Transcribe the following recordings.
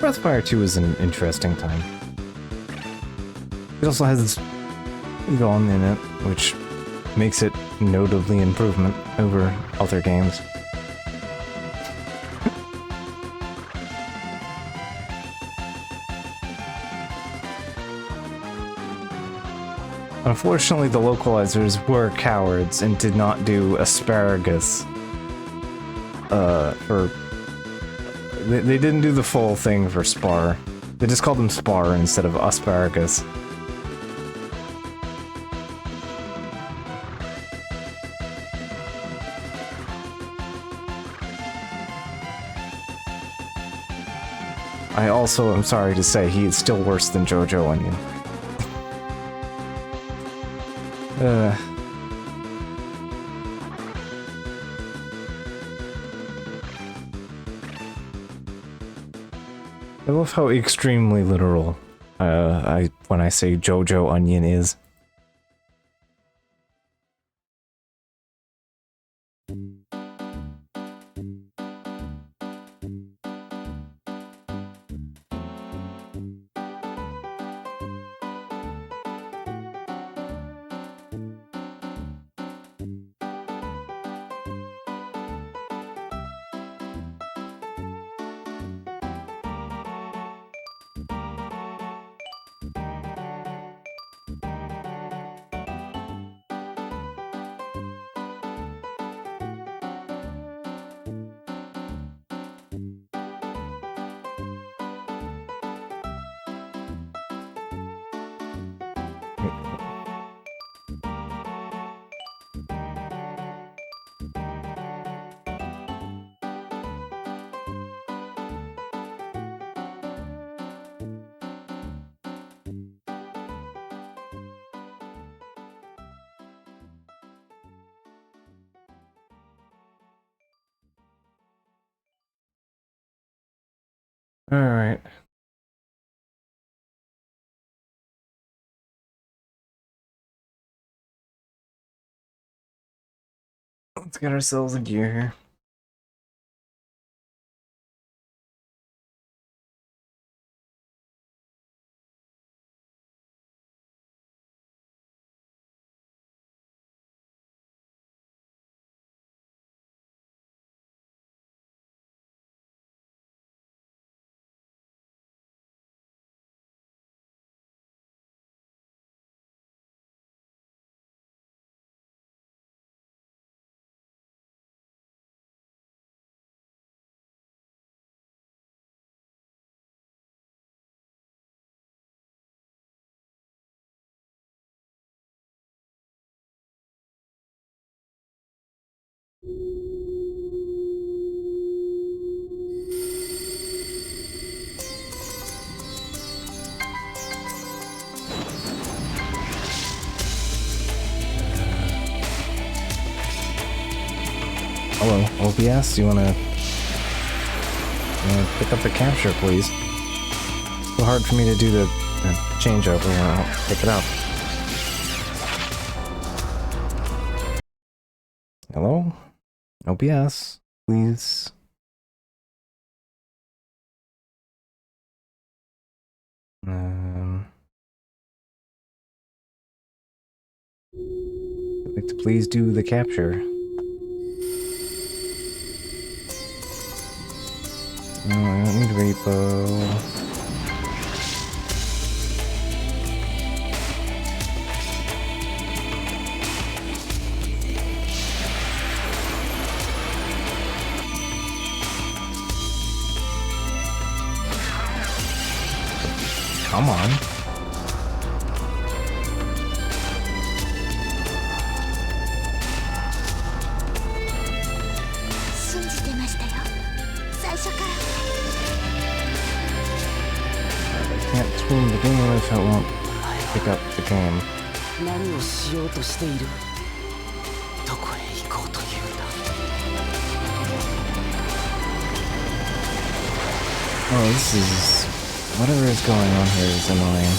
Breath of Fire 2 is an interesting time. It also has Gone in it, which makes it notably improvement over other games. Unfortunately, the localizers were cowards and did not do asparagus. They didn't do the full thing for Spar. They just called them Spar instead of asparagus. I also am sorry to say he is still worse than Jojo Onion. I love how extremely literal when I say Jojo Onion is. Alright. Let's get ourselves a gear here. Hello, OBS, you wanna pick up the capture, please? It's so hard for me to do the changeover when I don't pick it up. Hello? OBS, please. I'd like to please do the capture. No, I don't need repo. Come on. I can't stream the game if I won't pick up the game. Oh, this is... whatever is going on here is annoying.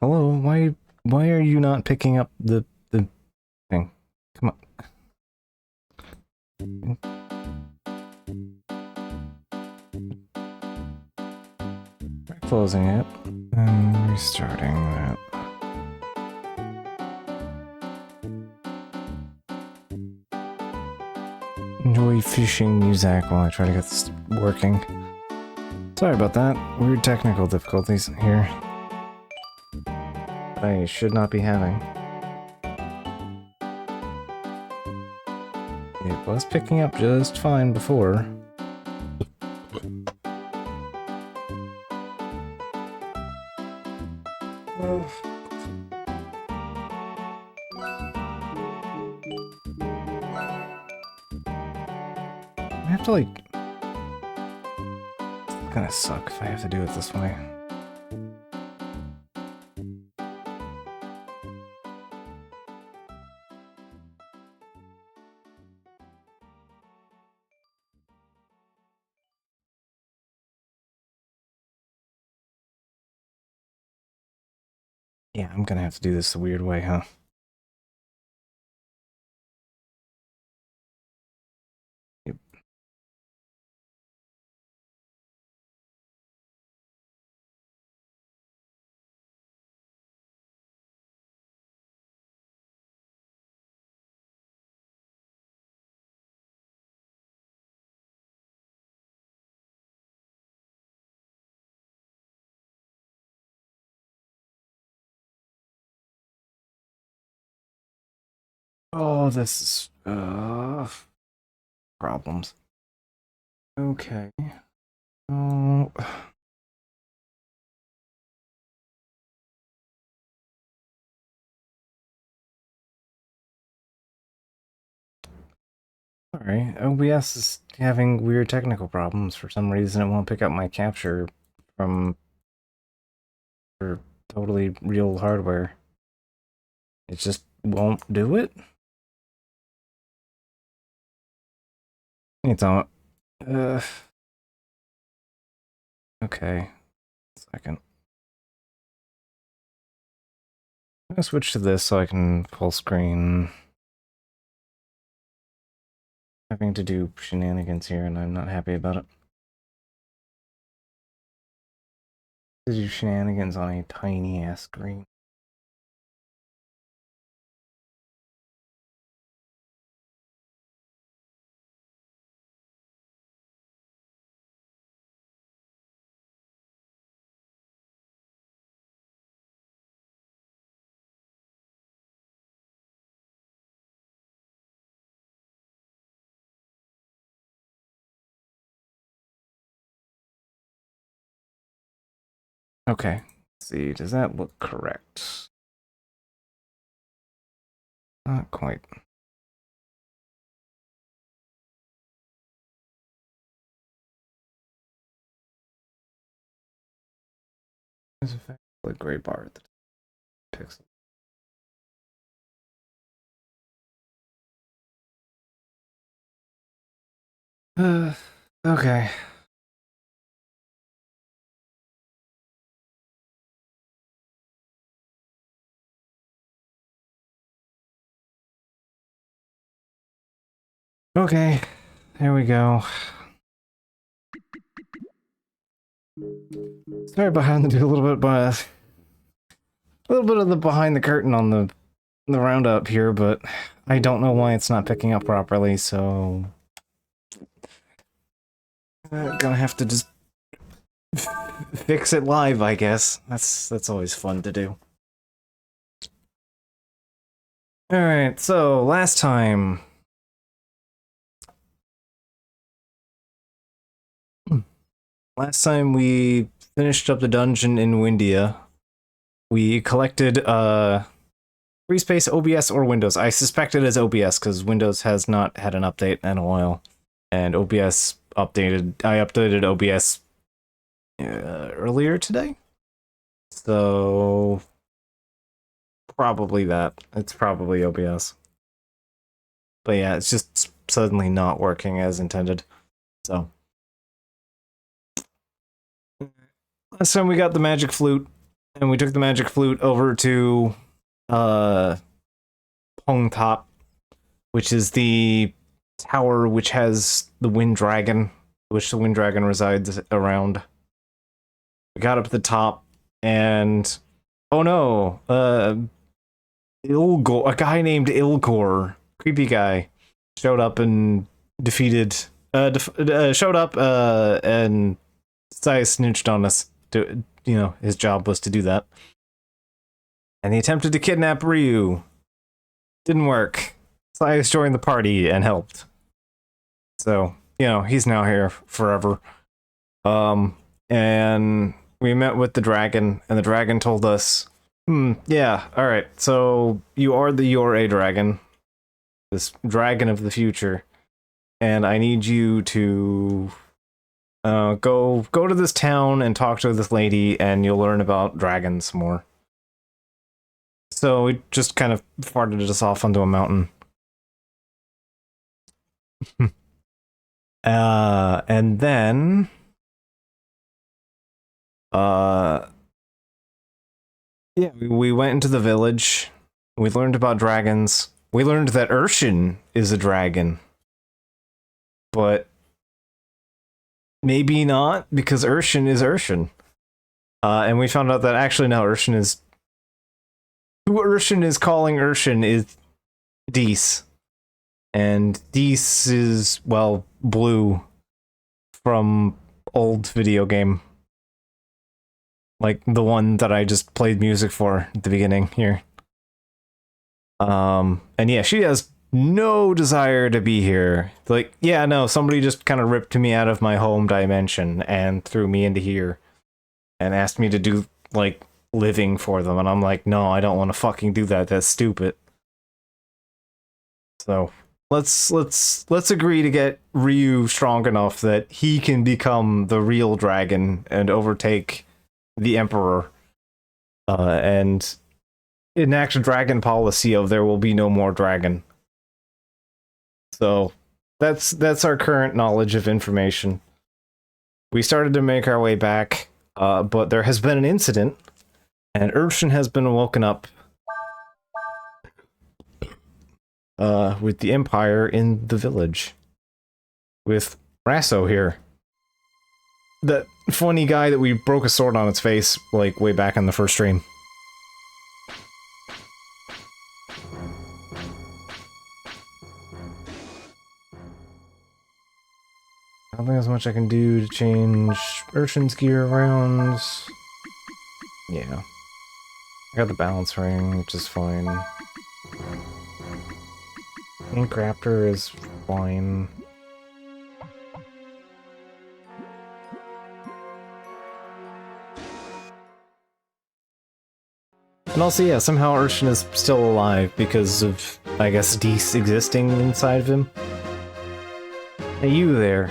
Hello, why are you not picking up the thing? Come on. Closing it and restarting that. Enjoy fishing music while I try to get this working. Sorry about that. Weird technical difficulties here. I should not be having. It was picking up just fine before. I have to like... It's gonna suck if I have to do it this way. Yeah, I'm gonna have to do this the weird way, huh? Yep. Oh, this is... problems. Okay. Oh... Sorry, OBS is having weird technical problems. For some reason it won't pick up my capture from... for totally real hardware. It just won't do it? It's on... okay. Second. I'm gonna switch to this so I can full screen. Having to do shenanigans here and I'm not happy about it. To do shenanigans on a tiny ass screen. Okay, let's see, does that look correct? Not quite. There's a fact the gray bar at the pixel. Okay. Okay, there we go. Sorry behind the a little bit, but a little bit of the behind the curtain on the roundup here, but I don't know why it's not picking up properly, so gonna have to just fix it live, I guess. That's always fun to do. All right, so last time. Last time we finished up the dungeon in Windia, we collected free space, OBS, or Windows. I suspect it is OBS because Windows has not had an update in a while, and OBS updated. I updated OBS earlier today, so probably that. It's probably OBS. But yeah, it's just suddenly not working as intended. So last time we got the magic flute, and we took the magic flute over to Pong Top, which is the tower which has the wind dragon, which the wind dragon resides around. We got up at the top, and oh no, Ilgor, a guy named Ilgor, creepy guy, showed up and defeated. Showed up and Sai snitched on us. His job was to do that, and he attempted to kidnap Ryu. Didn't work. Sai joined the party and helped. So he's now here forever. And we met with the dragon, and the dragon told us, yeah, alright, so you are the Yore dragon, this dragon of the future, and I need you to go to this town and talk to this lady, and you'll learn about dragons more. So we just kind of farted us off onto a mountain. And then yeah, we went into the village. We learned about dragons. We learned that Urshan is a dragon. But maybe not, because Urshan is Urshan. And we found out that actually no, who Urshan is calling Urshan is Dees. And Dees is, well, blue from old video game. Like the one that I just played music for at the beginning here. And yeah, she has no desire to be here. Like, yeah, no, somebody just kind of ripped me out of my home dimension and threw me into here and asked me to do, like, living for them. And I'm like, no, I don't want to fucking do that. That's stupid. So let's agree to get Ryu strong enough that he can become the real dragon and overtake the Emperor, and enact a dragon policy of there will be no more dragon. So that's our current knowledge of information. We started to make our way back, but there has been an incident, and Urshan has been woken up with the Empire in the village, with Rasso here. That funny guy that we broke a sword on its face, like, way back in the first stream. I don't think there's much I can do to change Urshan's gear around. Yeah. I got the balance ring, which is fine. Ink Raptor is fine. And also, yeah, somehow Urshan is still alive because of, I guess, Dees existing inside of him. Hey, you there.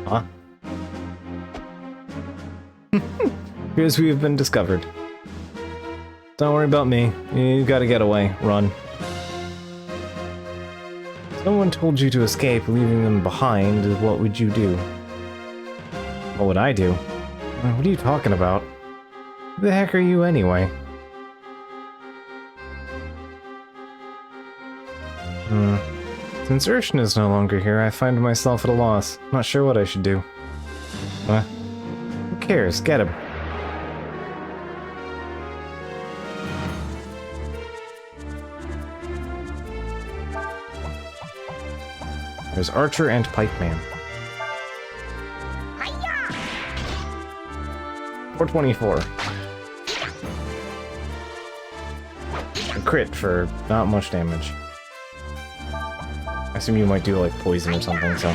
Huh? Here's we have been discovered. Don't worry about me. You gotta get away. Run. Someone told you to escape, leaving them behind. What would you do? What would I do? What are you talking about? Who the heck are you anyway? Since Urshan is no longer here, I find myself at a loss. Not sure what I should do. Who cares? Get him. There's Archer and Pikeman. 424. A crit for not much damage. I assume you might do like poison or something, so.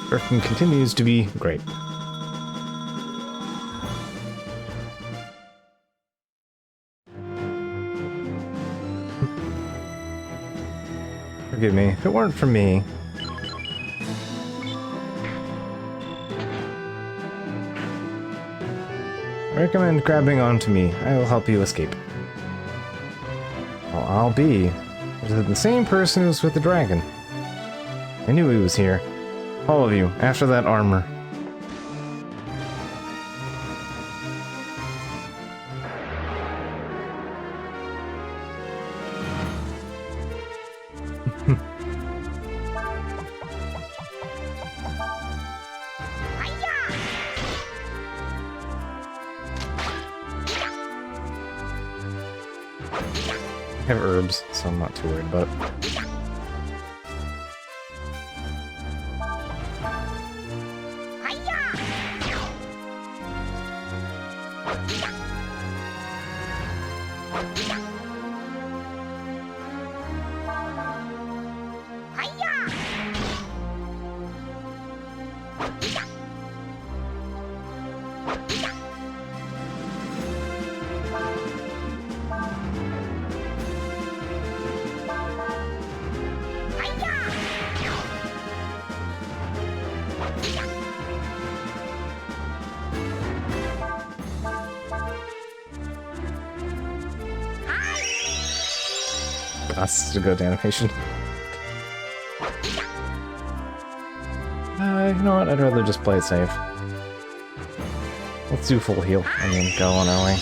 Urshan continues to be great. forgive me. If it weren't for me... I recommend grabbing onto me. I will help you escape. Well, I'll be the same person who was with the dragon. I knew he was here. All of you, after that armor. I have herbs, so I'm not too worried about it. That's a good animation. You know what? I'd rather just play it safe. Let's do full heal and then go on our way.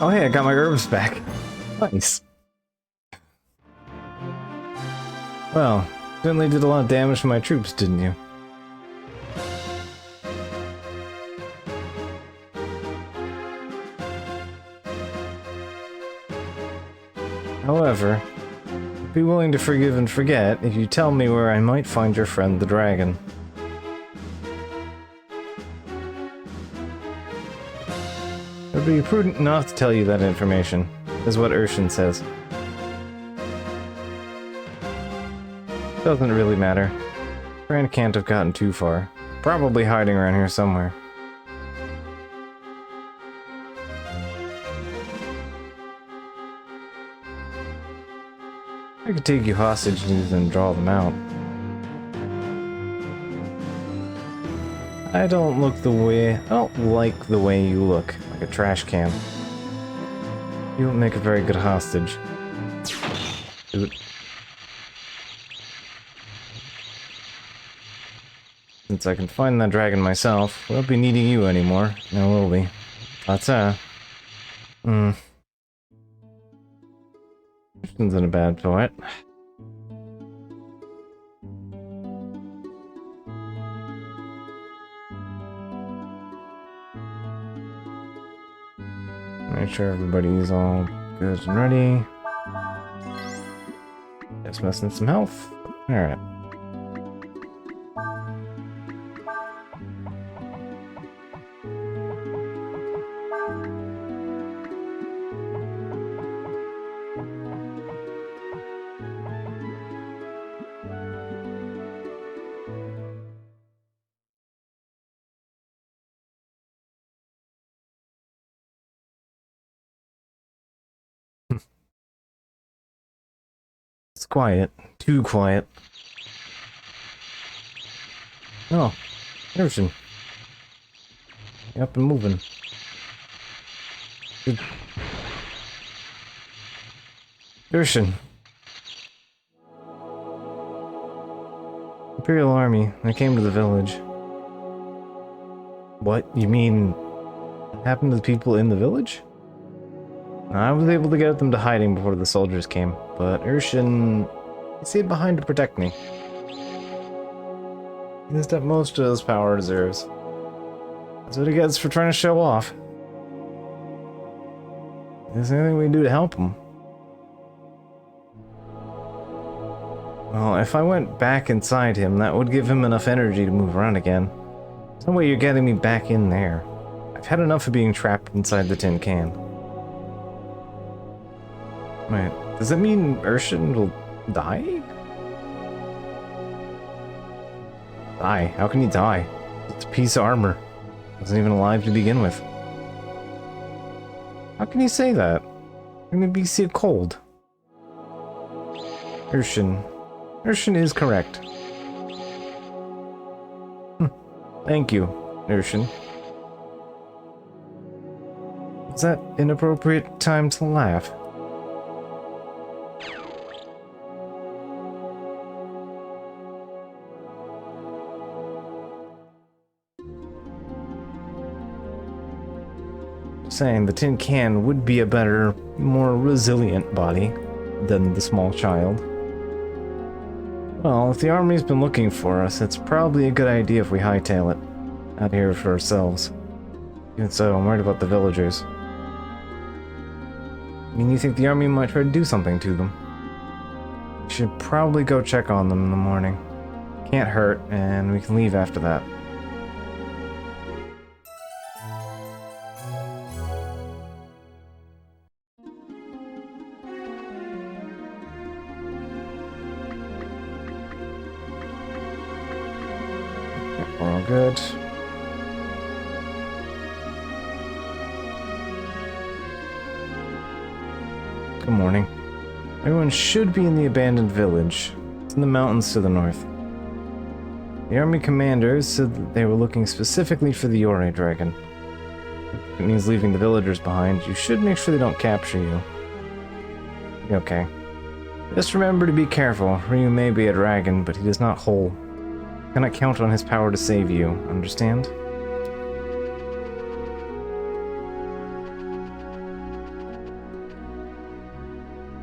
Oh hey, I got my herbs back. Nice. Well, certainly did a lot of damage to my troops, didn't you? However, I'd be willing to forgive and forget if you tell me where I might find your friend the dragon. It would be prudent not to tell you that information, is what Urshan says. Doesn't really matter. Fran can't have gotten too far. Probably hiding around here somewhere. I could take you hostage and then draw them out. I don't like the way you look, like a trash can. You won't make a very good hostage. Dude. Since I can find that dragon myself, we won't be needing you anymore. No, will we? That's Urshan's in a bad poet. Make sure everybody's all good and ready. Just missing some health. Alright. It's quiet. Too quiet. Oh, Urshan. You're up and moving. Good. Urshan. Imperial Army. They came to the village. What? You mean... what happened to the people in the village? I was able to get them to hiding before the soldiers came, but Urshan... he stayed behind to protect me. He used up most of his power reserves. That's what he gets for trying to show off. Is there anything we can do to help him? Well, if I went back inside him, that would give him enough energy to move around again. There's no way you're getting me back in there. I've had enough of being trapped inside the tin can. Wait, does that mean Urshan will die? Die? How can he die? It's a piece of armor. Wasn't even alive to begin with. How can you say that? You're gonna be so cold. Urshan. Urshan is correct. Thank you, Urshan. Is that inappropriate time to laugh? Saying the tin can would be a better, more resilient body than the small child. Well, if the army's been looking for us, it's probably a good idea if we hightail it out here for ourselves. Even so, I'm worried about the villagers. I mean, you think the army might try to do something to them? We should probably go check on them in the morning. Can't hurt, and we can leave after that. We're all good. Good morning. Everyone should be in the abandoned village. It's in the mountains to the north. The army commanders said that they were looking specifically for the Yore dragon. If it means leaving the villagers behind, you should make sure they don't capture you. Okay. Just remember to be careful. Ryu may be a dragon, but he is not whole. You cannot count on his power to save you, understand?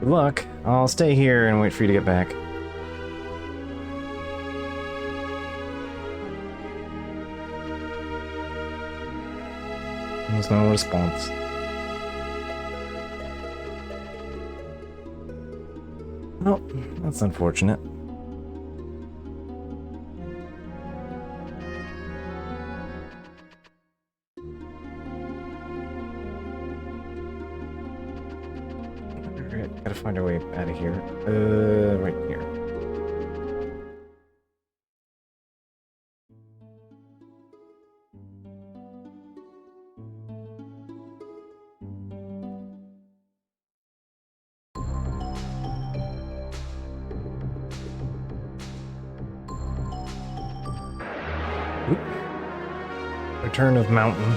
Good luck. I'll stay here and wait for you to get back. There's no response. Well, that's unfortunate. Alright, gotta find our way out of here. Right here. Oop. Return of Mountain.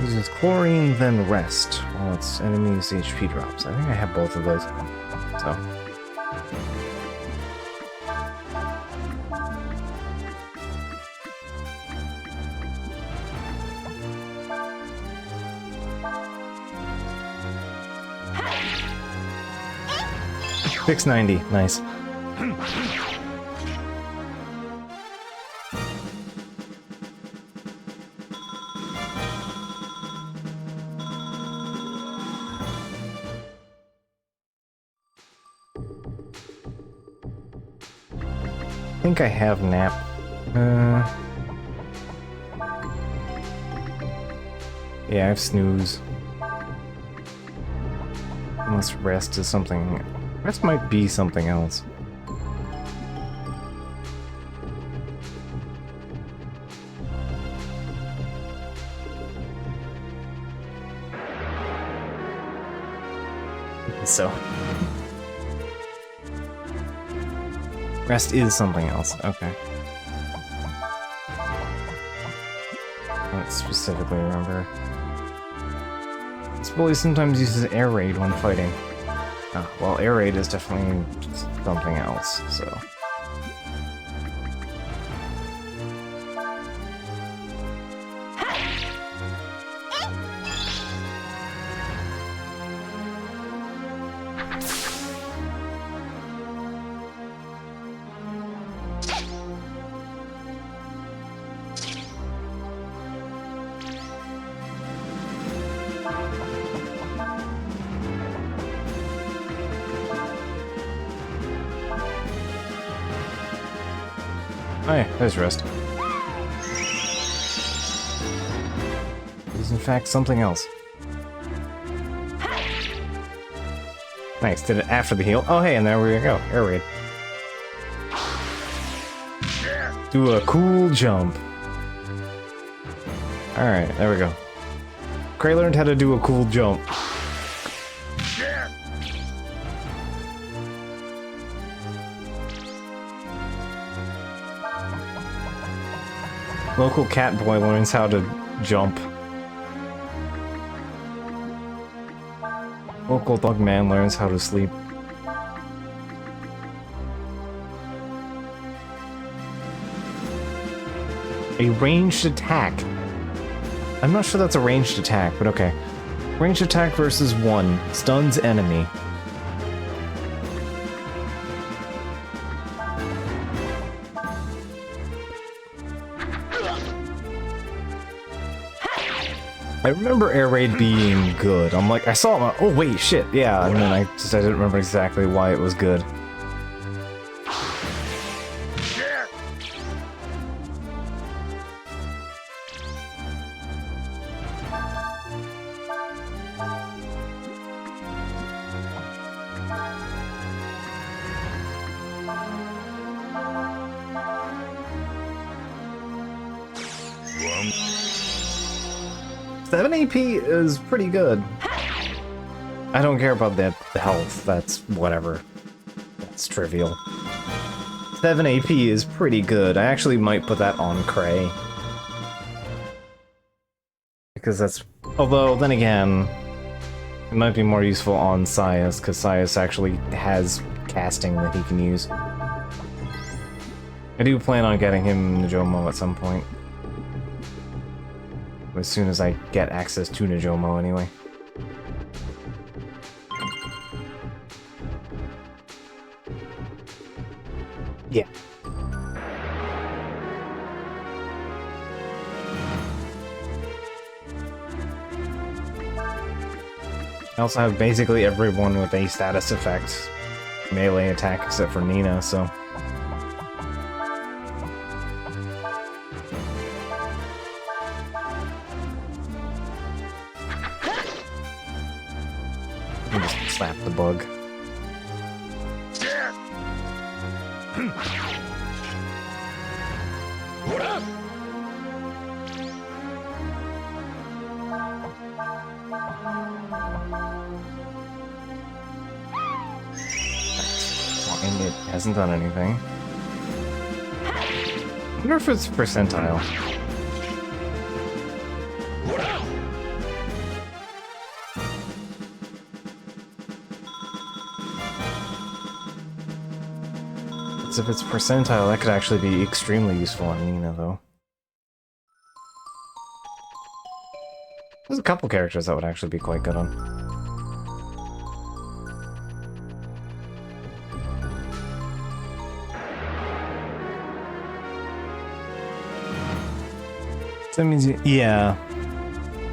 Uses chlorine, then rest. Well, it's enemies HP drops. I think I have both of those. So. Fix 90, nice. I think I have nap. Yeah, I have snooze. Unless rest is something. Rest might be something else. So. Rest is something else, okay. I don't specifically remember. This bully sometimes uses air raid when fighting. Oh, well, air raid is definitely something else, so. Oh yeah, there's rest. It is in fact something else. Nice, did it after the heal. Oh hey, and there we go, air raid. Do a cool jump. Alright, there we go. Cray learned how to do a cool jump. Local cat boy learns how to jump. Local dog man learns how to sleep. A ranged attack. I'm not sure that's a ranged attack, but okay. Ranged attack versus 1. Stuns enemy. I remember air raid being good. I'm like, I saw it, oh wait, shit, yeah, and then I didn't remember exactly why it was good. That AP is pretty good. I don't care about the health, that's whatever. That's trivial. 7 AP is pretty good. I actually might put that on Cray. Because that's... Although, then again, it might be more useful on Sias, because Sias actually has casting that he can use. I do plan on getting him Najomo at some point. As soon as I get access to Najomo, anyway. Yeah. I also have basically everyone with a status effect melee attack except for Nina, so... Slap the bug. And it hasn't done anything. I wonder if it's percentile. If it's percentile, that could actually be extremely useful on Nina, though. There's a couple characters that would actually be quite good on. So that means yeah.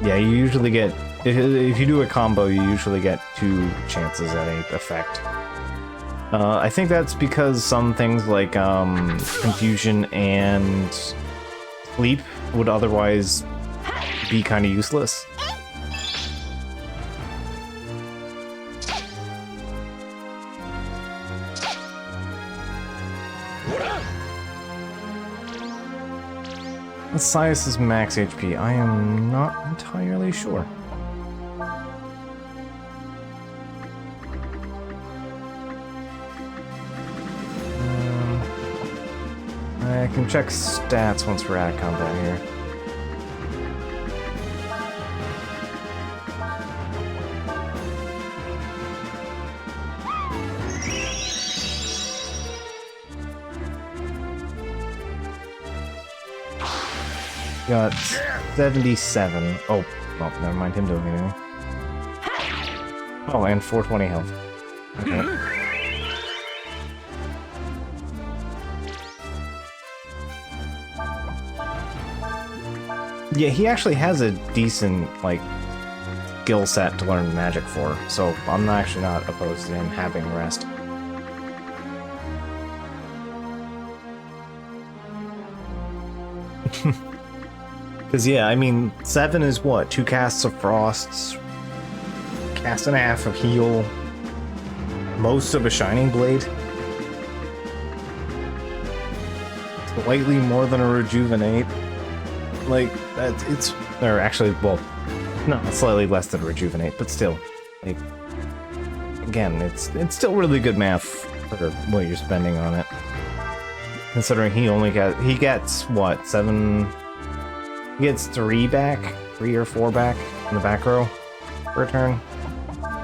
Yeah, you usually get... If you do a combo, you usually get 2 chances at a effect. I think that's because some things like confusion and sleep would otherwise be kind of useless. What's Sias's max HP? I am not entirely sure. I can check stats once we're out of combat here. Got 77. Oh, well, never mind him doing anything. Oh, and 420 health. Okay. Yeah, he actually has a decent, like, skill set to learn magic for, so I'm actually not opposed to him having rest. Because, yeah, I mean, 7 is what? 2 casts of Frosts, cast and a half of Heal, most of a Shining Blade. Slightly more than a Rejuvenate. Like, it's... Or actually, well, no, slightly less than a Rejuvenate, but still. Like, again, it's still really good math for what you're spending on it. Considering he gets, what, 7... He gets 3 back? 3 or 4 back in the back row per turn.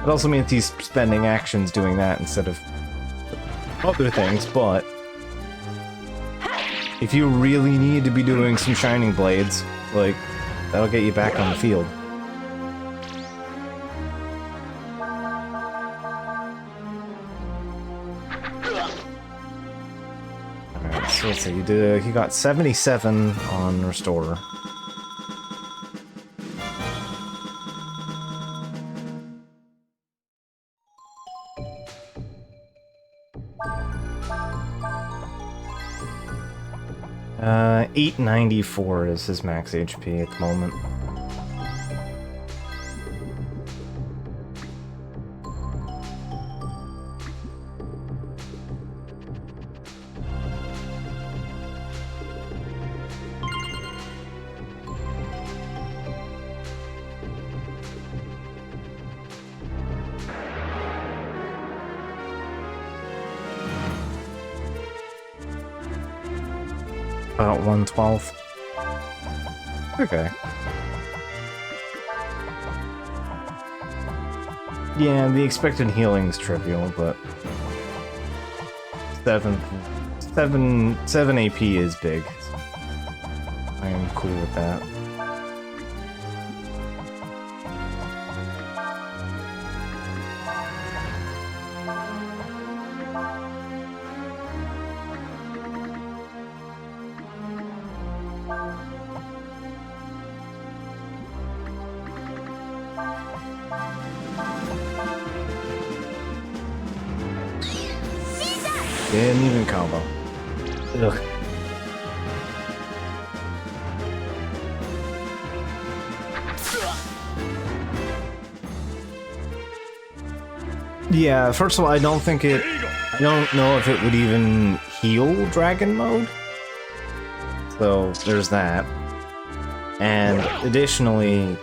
It also means he's spending actions doing that instead of other things, but if you really need to be doing some Shining Blades, like, that'll get you back on the field. Alright, so let's see, he got 77 on Restore. Uh, 894 is his max HP at the moment. About 112. Okay. Yeah, the expected healing is trivial, but 7 AP is big. I am cool with that. Didn't even combo. Ugh. Yeah, first of all, I don't know if it would even heal Dragon Mode. So, there's that. And additionally,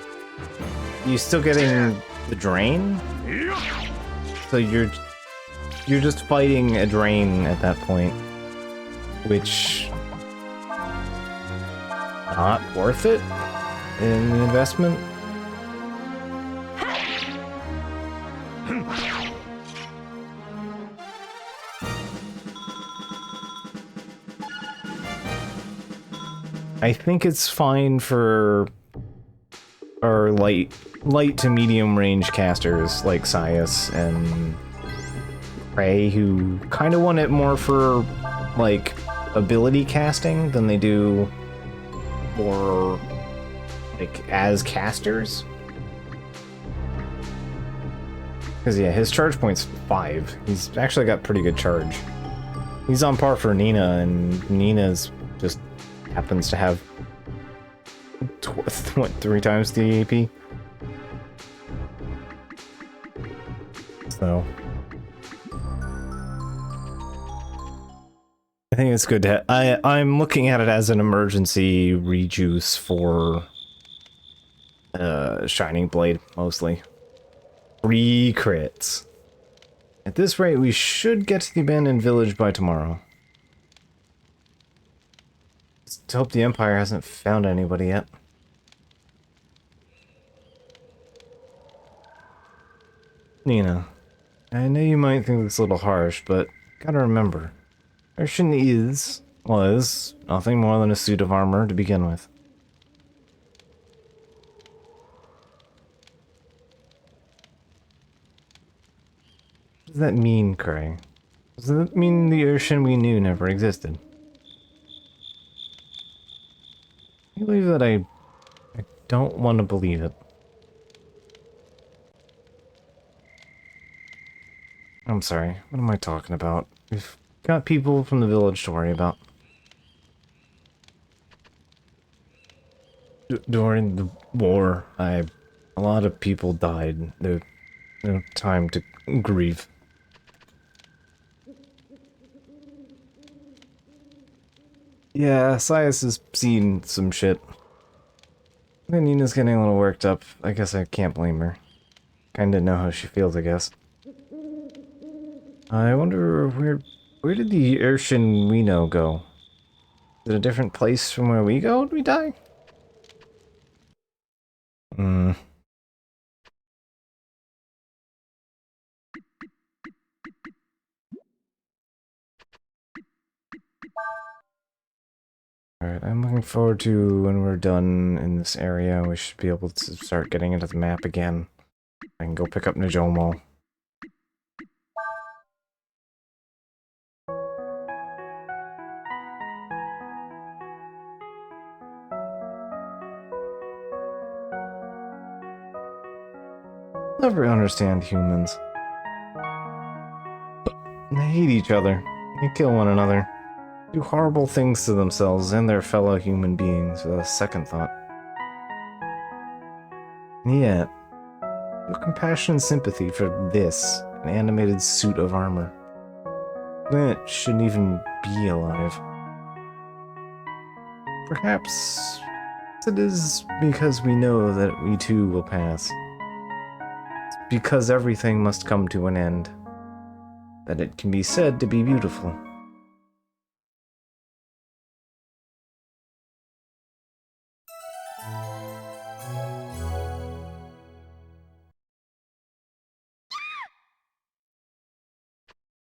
you're still getting the Drain. So you're just fighting a drain at that point, which not worth it in the investment. I think it's fine for our light to medium range casters like Sias and Prey, who kind of want it more for, like, ability casting than they do for, like, as casters. Because, yeah, his charge point's 5. He's actually got pretty good charge. He's on par for Nina, and Nina's just happens to have, what, 3 times the AP? So... I think it's good to I'm looking at it as an emergency rejuice for Shining Blade, mostly. 3 crits. At this rate, we should get to the abandoned village by tomorrow. Just hope the Empire hasn't found anybody yet. Nina, I know you might think it's a little harsh, but gotta remember, Urshan was nothing more than a suit of armor to begin with. What does that mean, Cray? Does that mean the Urshan we knew never existed? I believe that I don't want to believe it. I'm sorry, what am I talking about? We've got people from the village to worry about. During the war, a lot of people died. There no time to grieve. Yeah, Sias has seen some shit. And Nina's getting a little worked up. I guess I can't blame her. Kinda know how she feels, I guess. I wonder where did the Urshan we know go? Is it a different place from where we go? Did we die? Hmm. Alright, I'm looking forward to when we're done in this area. We should be able to start getting into the map again. I can go pick up Najomo. Never understand humans. They hate each other. They kill one another. Do horrible things to themselves and their fellow human beings without a second thought. And yet, no compassion and sympathy for this, an animated suit of armor. That shouldn't even be alive. Perhaps it is because we know that we too will pass. It's because everything must come to an end, that it can be said to be beautiful.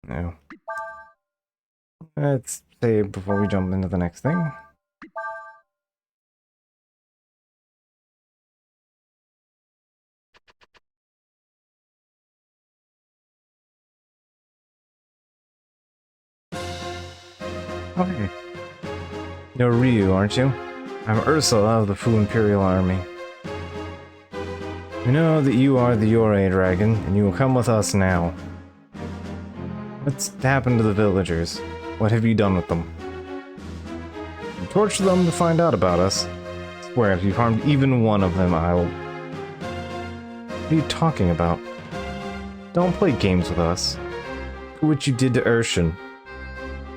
No. Let's say before we jump into the next thing. Okay. You're Ryu, aren't you? I'm Ursula of the Fu Imperial Army. We know that you are the Yore dragon, and you will come with us now. What's happened to the villagers? What have you done with them? You tortured them to find out about us. I swear, if you've harmed even one of them, I'll... What are you talking about? Don't play games with us. Look at what you did to Urshan.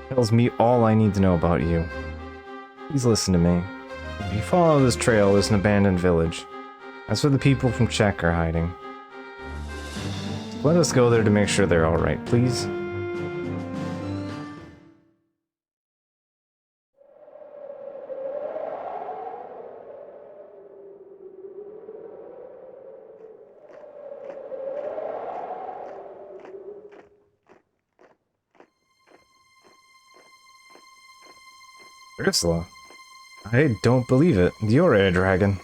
Tells me all I need to know about you. Please listen to me. If you follow this trail, there's an abandoned village. That's where the people from Czech are hiding. Let us go there to make sure they're alright, please. Ursula? I don't believe it. You're a dragon.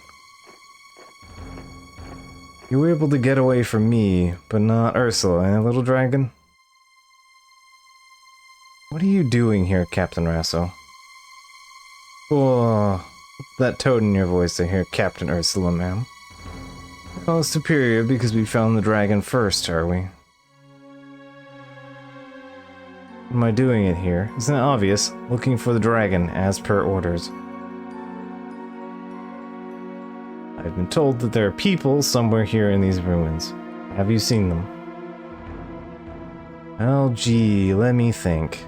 You were able to get away from me, but not Ursula, eh, little dragon? What are you doing here, Captain Rasso? Oh, what's that tone in your voice I hear, Captain Ursula, ma'am? We're all superior because we found the dragon first, are we? What am I doing it here? Isn't it obvious? Looking for the dragon, as per orders. I've been told that there are people somewhere here in these ruins. Have you seen them? Well, gee, let me think.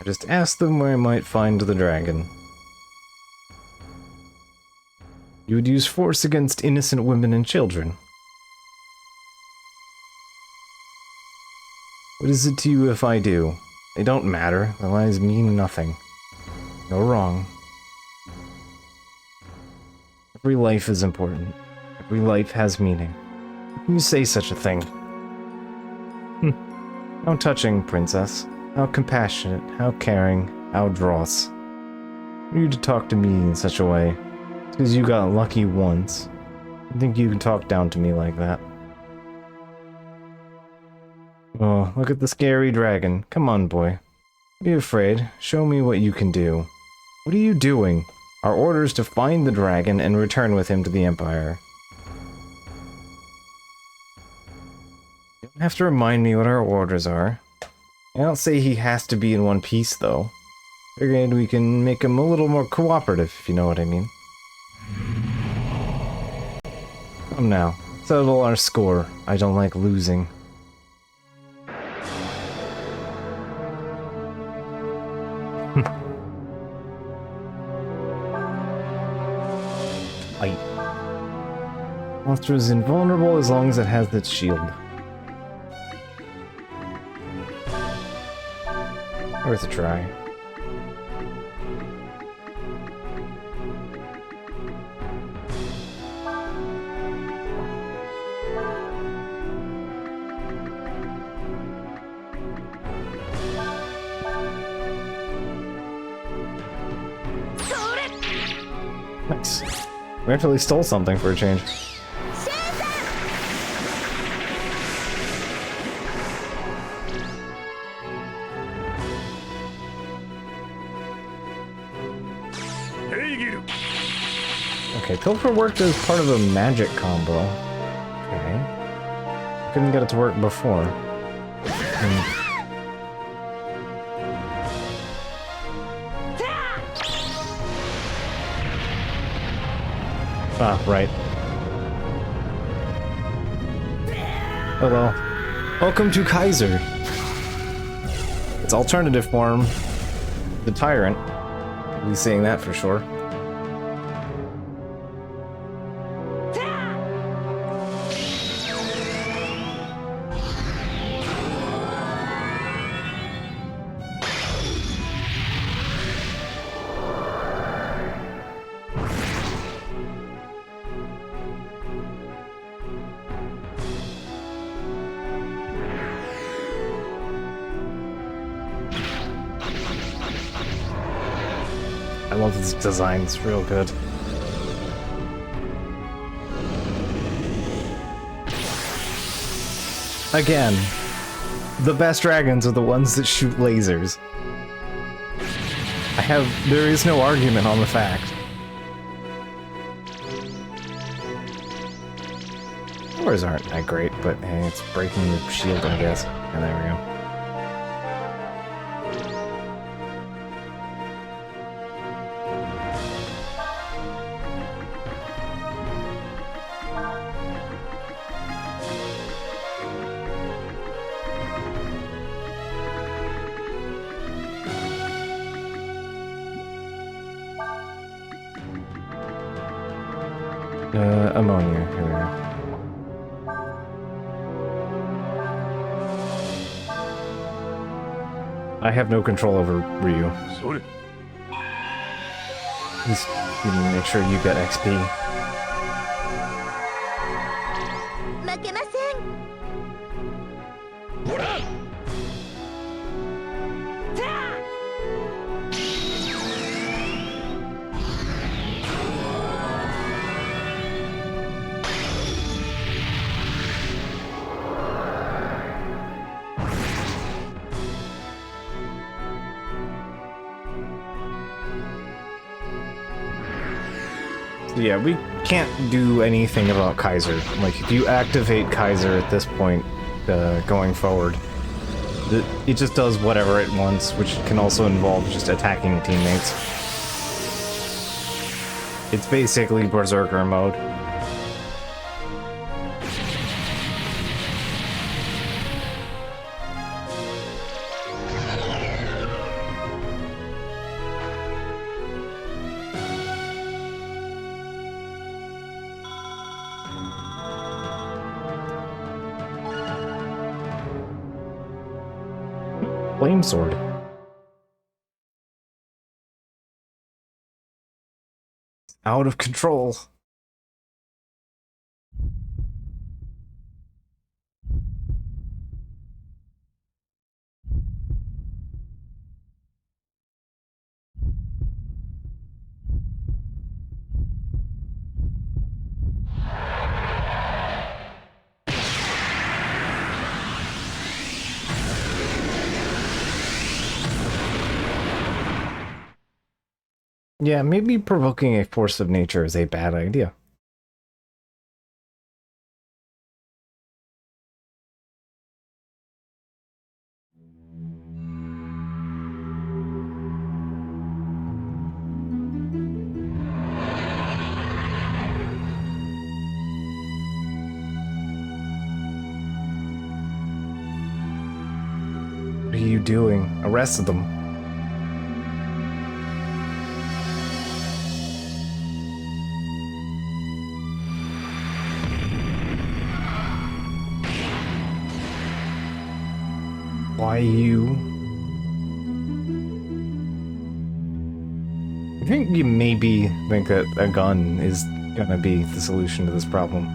I just asked them where I might find the dragon. You would use force against innocent women and children. What is it to you if I do? They don't matter. Their lives mean nothing. You're wrong. Every life is important. Every life has meaning. How can you say such a thing? How touching, princess. How compassionate, how caring, how dross. For you to talk to me in such a way. It's because you got lucky once. I think you can talk down to me like that. Oh, look at the scary dragon. Come on, boy. Don't be afraid. Show me what you can do. What are you doing? Our order is to find the dragon and return with him to the Empire. Have to remind me what our orders are. I don't say he has to be in one piece, though. Figured we can make him a little more cooperative, if you know what I mean. Come now. Settle our score. I don't like losing. Fight. Monster is invulnerable as long as it has its shield. Worth a try. Nice. We actually stole something for a change. Okay, Pilfer worked as part of a magic combo. Okay. Couldn't get it to work before. Ah, right. Oh well. Welcome to Kaiser. Its alternative form, the Tyrant. I'll be saying that for sure. I love this design, it's real good. Again, the best dragons are the ones that shoot lasers. There is no argument on the fact. Yours aren't that great, but hey, it's breaking the shield, I guess. And there we go. Ammonia, here we go. I have no control over Ryu. Just make sure you get XP. Yeah, we can't do anything about Kaiser. Like, if you activate Kaiser at this point, going forward, it just does whatever it wants, which can also involve just attacking teammates. It's basically Berserker mode. Flame sword. Out of control. Yeah, maybe provoking a force of nature is a bad idea. you doing? Arrest them. Why you? I think you maybe think that a gun is gonna be the solution to this problem.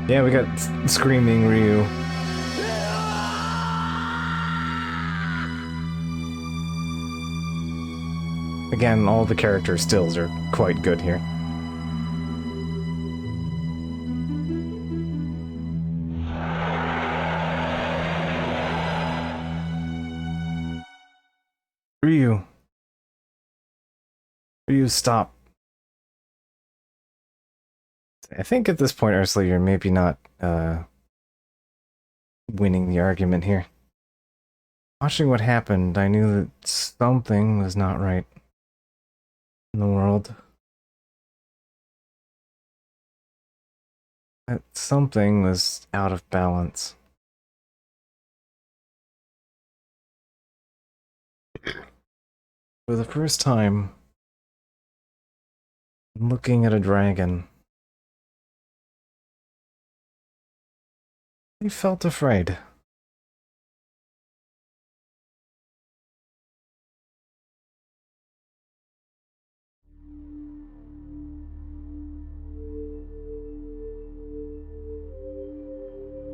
Yeah, we got Screaming Ryu. Again, all the character stills are quite good here. Ryu. Ryu, stop. I think at this point, Ursula, you're maybe not, winning the argument here. Watching what happened, I knew that something was not right in the world. That something was out of balance. For the first time, looking at a dragon, I felt afraid.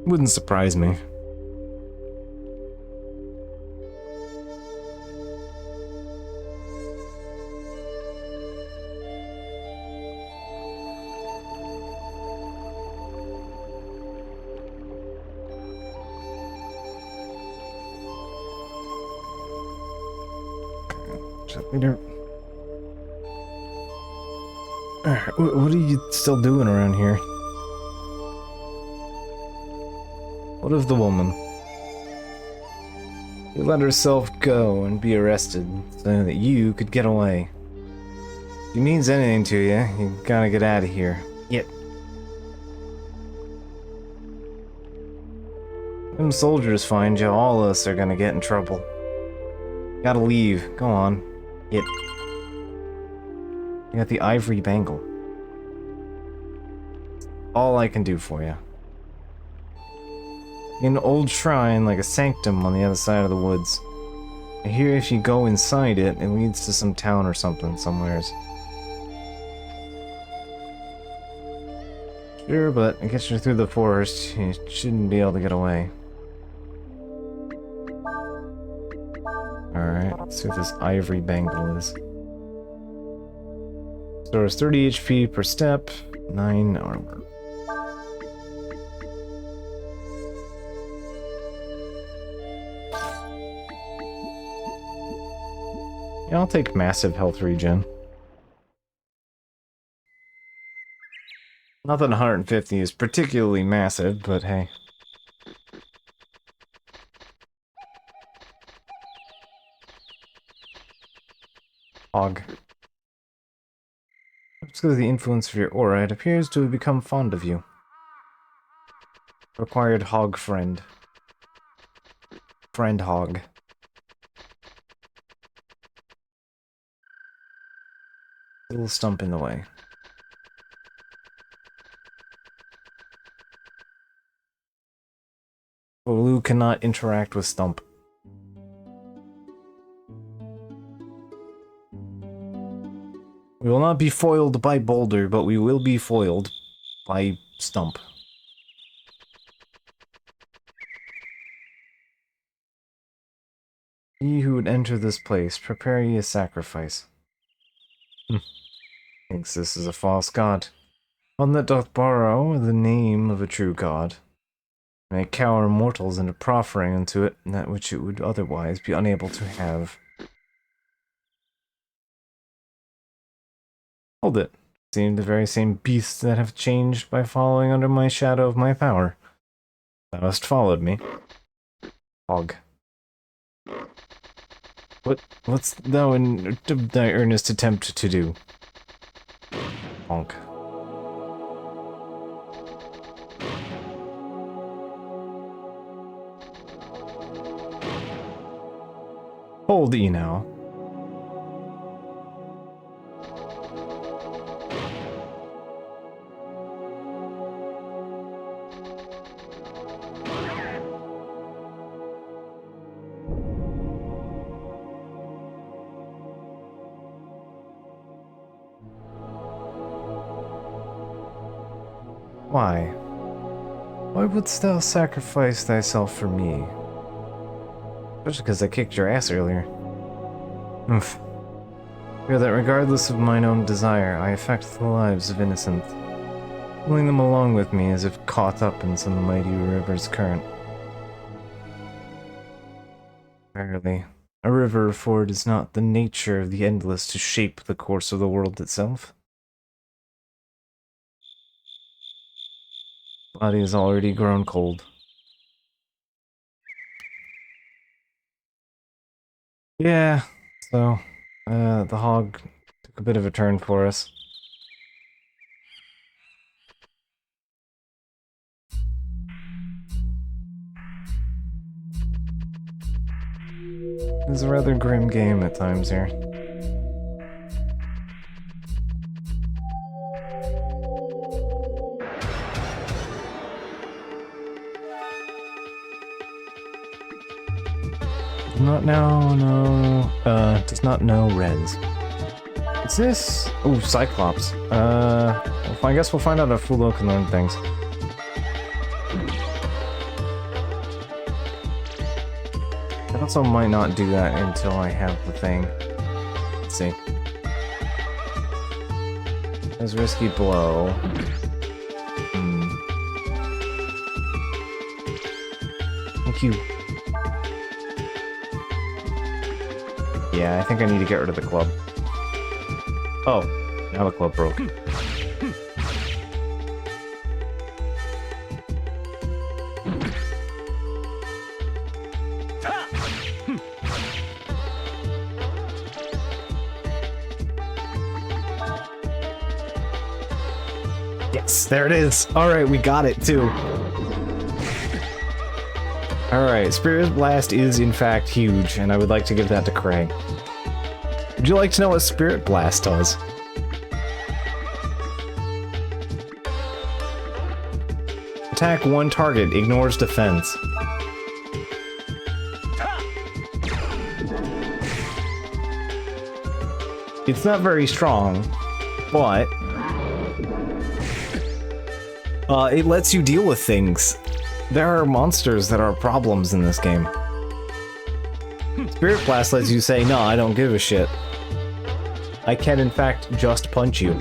Wouldn't surprise me. Leader. What are you still doing around here? What of the woman? You let herself go and be arrested so that you could get away. If it means anything to you, you gotta get out of here. Yet. Them soldiers find you, all of us are gonna get in trouble. Gotta leave. Go on. Yet. You got the ivory bangle. All I can do for you. An old shrine like a sanctum on the other side of the woods. I hear if you go inside it, it leads to some town or something somewheres. Sure, but it gets you through the forest. You shouldn't be able to get away. Alright, let's see what this ivory bangle is. Stores 30 HP per step, 9 armor. Yeah, I'll take massive health regen. Not that 150 is particularly massive, but hey. Hog. Because of the influence of your aura, it appears to have become fond of you. Required hog friend. Friend hog. Little stump in the way. Olu cannot interact with stump. We will not be foiled by Boulder, but we will be foiled by Stump. Ye who would enter this place, prepare ye a sacrifice. Thinks this is a false god. One that doth borrow the name of a true god. May cower mortals into proffering unto it that which it would otherwise be unable to have. Hold it. Seem the very same beasts that have changed by following under my shadow of my power. Thou hast followed me. Hog. What's thou in thy earnest attempt to do? Honk. Hold you now. Why? Why wouldst thou sacrifice thyself for me? Especially because I kicked your ass earlier. Oof. Fear that regardless of mine own desire, I affect the lives of innocent, pulling them along with me as if caught up in some mighty river's current. Verily, a river for it is not the nature of the endless to shape the course of the world itself. Body has already grown cold. Yeah, so, the hog took a bit of a turn for us. It's a rather grim game at times here. Does not know Reds. What's this? Ooh, Cyclops. Well, I guess we'll find out if Fulo can learn things. I also might not do that until I have the thing. Let's see. There's Risky Blow. Thank you. Yeah, I think I need to get rid of the club. Oh, now the club broke. Yes, there it is. Alright, we got it too. Alright, Spirit Blast is in fact huge, and I would like to give that to Craig. Would you like to know what Spirit Blast does? Attack one target, ignores defense. It's not very strong, but it lets you deal with things. There are monsters that are problems in this game. Spirit Blast lets you say, no, I don't give a shit. I can, in fact, just punch you.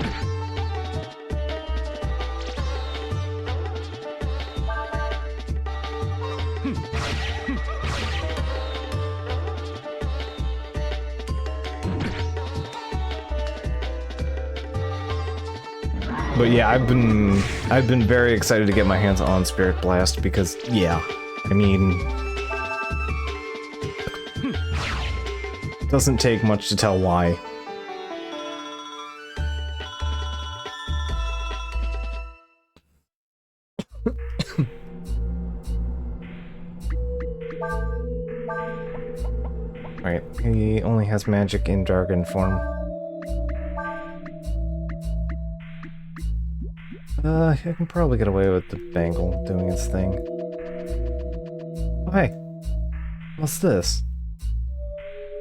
But yeah, I've been very excited to get my hands on Spirit Blast because, yeah, I mean, doesn't take much to tell why. Alright, he only has magic in dragon form. I can probably get away with the bangle doing its thing. Oh, hey. What's this?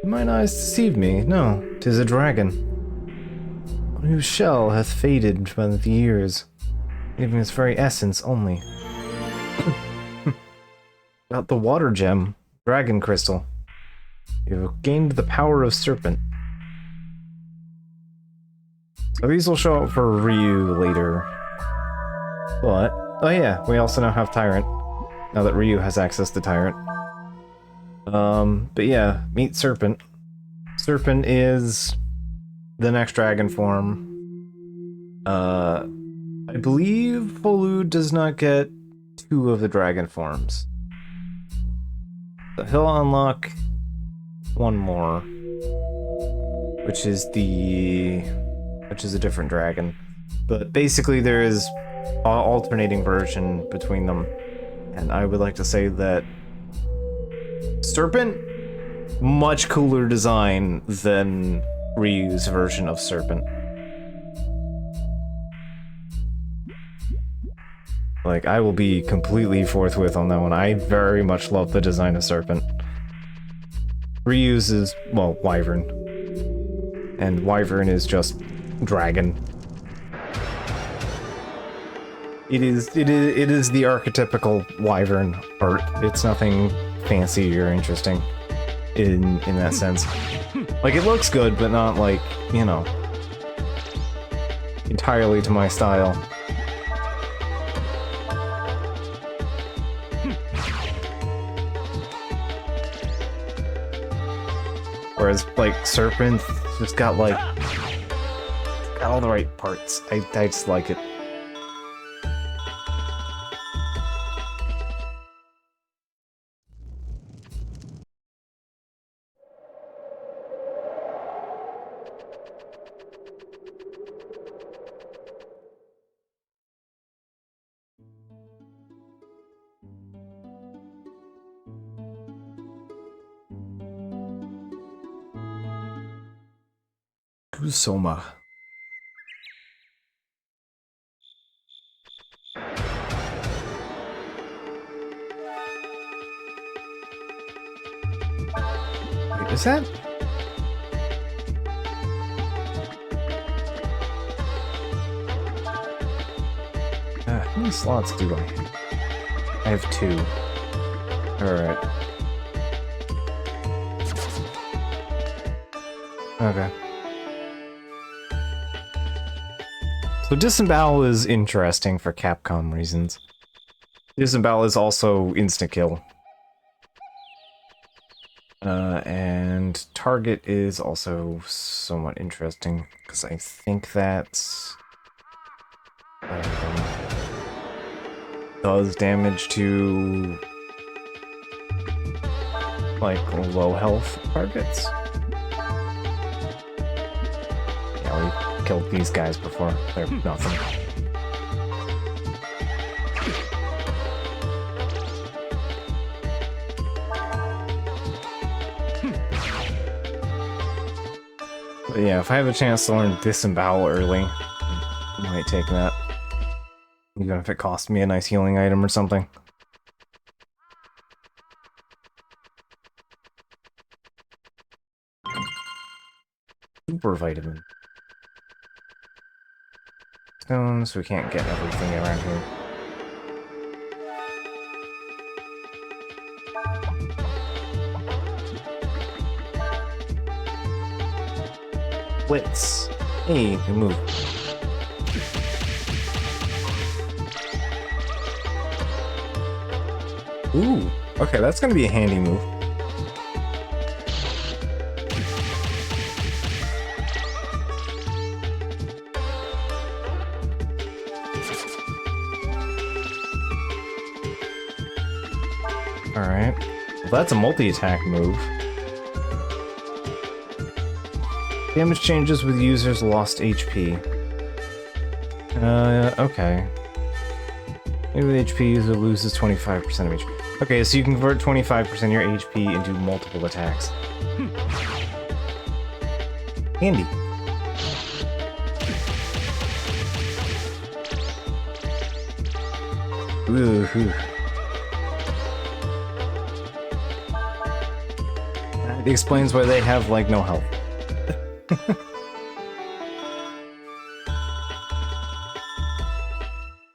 Mine eyes deceive me. No, 'tis a dragon, whose shell hath faded by the years, leaving its very essence only. Got the water gem, dragon crystal. You've gained the power of serpent. So these will show up for Ryu later. But, oh yeah, we also now have Tyrant, now that Ryu has access to Tyrant. But yeah, meet Serpent. Serpent is the next dragon form. I believe Folu does not get 2 of the dragon forms. So he'll unlock 1 more, which is a different dragon. But basically there is an alternating version between them, and I would like to say that Serpent much cooler design than Ryu's version of Serpent. Like, I will be completely forthwith on that one. I very much love the design of Serpent. Ryu's is, well, Wyvern. And Wyvern is just dragon. It is the archetypical Wyvern art. It's nothing fancy or interesting in that sense. Like, it looks good, but not like, you know, entirely to my style. Whereas, like, Serpent just got all the right parts. I just like it. Kusoma. Wait, is that? How many slots do I have? I have 2. Alright. Okay. So Disembowel is interesting for Capcom reasons. Disembowel is also insta-kill. And Target is also somewhat interesting, because I think that's... does damage to... like, low health targets. Yeah, we killed these guys before. They're nothing. But yeah, if I have a chance to learn Disembowel early, I might take that. Even if it costs me a nice healing item or something. Super vitamin. Stones, we can't get everything around here. Blitz. Hey, good move. Ooh, okay, that's gonna be a handy move. Alright. Well, that's a multi-attack move. Damage changes with users lost HP. Okay. Maybe the HP user loses 25% of HP. Okay, so you can convert 25% of your HP into multiple attacks. Handy. Ooh. That explains why they have, like, no health.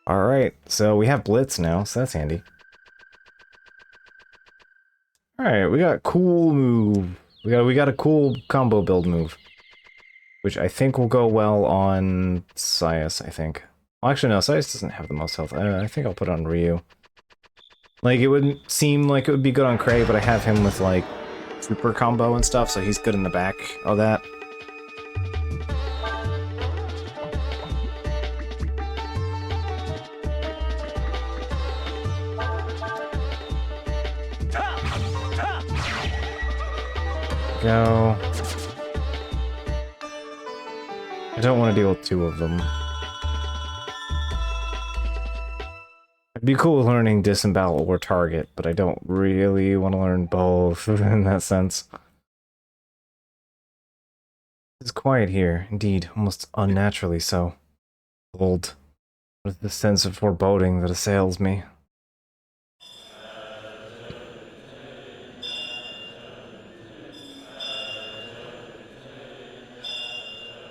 Alright, so we have Blitz now, so that's handy. Alright, we got a cool move. We got a cool combo build move. Which I think will go well on Sias, I think. Well, actually, no, Sias doesn't have the most health. I think I'll put it on Ryu. Like, it wouldn't seem like it would be good on Cray, but I have him with, like, super combo and stuff, so he's good in the back of that. Go. I don't want to deal with 2 of them. It'd be cool learning Disembowel or Target, but I don't really want to learn both in that sense. It's quiet here, indeed, almost unnaturally so. Old. With the sense of foreboding that assails me.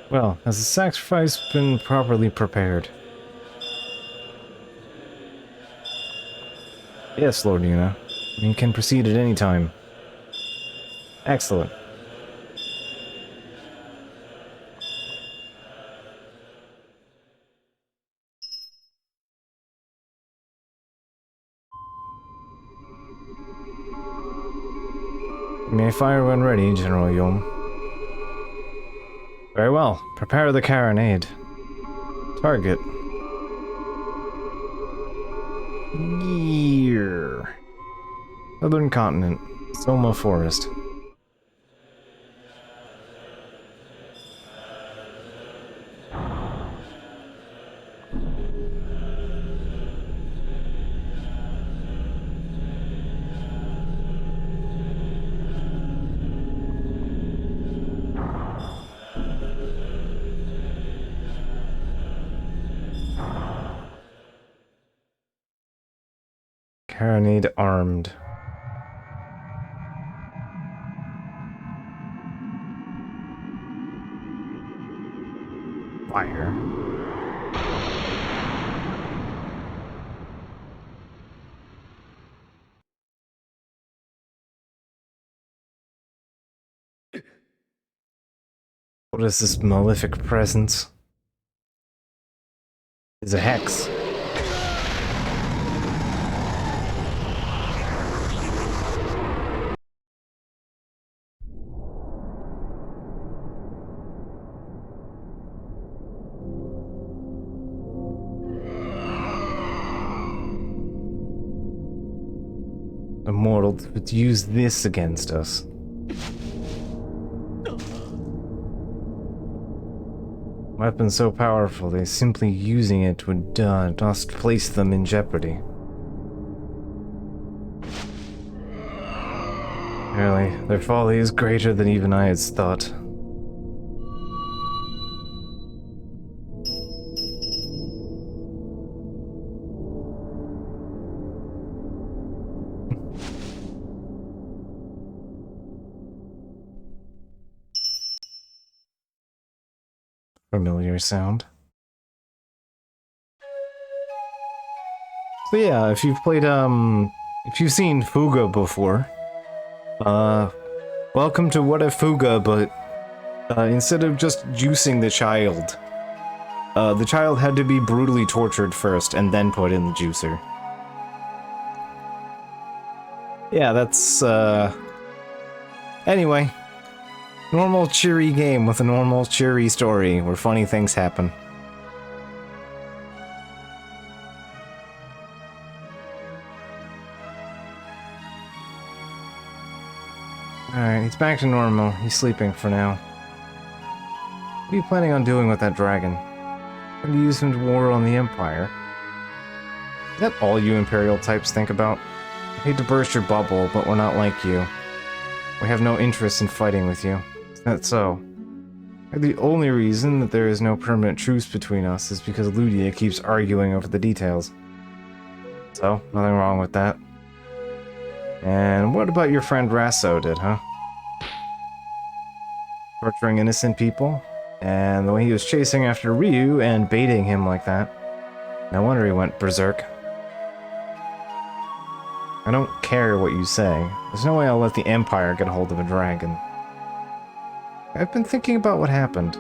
Well, has the sacrifice been properly prepared? Yes, Lord Una. You can proceed at any time. Excellent. You may fire when ready, General Yom. Very well. Prepare the carronade. Target. Year. Southern continent. Soma Forest. Carronade armed. Fire. What is this malefic presence? It's a hex. A mortal would use this against us. Weapon so powerful, they simply using it would just place them in jeopardy. Really, their folly is greater than even I had thought. Familiar sound. So yeah, if you've played, if you've seen Fuga before, welcome to What If Fuga, but, instead of just juicing the child had to be brutally tortured first and then put in the juicer. Yeah, that's, anyway. Normal cheery game with a normal cheery story where funny things happen. Alright, he's back to normal. He's sleeping for now. What are you planning on doing with that dragon? Going to use him to war on the Empire? Is that all you Imperial types think about? I hate to burst your bubble, but we're not like you. We have no interest in fighting with you. Is that so? The only reason that there is no permanent truce between us is because Ludia keeps arguing over the details. So, nothing wrong with that. And what about your friend Rasso did, huh? Torturing innocent people? And the way he was chasing after Ryu and baiting him like that. No wonder he went berserk. I don't care what you say. There's no way I'll let the Empire get a hold of a dragon. I've been thinking about what happened.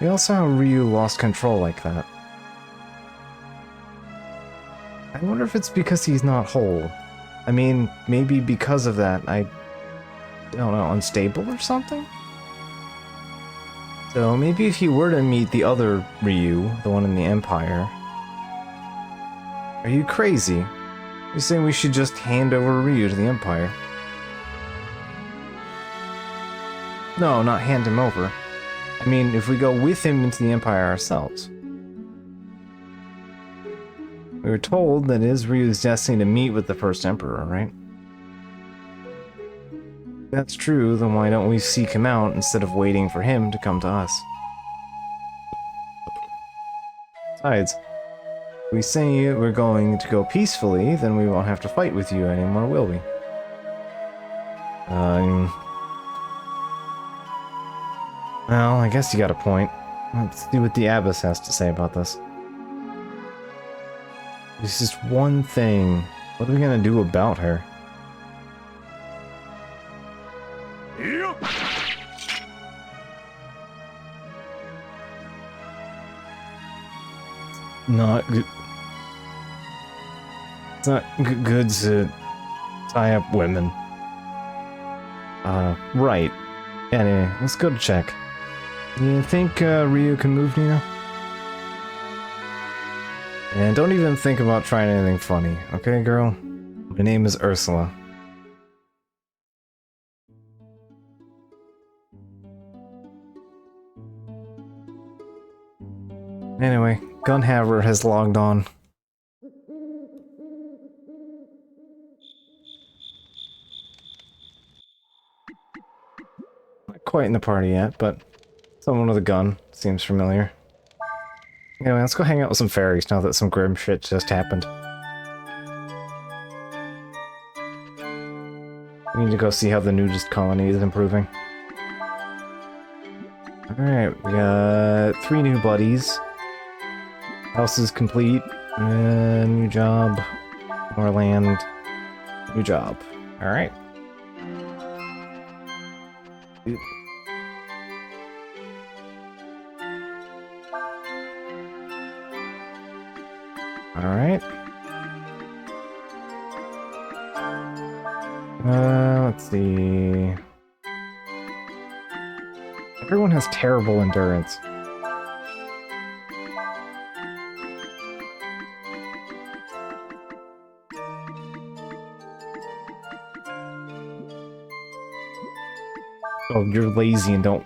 We all saw how Ryu lost control like that. I wonder if it's because he's not whole. I mean, maybe because of that, I don't know, unstable or something? So maybe if you were to meet the other Ryu, the one in the Empire... Are you crazy? You're saying we should just hand over Ryu to the Empire? No, not hand him over. I mean, if we go with him into the Empire ourselves. We were told that it is Ryu's destiny to meet with the first Emperor, right? that's true, then why don't we seek him out instead of waiting for him to come to us? Besides, if we say we're going to go peacefully, then we won't have to fight with you anymore, will we? Well, I guess you got a point. Let's see what the Abbess has to say about this. There's just one thing. What are we gonna do about her? Not good. It's not good to tie up women. Right. Anyway, let's go to check. You think Ryu can move, Nina? And don't even think about trying anything funny, okay, girl? My name is Ursula. Anyway, Gunhaver has logged on. Not quite in the party yet, but someone with a gun seems familiar. Anyway, let's go hang out with some fairies now that some grim shit just happened. We need to go see how the nudist colony is improving. Alright, we got 3 new buddies. House is complete. New job. More land. New job. Alright. Alright. Let's see. Everyone has terrible endurance. Oh, you're lazy and don't...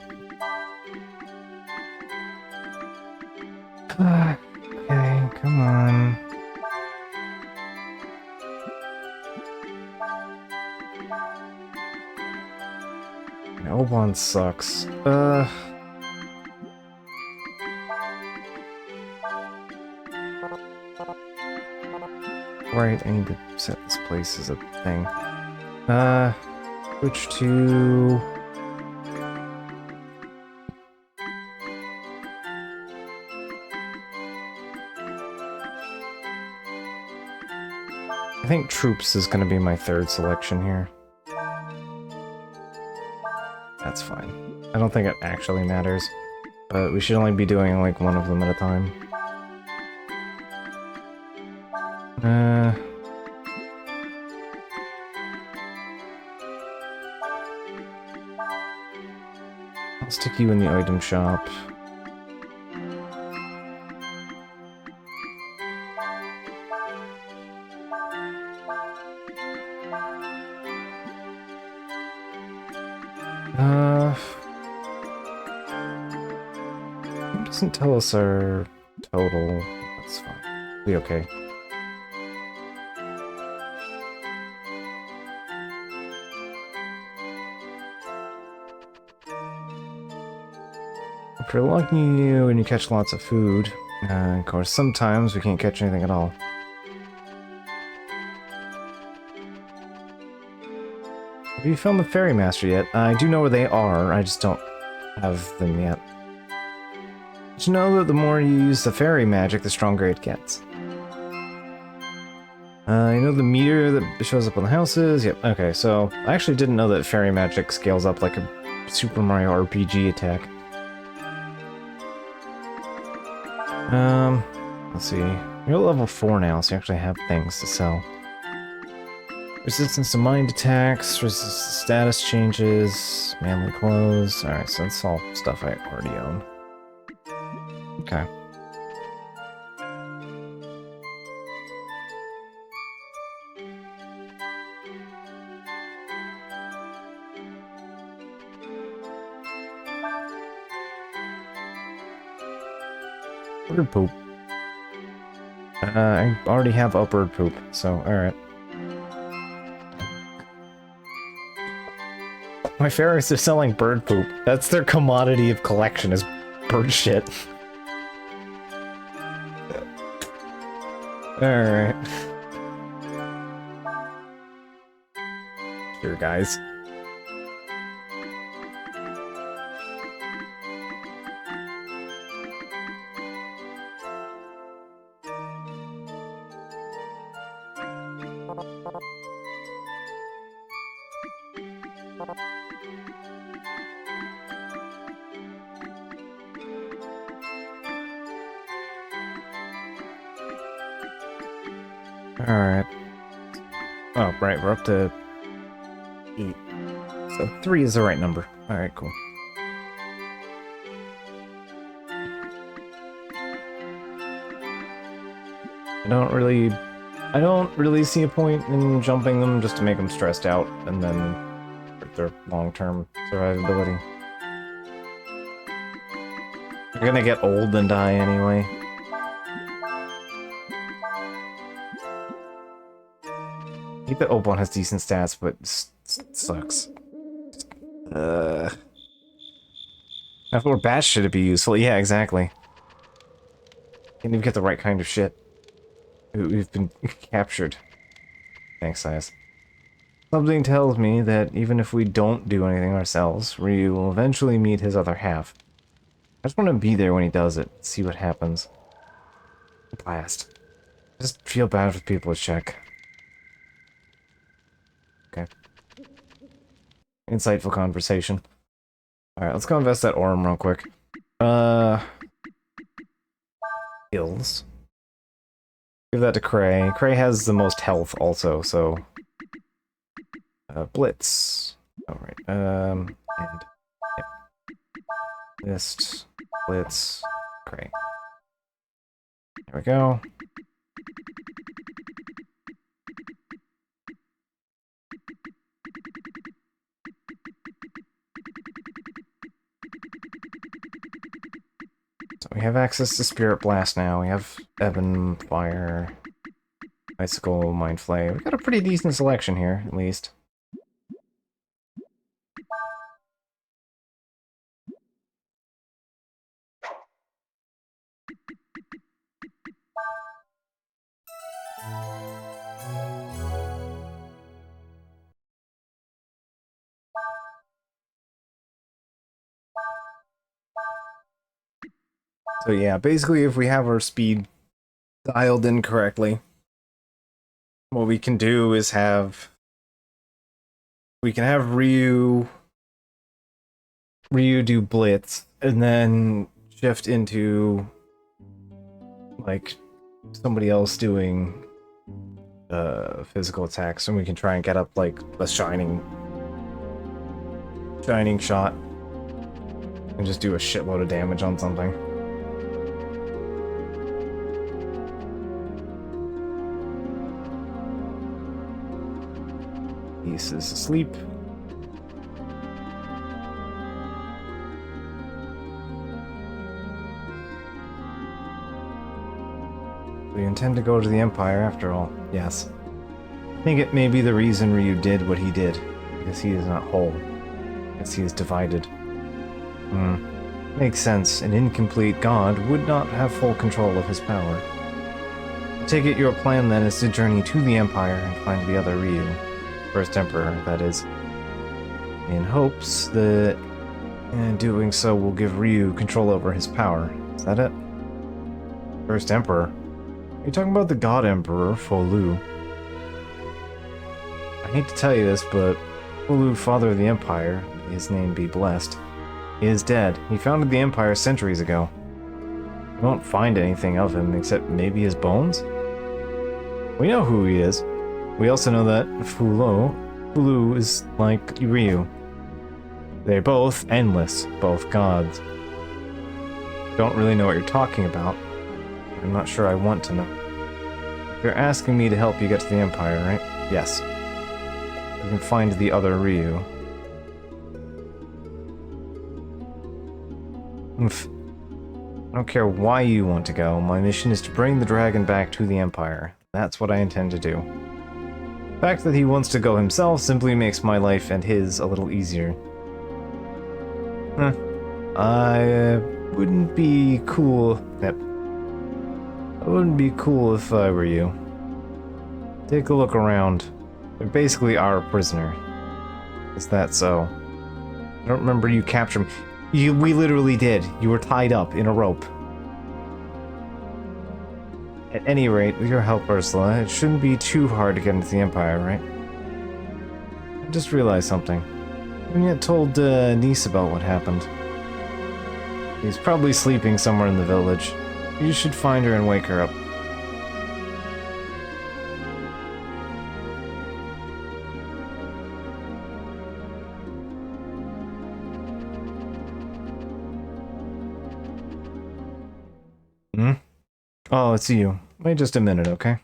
Okay, come on. Oban sucks. Right, I need to set this place as a thing. Switch to... I think troops is gonna be my 3rd selection here. That's fine. I don't think it actually matters, but we should only be doing like one of them at a time. I'll stick you in the item shop. It doesn't tell us our total. That's fine. Be okay. If you're lucky and you catch lots of food, of course, sometimes we can't catch anything at all. Have you found the Fairy Master yet? I do know where they are, I just don't have them yet. Did you know that the more you use the fairy magic, the stronger it gets? You know the meter that shows up on the houses? Yep, okay, so I actually didn't know that fairy magic scales up like a Super Mario RPG attack. Let's see. You're level 4 now, so you actually have things to sell. Resistance to mind attacks, resistance to status changes, manly clothes. Alright, so that's all stuff I already own. Okay. Upward poop. I already have upward poop, so alright. my fairies are selling bird poop. That's their commodity of collection, is bird shit. Alright. Sure, guys. Alright. Oh, right, we're up to 8. So 3 is the right number. Alright, cool. I don't really see a point in jumping them just to make them stressed out and then hurt their long-term survivability. They're gonna get old and die anyway. I think that Oban has decent stats, but it sucks. After more batch should it be useful? Yeah, exactly. Can't even get the right kind of shit. We've been captured. Thanks, Sias. Something tells me that even if we don't do anything ourselves, Ryu will eventually meet his other half. I just want to be there when he does it, see what happens. Blast. I just feel bad for people to check. Okay. Insightful conversation. Alright, let's go invest that Orm real quick. Skills. Give that to Cray. Cray has the most health also, so... Blitz. Alright, and... Yep. List. Blitz. Cray. There we go. So we have access to Spirit Blast now. We have Ebon, Fire, Icicle, Mind Flay. We've got a pretty decent selection here, at least. So yeah, basically if we have our speed dialed in correctly, what we can do is we can have Ryu do Blitz, and then shift into like somebody else doing physical attacks, and we can try and get up like a shining shot and just do a shitload of damage on something. Is asleep. We intend to go to the Empire after all. Yes. I think it may be the reason Ryu did what he did, because he is not whole. Because he is divided. Makes sense. An incomplete god would not have full control of his power. I take it your plan then is to journey to the Empire and find the other Ryu. First Emperor, that is, in hopes that doing so will give Ryu control over his power. Is that it? First Emperor? Are you talking about the God Emperor, Folu? I hate to tell you this, but Folu, father of the Empire, may his name be blessed, is dead. He founded the Empire centuries ago. You won't find anything of him except maybe his bones? We know who he is. We also know that Fulu is like Ryu. They're both endless, both gods. Don't really know what you're talking about. I'm not sure I want to know. You're asking me to help you get to the Empire, right? Yes. You can find the other Ryu. I don't care why you want to go. My mission is to bring the dragon back to the Empire. That's what I intend to do. The fact that he wants to go himself simply makes my life and his a little easier. Huh. I wouldn't be cool. Yep. I wouldn't be cool if I were you. Take a look around. They're basically our prisoner. Is that so? I don't remember you capturing me. We literally did. You were tied up in a rope. At any rate, with your help, Ursula, it shouldn't be too hard to get into the Empire, right? I just realized something. I haven't yet told Nice about what happened. He's probably sleeping somewhere in the village. You should find her and wake her up. Hmm? Oh, it's you. Wait just a minute, okay?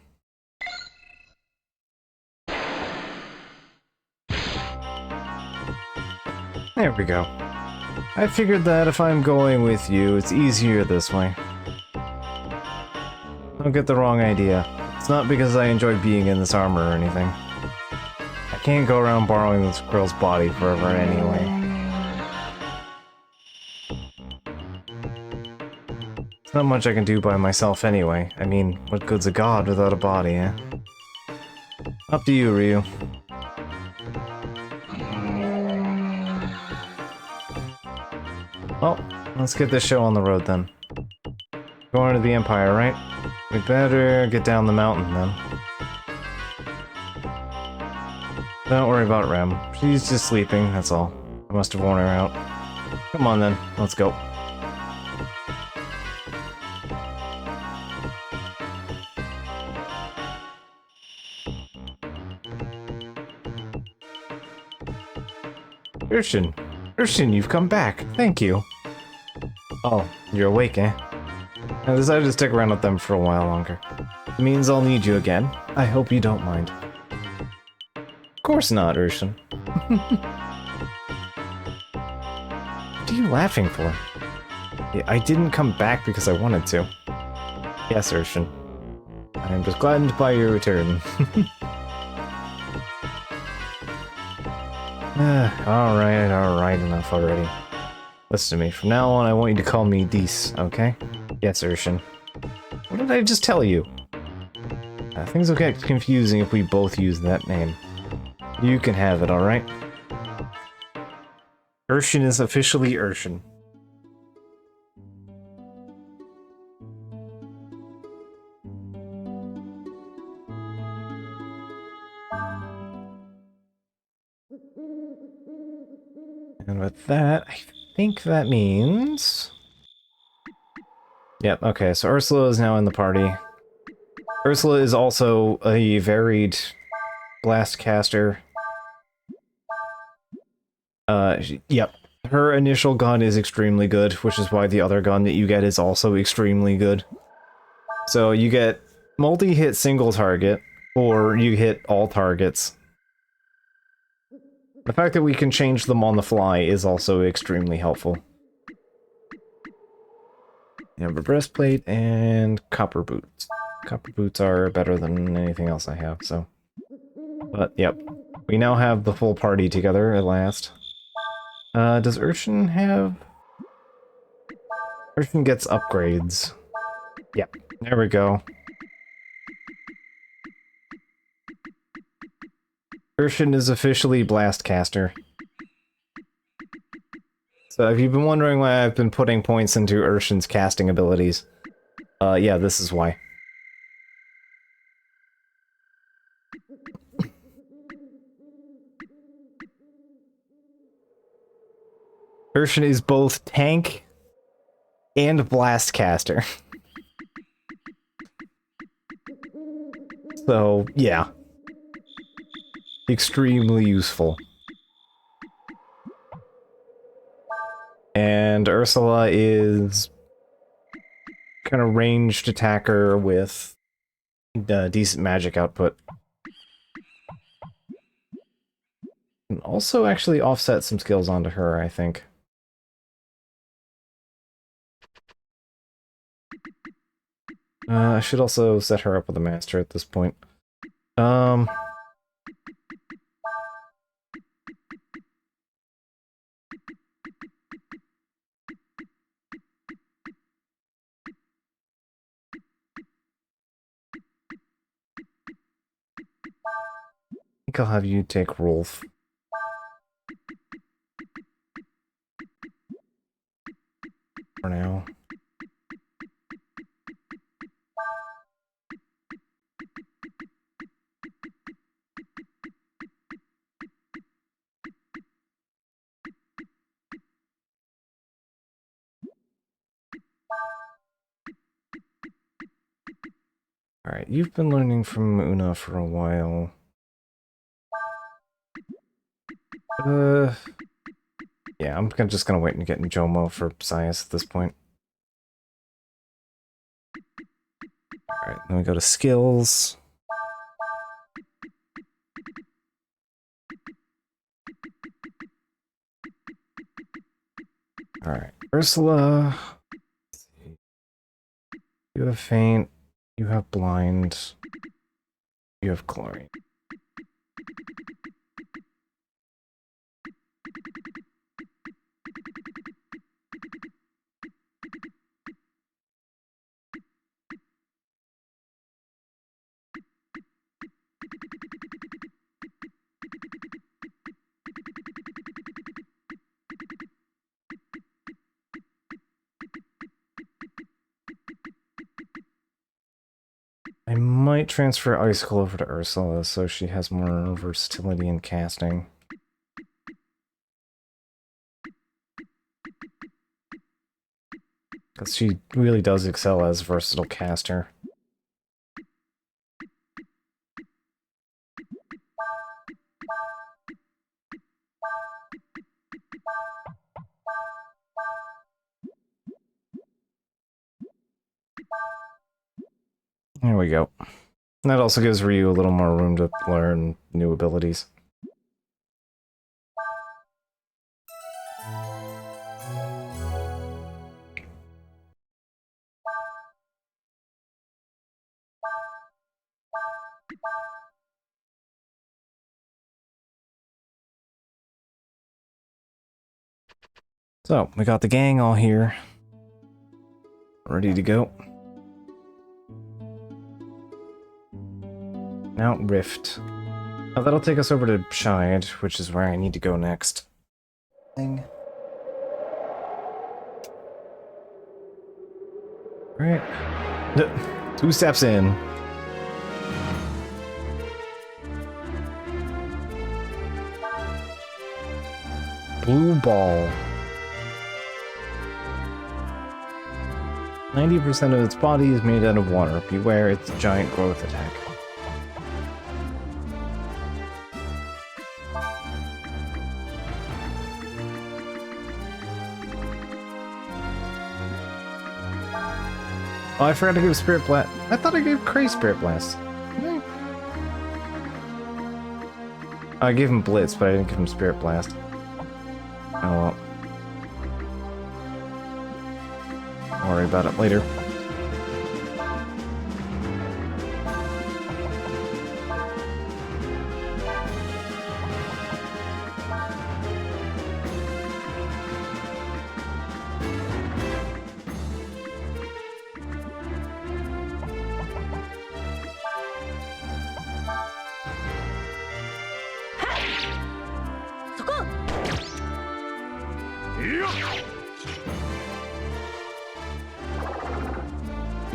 There we go. I figured that if I'm going with you, it's easier this way. Don't get the wrong idea. It's not because I enjoy being in this armor or anything. I can't go around borrowing this girl's body forever anyway. There's not much I can do by myself anyway. I mean, what good's a god without a body, eh? Up to you, Ryu. Well, let's get this show on the road then. Going to the Empire, right? We better get down the mountain then. Don't worry about Rem. She's just sleeping, that's all. I must have worn her out. Come on then, let's go. Urshin! Urshin, you've come back! Thank you! Oh, you're awake, eh? I decided to stick around with them for a while longer. It means I'll need you again. I hope you don't mind. Of course not, Urshin. What are you laughing for? I didn't come back because I wanted to. Yes, Urshin. I am just gladdened by your return. Alright, enough already. Listen to me, from now on I want you to call me Dees, okay? Yes, Urshin. What did I just tell you? Things will get confusing if we both use that name. You can have it, alright? Urshin is officially Urshin. And with that, I think that means... Yep, okay, so Ursula is now in the party. Ursula is also a varied blast caster. Yep. Her initial gun is extremely good, which is why the other gun that you get is also extremely good. So you get multi-hit single target, or you hit all targets. The fact that we can change them on the fly is also extremely helpful. You have a breastplate and copper boots. Copper boots are better than anything else I have, so... But, yep. We now have the full party together at last. Does Urshin have... Urshin gets upgrades. Yep, there we go. Urshin is officially Blastcaster. So if you've been wondering why I've been putting points into Urshin's casting abilities, yeah, this is why. Urshin is both tank and Blastcaster. So, yeah. Extremely useful. And Ursula is kind of ranged attacker with decent magic output. And also actually offset some skills onto her, I think. I should also set her up with a master at this point. think I'll have you take Rolf. For now. Alright, you've been learning from Una for a while. Yeah, I'm just gonna wait and get in Jomo for Sias at this point. Alright, then we go to skills. Alright, Ursula. You have faint. You have blind. You have chlorine. I might transfer Icicle over to Ursula so she has more versatility in casting. Because she really does excel as a versatile caster. There we go. That also gives Ryu a little more room to learn new abilities. So, we got the gang all here. Ready to go. Now Rift. Now that'll take us over to Shide, which is where I need to go next. Thing. Right. 2 steps in. Blue ball. 90% of its body is made out of water. Beware its giant growth attack. Oh, I forgot to give Spirit Blast. I thought I gave Cray Spirit Blast. I gave him Blitz, but I didn't give him Spirit Blast. Oh well. I'll worry about it later.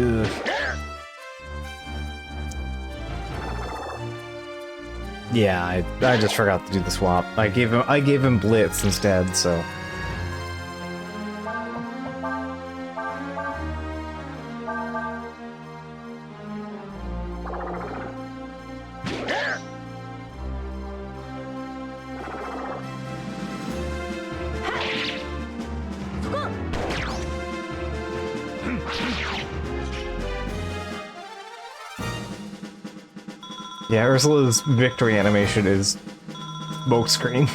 Ugh. Yeah, I just forgot to do the swap. I gave him Blitz instead, so. Yeah, Ursula's victory animation is smokescreen.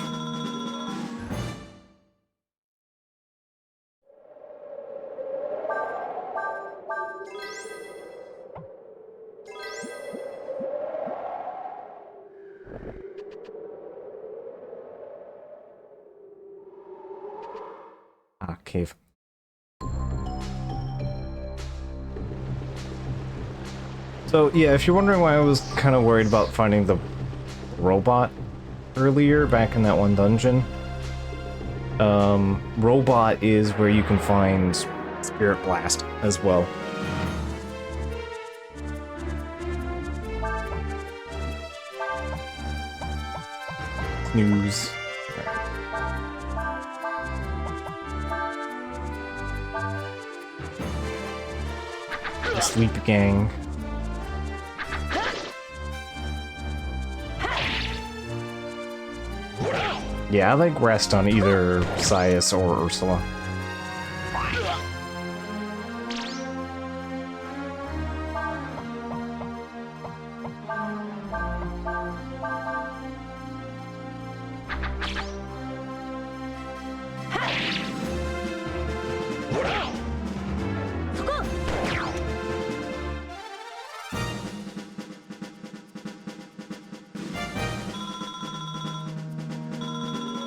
Ah, cave. So yeah, if you're wondering why I was kind of worried about finding the robot earlier back in that one dungeon. Robot is where you can find Spirit Blast as well. Snooze. The Sleep Gang. Yeah, I like rest on either Sias or Ursula.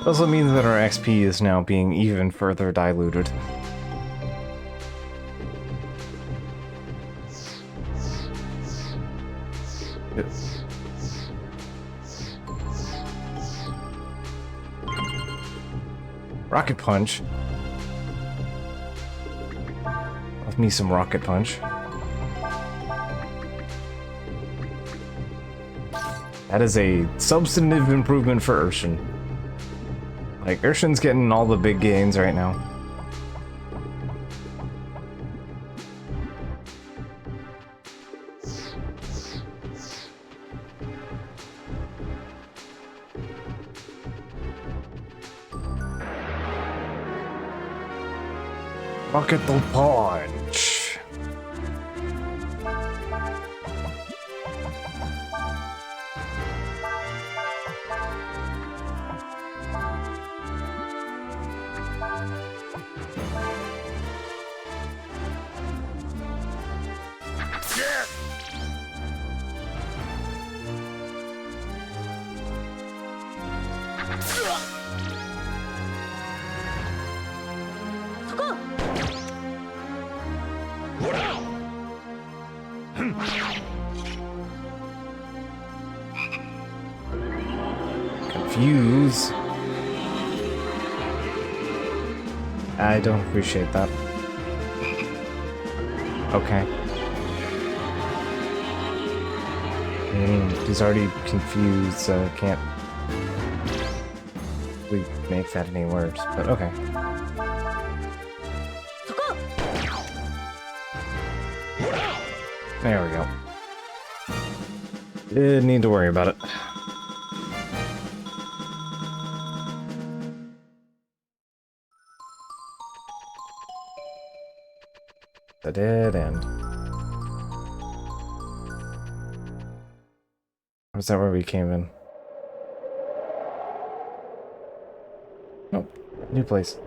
Also means that our XP is now being even further diluted. Rocket Punch. Love me some Rocket Punch. That is a substantive improvement for Urshan. Like, Urshan's getting all the big gains right now. Rocket the Punch! Confuse. I don't appreciate that. Okay. He's already confused, so I can't really make that any worse, but okay. There we go. Didn't need to worry about it. The dead end. Or is that where we came in? Nope. New place.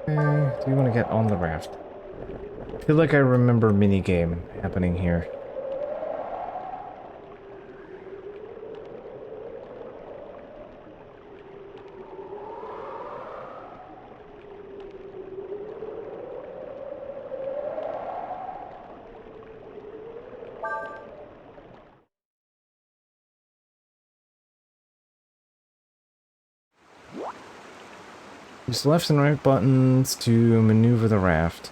Okay, do you want to get on the raft? I feel like I remember minigame happening here. Use the left and right buttons to maneuver the raft.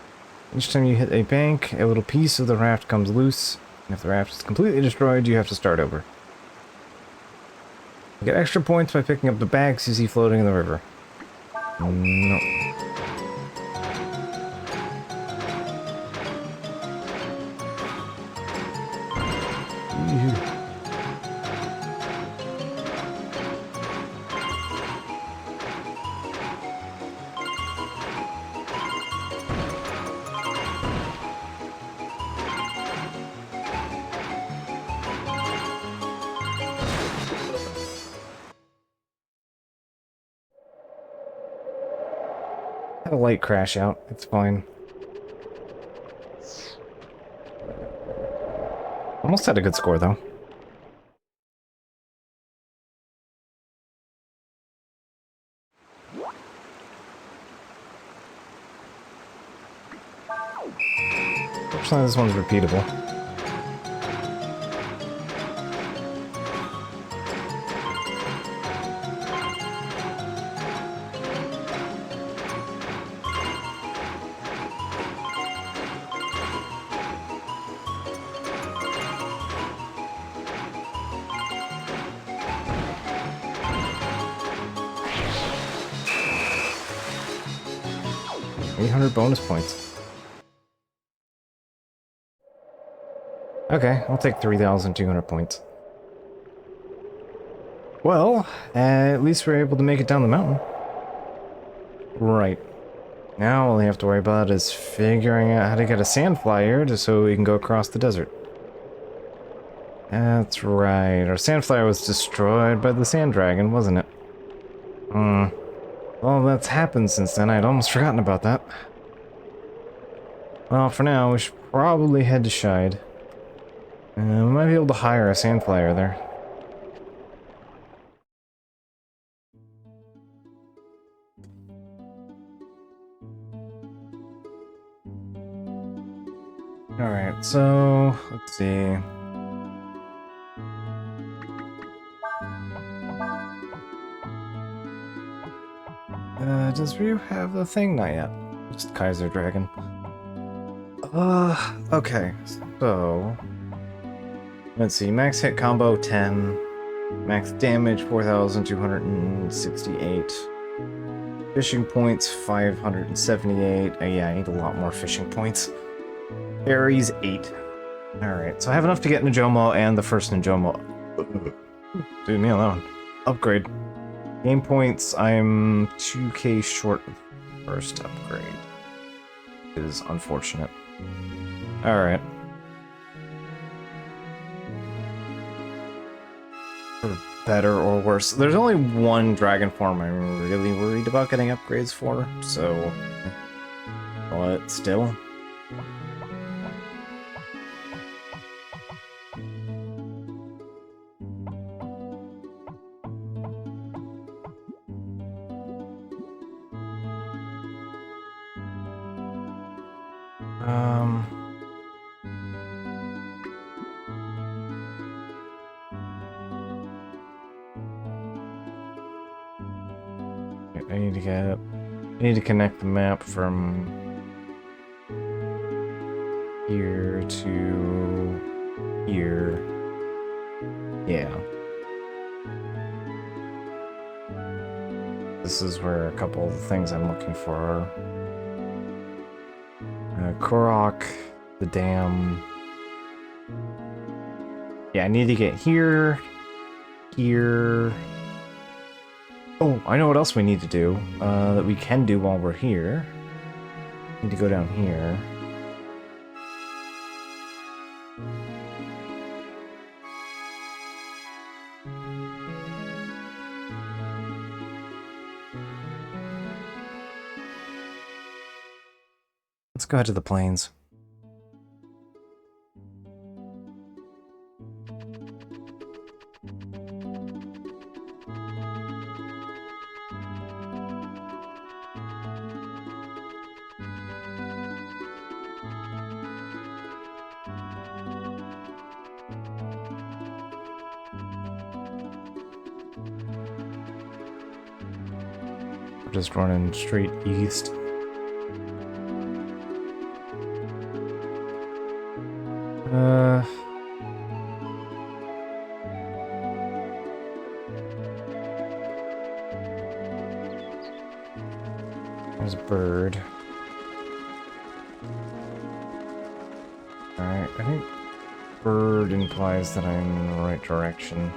Each time you hit a bank, a little piece of the raft comes loose. And if the raft is completely destroyed, you have to start over. You get extra points by picking up the bags you see floating in the river. No. Had a light crash out. It's fine. Almost had a good score, though. Fortunately, this one's repeatable. 800 bonus points. Okay, I'll take 3,200 points. Well, at least we're able to make it down the mountain. Right. Now all we have to worry about is figuring out how to get a sand flyer just so we can go across the desert. That's right. Our sand flyer was destroyed by the sand dragon, wasn't it? Well, that's happened since then. I'd almost forgotten about that. Well, for now, we should probably head to Shide. We might be able to hire a sand flyer there. Alright, so let's see. Does Ryu have the thing? Not yet. Just Kaiser Dragon. Okay, so let's see. Max hit combo 10. Max damage 4,268. Fishing points 578. Yeah, I need a lot more fishing points. Berries 8. Alright, so I have enough to get Najomo and the first Najomo. Dude, me on that one. Upgrade. Game points, I'm 2k short of first upgrade. It is unfortunate. Alright. For better or worse. There's only one dragon form I'm really worried about getting upgrades for, so... But still. I need to connect the map from here to here. Yeah. This is where a couple of the things I'm looking for are. Korok, the dam. Yeah, I need to get here, here. Oh, I know what else we need to do, that we can do while we're here. Need to go down here. Let's go ahead to the plains. Just running straight east. There's a bird. Alright, I think bird implies that I'm in the right direction.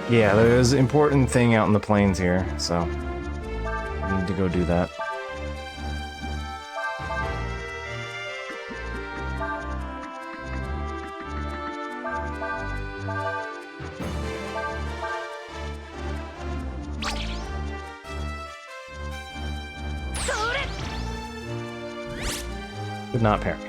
Yeah, there's an important thing out in the plains here, so I need to go do that. Did not parry.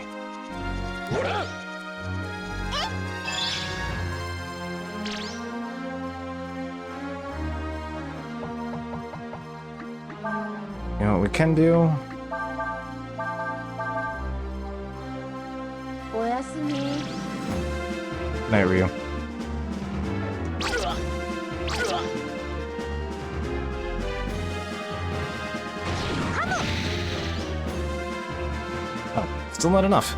You know what we can do? Night, Ryu. Oh, still not enough.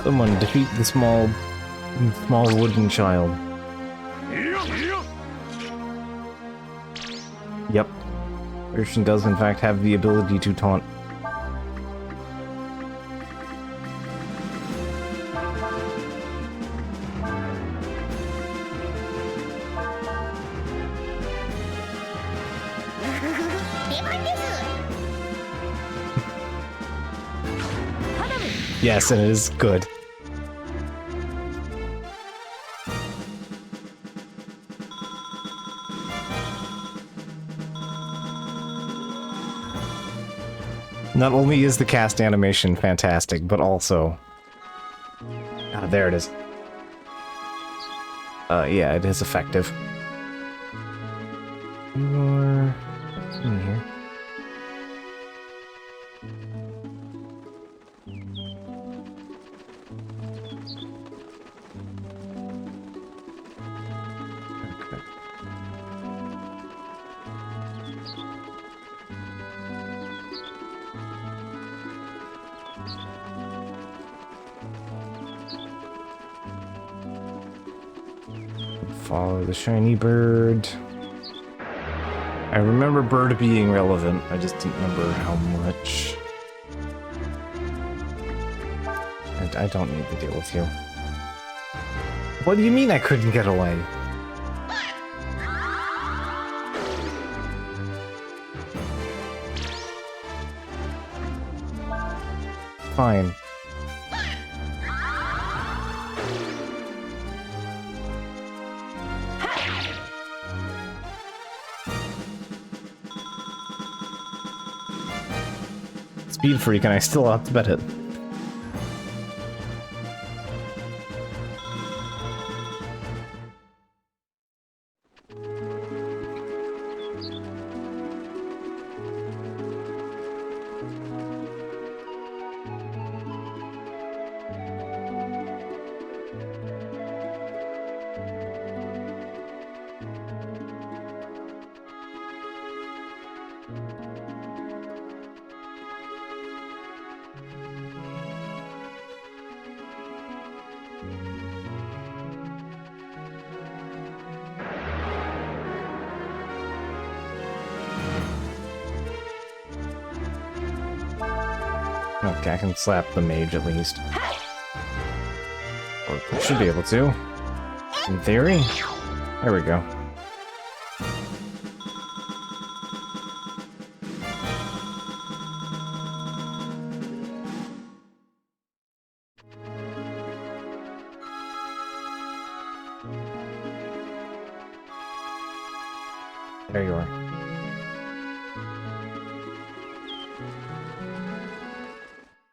Someone defeat the small wooden child. Yep. Urshan does in fact have the ability to taunt. Yes, and it is good. Not only is the cast animation fantastic, but also... Ah, there it is. Yeah, it is effective. What's in here? Okay. Follow the shiny bird. I remember bird being relevant, I just didn't remember how much. I don't need to deal with you. What do you mean I couldn't get away? Fine. Speed freak, and I still have to bet it. Okay, I can slap the mage at least. Or I should be able to. In theory. There we go. There you are.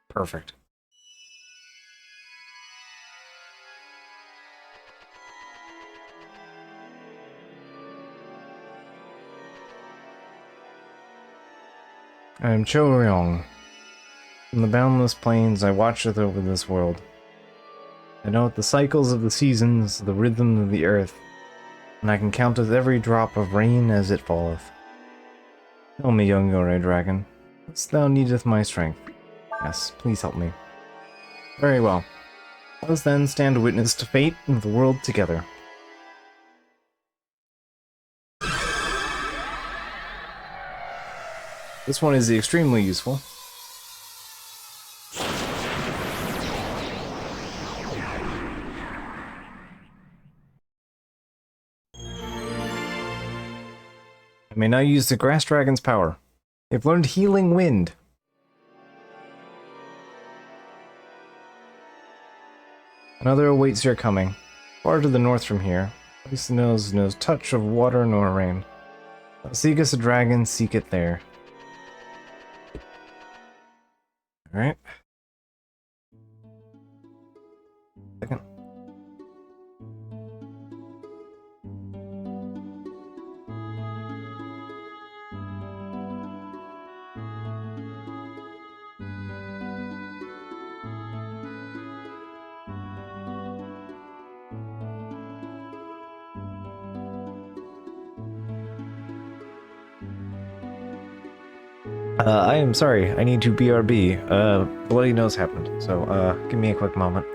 Perfect. I am Cho Ryong. From the boundless plains, I watcheth over this world. I know the cycles of the seasons, the rhythm of the earth, and I can counteth every drop of rain as it falleth. Tell me, young Yore Dragon, wouldst thou needeth my strength? Yes, please help me. Very well. Let us then stand witness to fate and the world together. This one is extremely useful. I may now use the Grass Dragon's power. They've learned Healing Wind. Another awaits your coming. Far to the north from here, place knows no touch of water nor rain. Thou seekest a dragon, seek it there. Alright. Second. I am sorry, I need to BRB. Bloody nose happened, so, give me a quick moment.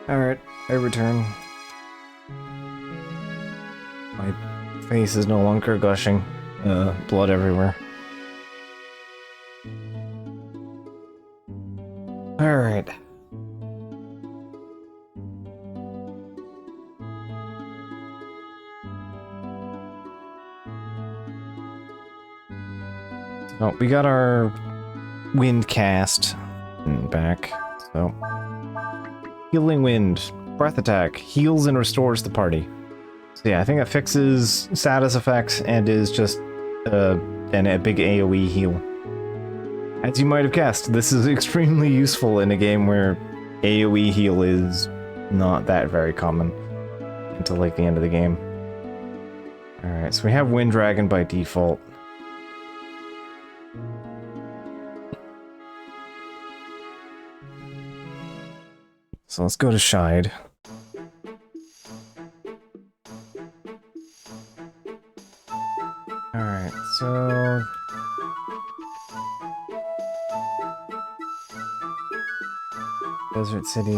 Alright, I return. My face is no longer gushing. Blood everywhere. Alright. So, we got our wind cast back, so... Healing Wind. Breath attack. Heals and restores the party. So yeah, I think it fixes status effects and is just a big AoE heal. As you might have guessed, this is extremely useful in a game where AoE heal is not that very common until like the end of the game. Alright, so we have Wind Dragon by default. So let's go to Shide. Alright, so... Desert City...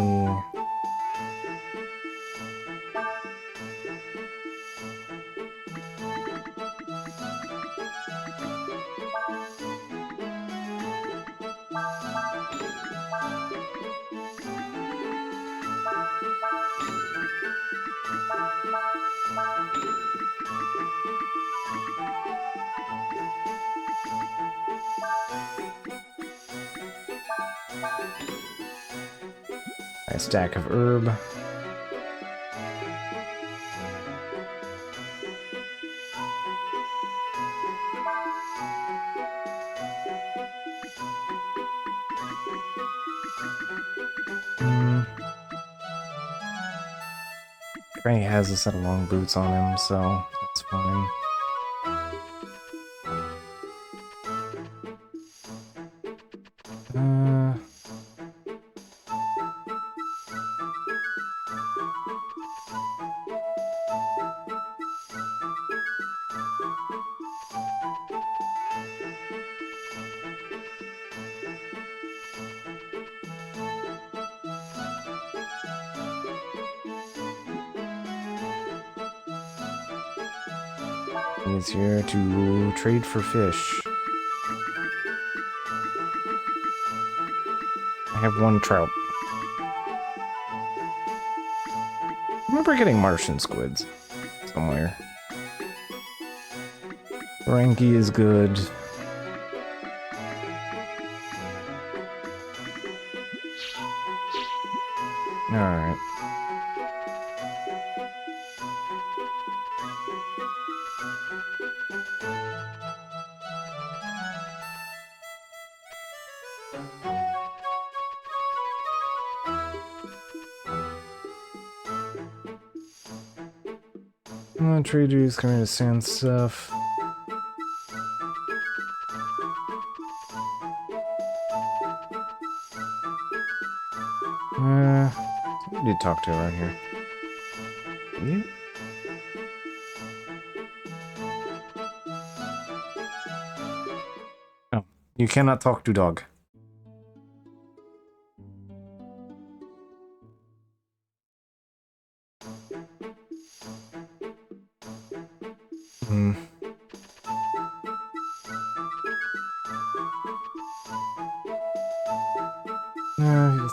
A stack of herb. Gray has a set of long boots on him, so that's fine. He's here to trade for fish. I have one trout. I remember getting Martian squids somewhere. Ranky is good. Alright. Traders coming to sand stuff. Who did talk to around here? You? Oh, you cannot talk to dog.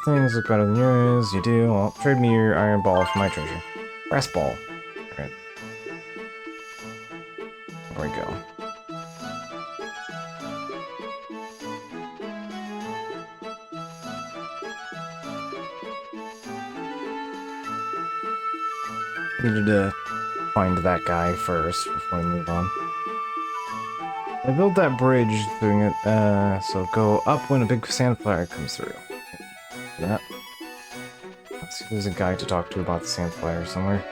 Things look better than yours. You do. Well, trade me your iron ball for my treasure. Brass ball. Alright. There we go. Needed to find that guy first before we move on. I built that bridge doing it, so go up when a big sand flyer comes through. That. Let's see if there's a guy to talk to about the sand flyer somewhere.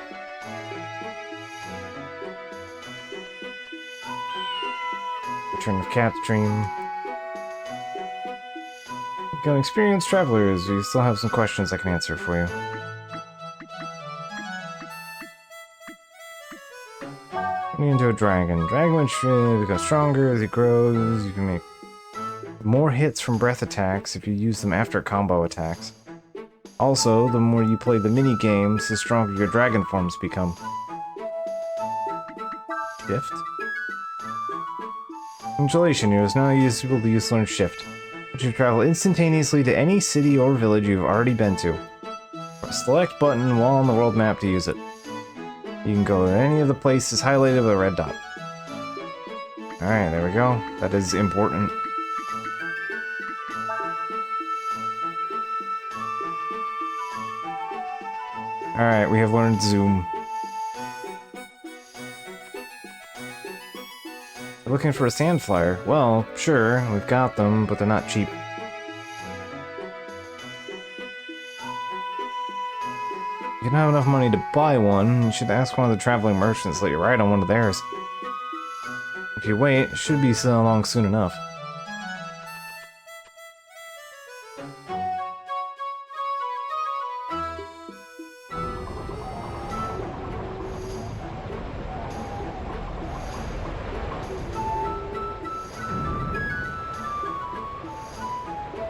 Return of Cat's Dream. Got experienced travelers. We still have some questions I can answer for you. Turning into a dragon. Dragon becomes stronger as it grows. You can make more hits from breath attacks if you use them after combo attacks. Also, the more you play the mini games, the stronger your dragon forms become. Shift? Congratulations, it is now useful to learn Shift. You travel instantaneously to any city or village you've already been to. Press select button while on the world map to use it. You can go to any of the places highlighted with a red dot. Alright, there we go. That is important. Alright, we have learned Zoom. We're looking for a sand flyer. Well, sure, we've got them, but they're not cheap. If you don't have enough money to buy one, you should ask one of the traveling merchants to let you ride on one of theirs. If you wait, it should be along soon enough.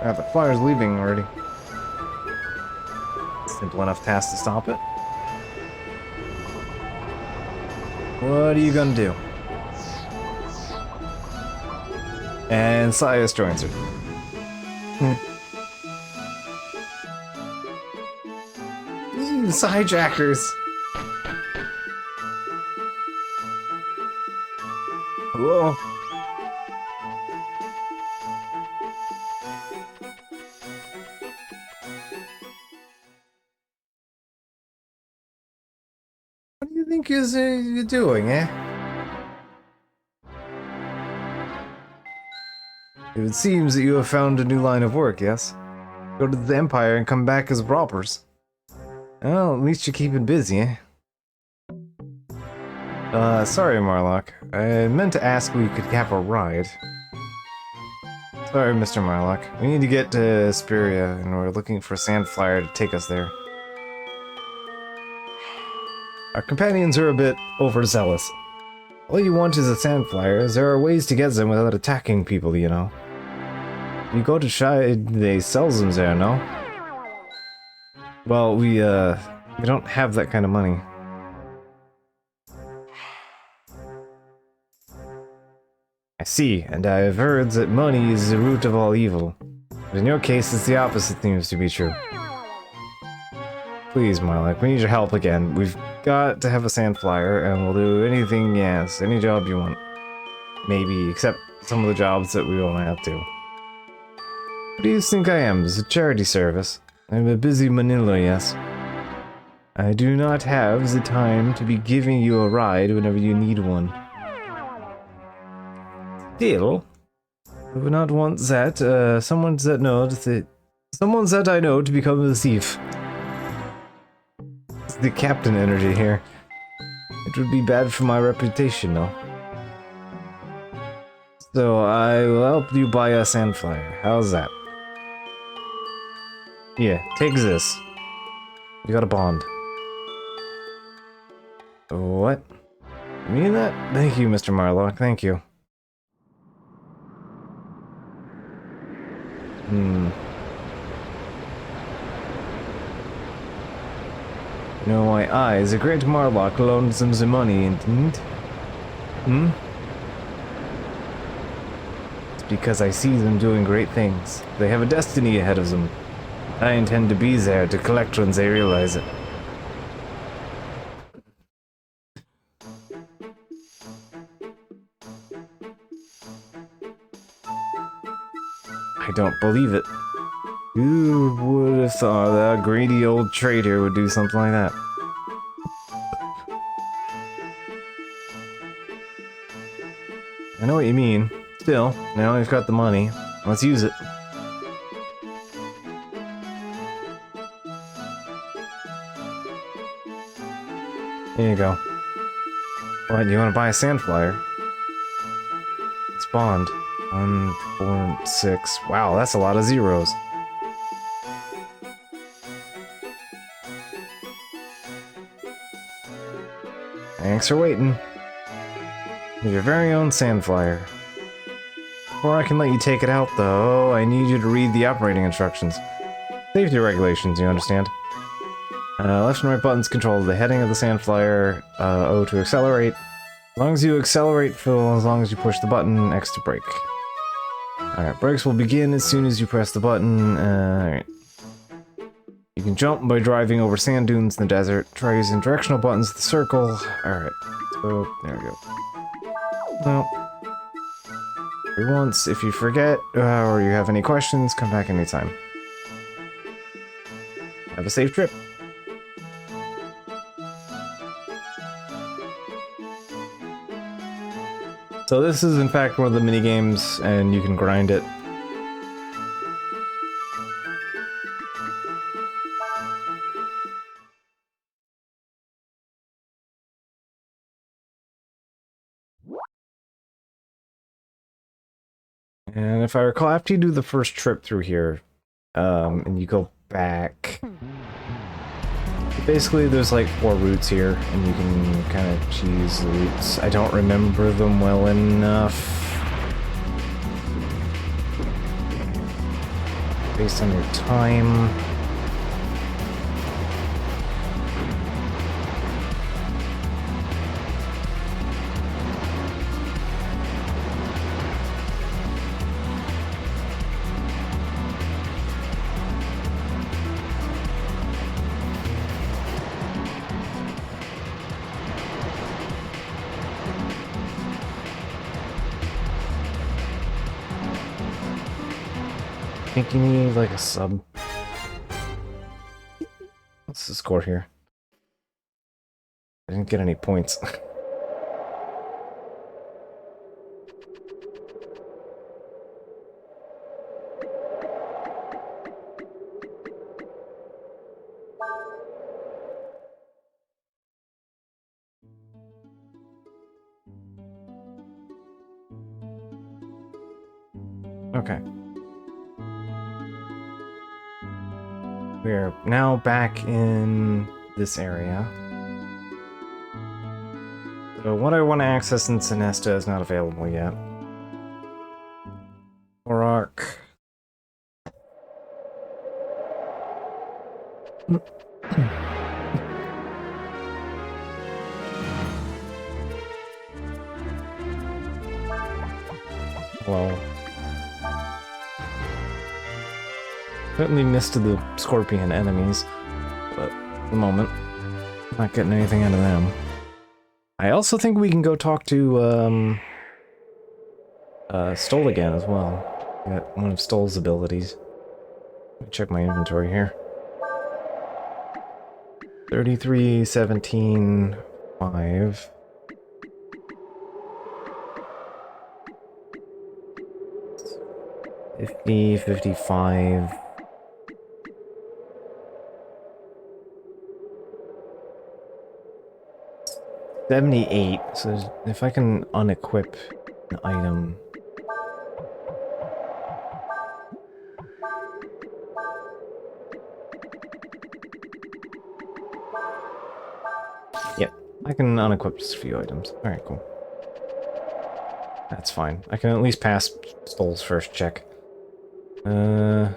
Ah, the flyer's leaving already. Simple enough task to stop it. What are you gonna do? And Sias joins her. These hijackers! Whoa! What do you think you're doing, eh? It seems that you have found a new line of work, yes? Go to the Empire and come back as robbers. Well, at least you're keeping busy, eh? Sorry, Marlock. I meant to ask if we could have a ride. Sorry, Mr. Marlock. We need to get to Speria, and we're looking for a sand flyer to take us there. Our companions are a bit overzealous. All you want is a sand flyer, as there are ways to get them without attacking people, you know. You go to Shy, they sell them there, no? Well, we don't have that kind of money. I see, and I have heard that money is the root of all evil. But in your case, it's the opposite seems to be true. Please, Marlock, we need your help again. We've got to have a sand flyer, and we'll do anything, yes, any job you want. Maybe, except some of the jobs that we won't have to. What do you think I am? It's a charity service. I'm a busy Manila, yes. I do not have the time to be giving you a ride whenever you need one. Still, I would not want that, someone that I know to become a thief. It's the captain energy here. It would be bad for my reputation, no? So I will help you buy a sand flyer. How's that? Yeah, take this. You got a bond. What? You mean that? Thank you, Mr. Marlock, thank you. You know why I, the great Marlock, loaned them the money and didn't? It's because I see them doing great things. They have a destiny ahead of them. I intend to be there to collect when they realize it. I don't believe it. Who would have thought that greedy old traitor would do something like that? I know what you mean. Still, now we've got the money. Let's use it. Here you go. What, you want to buy a sand flyer? It's bond. 1, 4, 6. Wow, that's a lot of zeros. Thanks for waiting. Here's your very own sand flyer. Before I can let you take it out, though, I need you to read the operating instructions. Safety regulations, you understand. Left and right buttons control the heading of the sand flyer. O to accelerate. As long as you accelerate, fill. As long as you push the button, X to brake. Alright, brakes will begin as soon as you press the button. Alright. You can jump by driving over sand dunes in the desert. Try using directional buttons, the circle. Alright, so there we go. Well, once, if you forget or you have any questions, come back anytime. Have a safe trip. So this is in fact one of the mini games, and you can grind it. And if I recall, after you do the first trip through here, and you go back, basically there's like 4 routes here, and you can kind of choose the routes. I don't remember them well enough. Based on your time. I think you need like a sub. What's the score here? I didn't get any points. Okay. We are now back in this area. So what I want to access in Sinesta is not available yet. Rock. Well, certainly missed the scorpion enemies, but at the moment, not getting anything out of them. I also think we can go talk to Stoll again as well. Got one of Stoll's abilities. Let me check my inventory here. 33, 17, 5. $50, $55. $78. So if I can unequip an item. Yep, I can unequip just a few items. Alright, cool. That's fine. I can at least pass Stoll's first check. There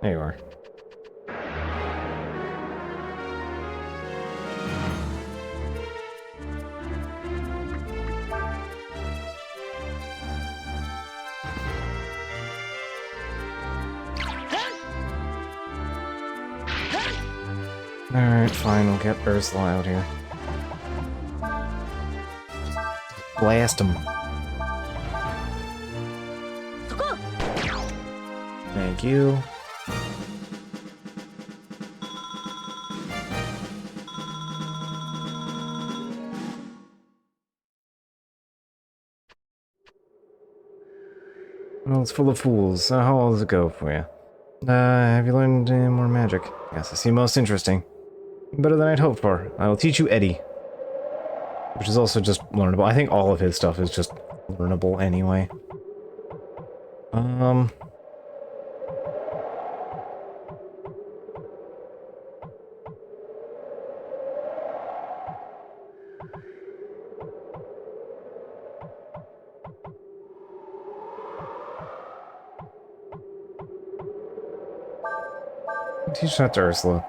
you are. Alright, fine, we'll get Ursula out here. Blast him. Thank you. Well, it's full of fools. How well does it go for you? Have you learned more magic? Yes, I see most interesting. Better than I'd hoped for. I will teach you Eddie. Which is also just learnable. I think all of his stuff is just learnable anyway. Teach that to Ursula.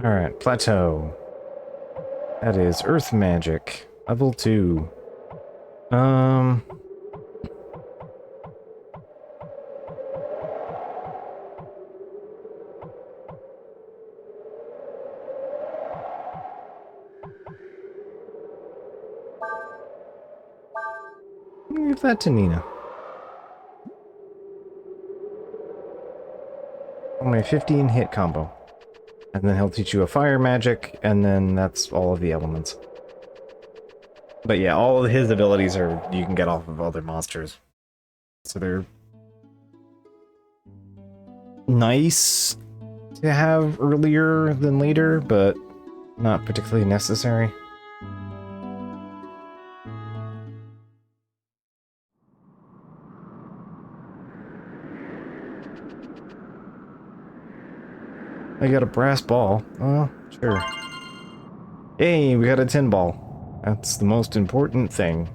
Alright, plateau. That is Earth Magic. Level 2. Give that to Nina. Only a 15 hit combo. And then he'll teach you a fire magic, and then that's all of the elements. But yeah, all of his abilities are you can get off of other monsters. So they're nice to have earlier than later, but not particularly necessary. I got a brass ball. Oh, sure. Hey, we got a tin ball. That's the most important thing.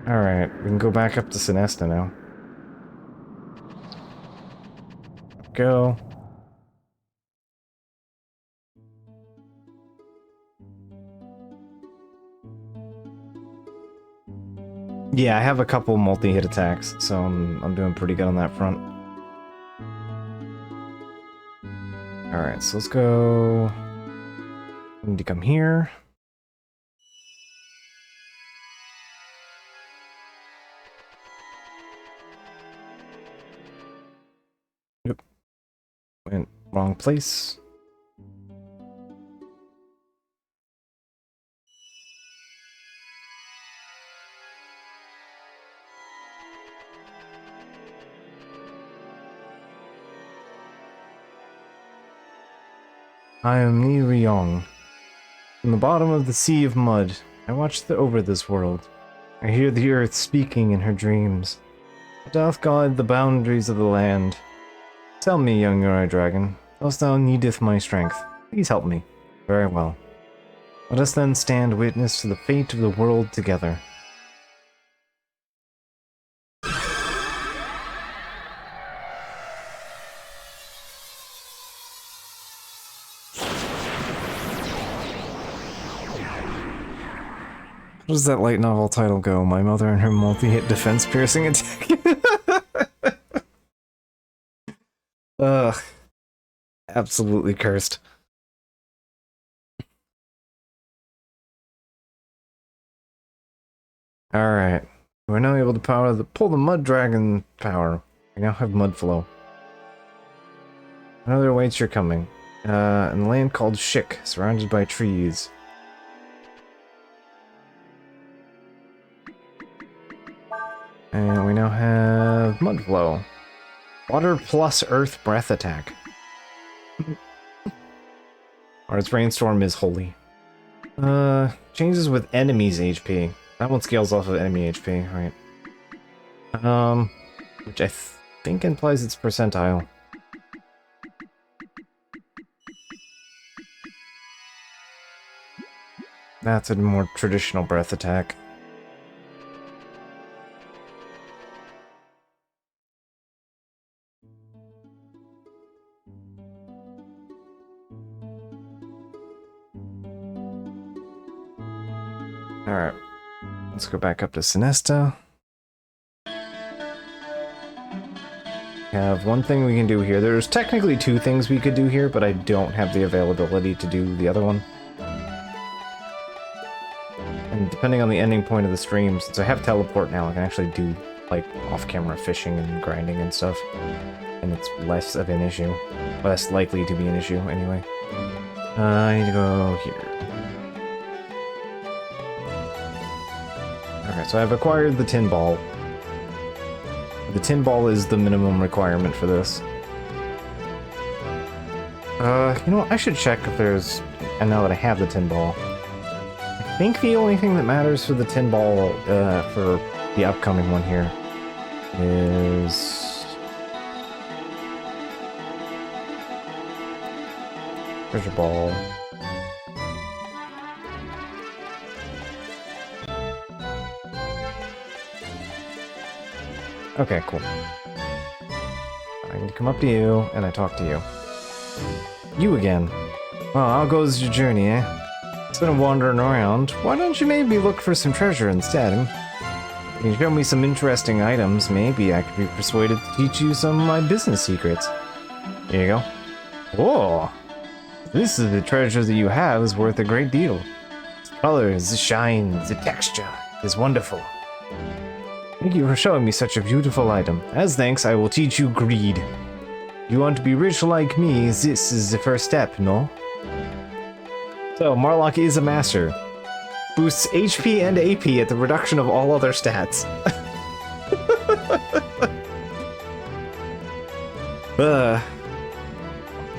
Alright, we can go back up to Sinesta now. Go. Yeah, I have a couple multi-hit attacks, so I'm doing pretty good on that front. Alright, so let's go... I need to come here. Yep. Went wrong place. I am Ni Ryong. From the bottom of the sea of mud, I watch over this world. I hear the earth speaking in her dreams. It doth guide the boundaries of the land. Tell me, young Uri Dragon, dost thou needeth my strength? Please help me. Very well. Let us then stand witness to the fate of the world together. How does that light novel title go? My mother and her multi-hit defense piercing attack? Ugh. Absolutely cursed. Alright. We're now able to pull the mud dragon power. We now have mud flow. Another awaits your coming. In a land called Shik, surrounded by trees. And we now have mud flow. Water plus earth breath attack. Or its rainstorm is holy. Changes with enemies HP. That one scales off of enemy HP, right? Which I think implies it's percentile. That's a more traditional breath attack. Alright, let's go back up to Sinesta. We have one thing we can do here. There's technically two things we could do here, but I don't have the availability to do the other one. And depending on the ending point of the stream, since I have teleport now, I can actually do, like, off-camera fishing and grinding and stuff. And it's less of an issue. Less likely to be an issue, anyway. I need to go here. Alright, so I've acquired the tin ball. The tin ball is the minimum requirement for this. You know what? I should check if there's... And now that I have the tin ball. I think the only thing that matters for the tin ball, for the upcoming one here is treasure ball. Okay, cool. I need to come up to you, and I talk to you. You again. Well, how goes your journey, eh? It's been wandering around. Why don't you maybe look for some treasure instead? You can show me some interesting items. Maybe I could be persuaded to teach you some of my business secrets. Here you go. Whoa! This is the treasure that you have is worth a great deal. The colors, the shine, the texture is wonderful. Thank you for showing me such a beautiful item. As thanks, I will teach you greed. You want to be rich like me, this is the first step, no? So, Marlock is a master. Boosts HP and AP at the reduction of all other stats.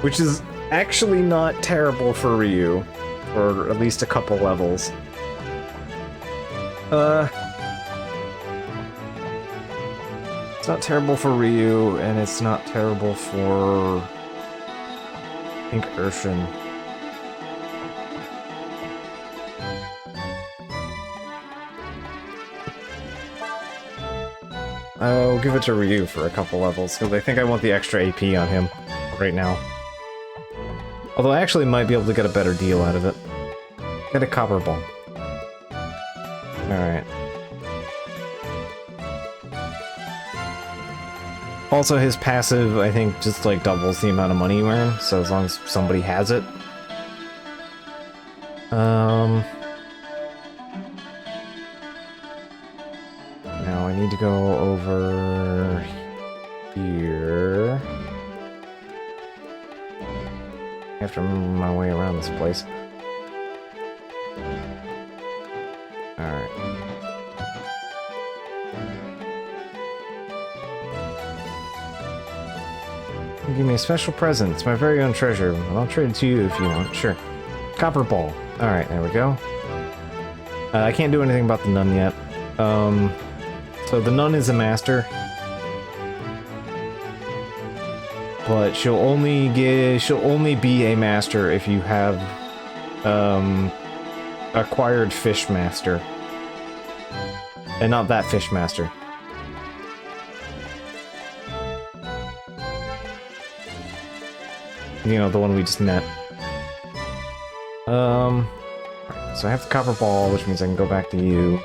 Which is actually not terrible for Ryu. For at least a couple levels. It's not terrible for Ryu, and it's not terrible for... I think Urshan. I'll give it to Ryu for a couple levels, because I think I want the extra AP on him right now. Although I actually might be able to get a better deal out of it. Get a copper ball. Alright. Also, his passive, I think, just like doubles the amount of money you earn, so as long as somebody has it. Now I need to go over here. I have to remember my way around this place. Alright. Give me a special present. It's my very own treasure. I'll trade it to you if you want. Sure. Copper ball. Alright, there we go. I can't do anything about the nun yet. So the nun is a master. But she'll only be a master if you have acquired fish master. And not that fish master. You know, the one we just met. So I have the copper ball, which means I can go back to you.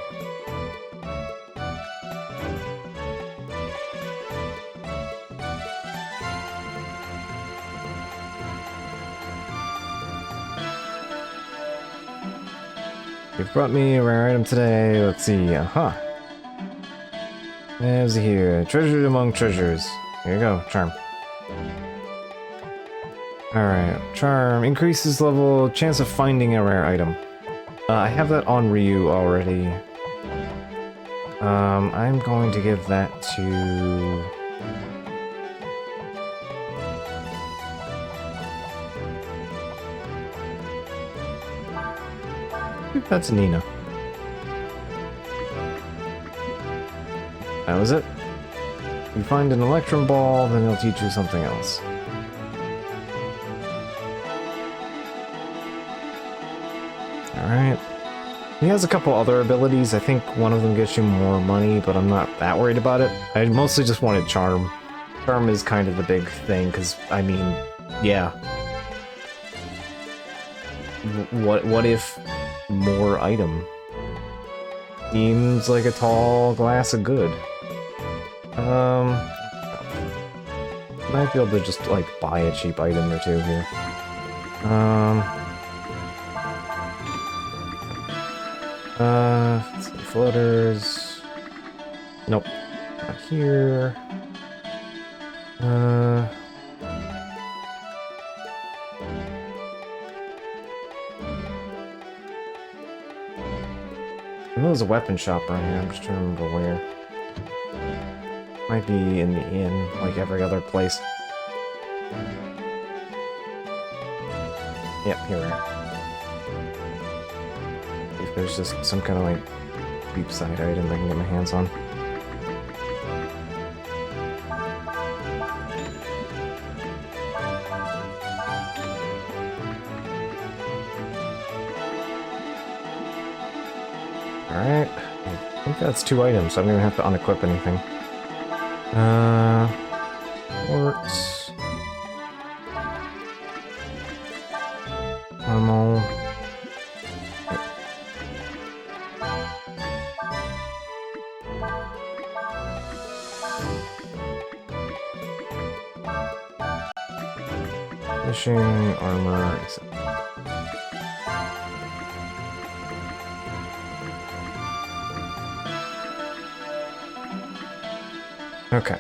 You've brought me a rare item today. Let's see. Aha. There's here. Treasure among treasures. Here you go. Charm. Alright, charm increases level chance of finding a rare item. I have that on Ryu already. I'm going to give that to... I think that's Nina. That was it. If you find an electrum ball, then he'll teach you something else. Alright. He has a couple other abilities. I think one of them gets you more money, but I'm not that worried about it. I mostly just wanted charm. Charm is kind of the big thing, because, I mean, yeah. What if more item? Seems like a tall glass of good. Might be able to just, like, buy a cheap item or two here. Let's see, floaters. Nope. Not here. I know there's a weapon shop around here, I'm just trying to remember where. Might be in the inn, like every other place. Yep, here we are. If there's just some kind of like beachside item I can get my hands on. Alright. I think that's 2 items, so I don't even have to unequip anything. Quartz. Normal. Fishing, armor, etc. Okay.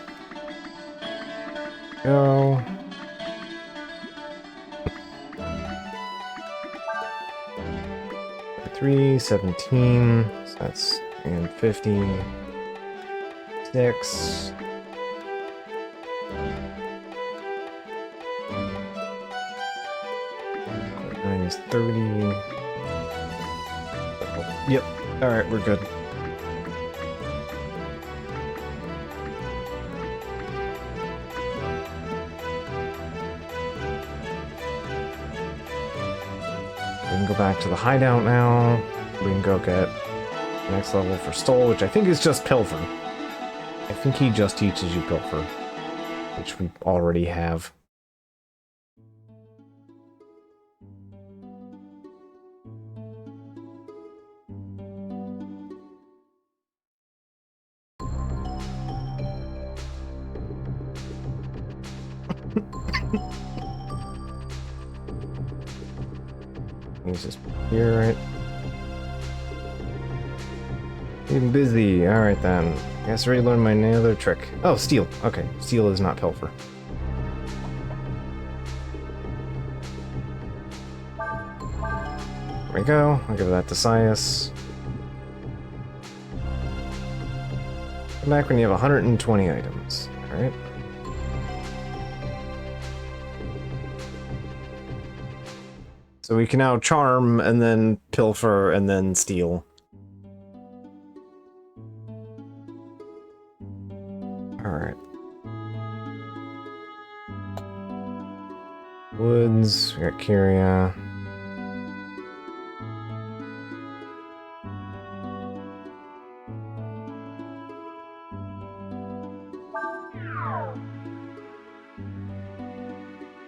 Go. Three, 17, so that's and 50, 6. Minus 30. Yep. Alright, we're good. We can go back to the hideout now. We can go get next level for Stole, which I think is just Pilfer. I think he just teaches you Pilfer, which we already have. Use this here, right? Getting busy. Alright then. I guess I already learned my other trick. Oh, Steal. Okay, Steal is not Pilfer. There we go. I'll give that to Sias. Come back when you have 120 items. Alright. So we can now Charm, and then Pilfer, and then Steal. Alright. Woods, we got Kyria.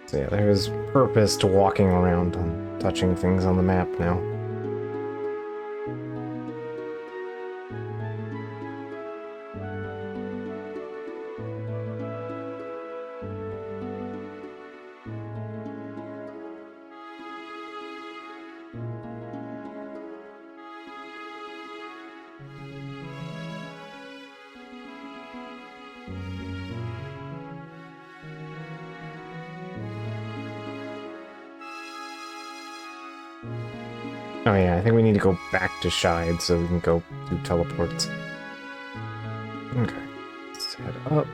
So yeah, there's purpose to walking around and touching things on the map now. Oh yeah, I think we need to go back to Shide so we can go do teleports. Okay, let's head up.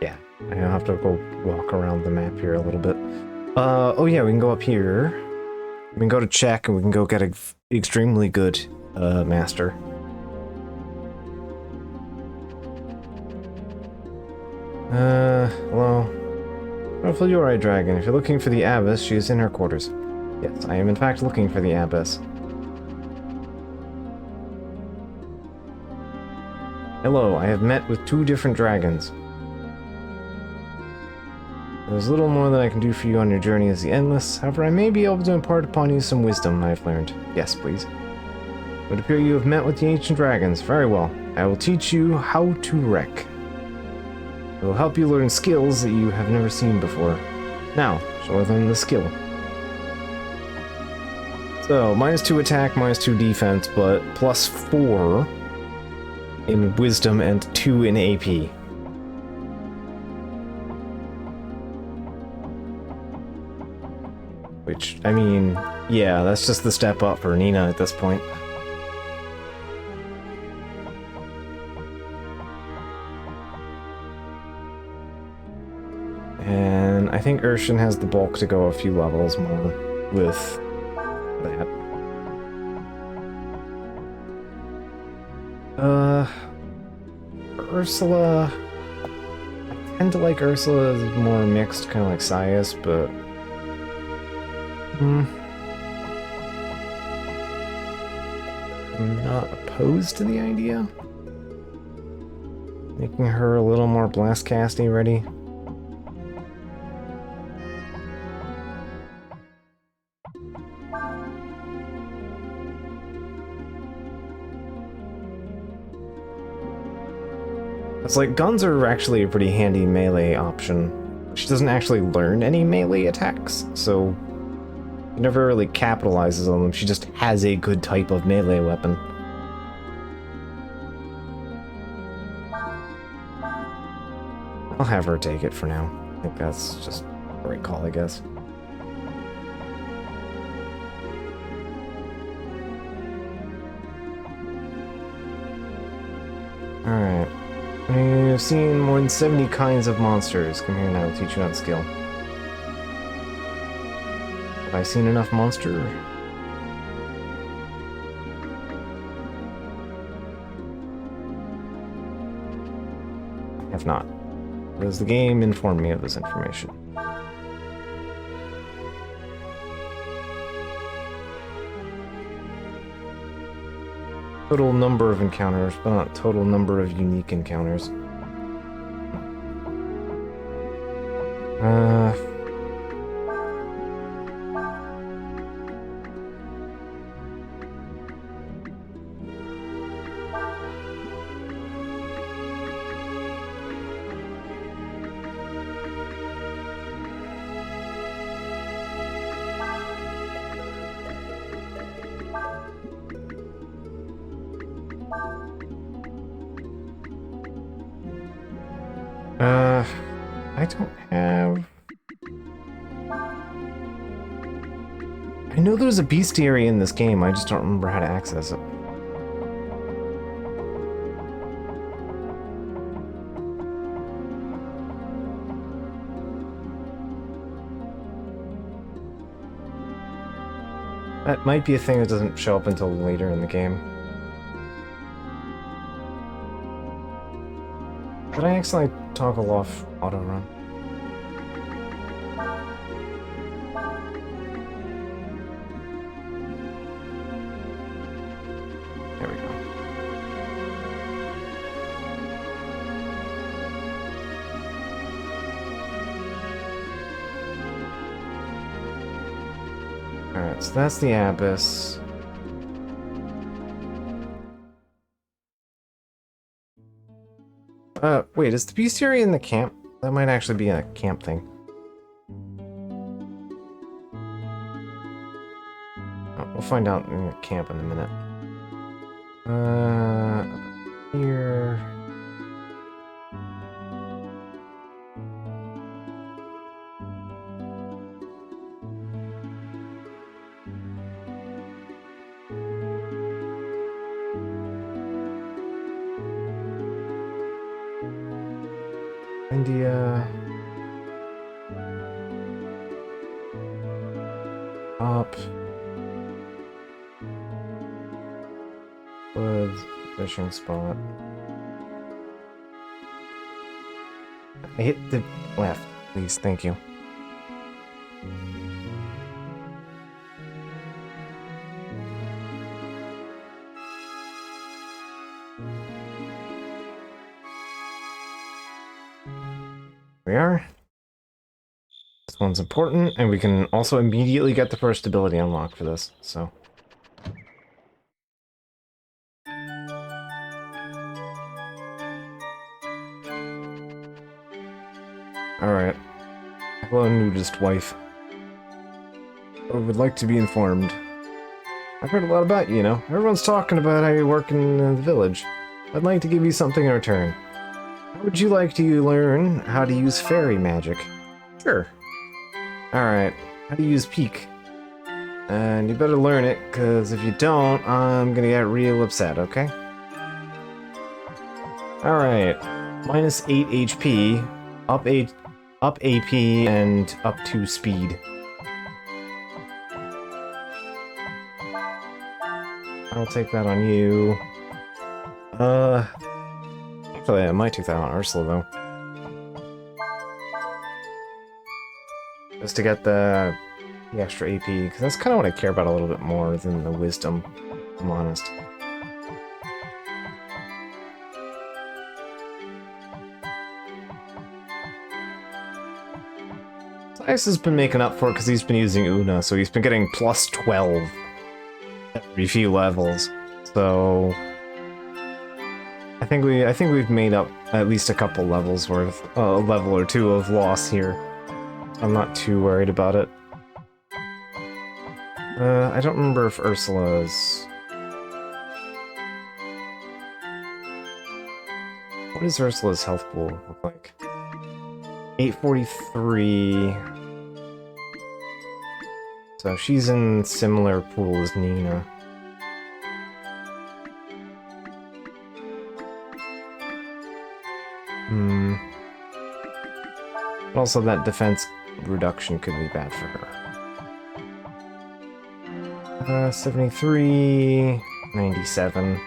Yeah, I have to go walk around the map here a little bit. Oh yeah, we can go up here. We can go to check and we can go get an extremely good master. Hello. Hopefully you're right, Dragon. If you're looking for the Abbess, she is in her quarters. Yes, I am in fact looking for the Abbess. Hello, I have met with 2 different dragons. There's little more that I can do for you on your journey as the Endless. However, I may be able to impart upon you some wisdom I have learned. Yes, please. It would appear you have met with the ancient dragons. Very well. I will teach you how to wreck. It will help you learn skills that you have never seen before. Now, show them the skill. So, -2 attack, -2 defense, but +4 in wisdom and 2 in AP. Which, I mean, yeah, that's just the step up for Nina at this point. And I think Urshan has the bulk to go a few levels more with that. Ursula... I tend to like Ursula as more mixed, kind of like Sias, but... I'm not opposed to the idea. Making her a little more blast casty ready. It's like, guns are actually a pretty handy melee option. She doesn't actually learn any melee attacks, so she never really capitalizes on them. She just has a good type of melee weapon. I'll have her take it for now. I think that's just a right call, I guess. Alright. I've seen more than 70 kinds of monsters. Come here now, I'll teach you how to skill. Have I seen enough monster? I have not. Because the game informed me of this information. Total number of encounters, but not total number of unique encounters. I don't have... I know there's a bestiary in this game, I just don't remember how to access it. That might be a thing that doesn't show up until later in the game. Did I accidentally toggle off auto run? There we go. Alright, so that's the Abyss. Wait, is the bestiary in the camp? That might actually be a camp thing. Oh, we'll find out in the camp in a minute. Here... India... Up... Woods, fishing spot... I hit the left, please, thank you. We are. This one's important, and we can also immediately get the first ability unlocked for this, so. Alright. Hello, nudist wife. I would like to be informed. I've heard a lot about you, you know. Everyone's talking about how you work in the village. I'd like to give you something in return. How would you like to learn how to use fairy magic? Sure. Alright, how to use Peek. And you better learn it, because if you don't, I'm gonna get real upset, okay? Alright, minus 8 HP, up 8 up AP and up 2 speed. I'll take that on you. Actually, I might take that on Ursula, though. Just to get the extra AP, because that's kind of what I care about a little bit more than the wisdom, if I'm honest. Ice has been making up for it because he's been using Una, so he's been getting plus 12 every few levels. So I think we've made up at least a couple levels worth, a level or two of loss here. I'm not too worried about it. I don't remember if Ursula's... What does Ursula's health pool look like? 843... So she's in similar pool as Nina. Also, that defense reduction could be bad for her. 73... 97...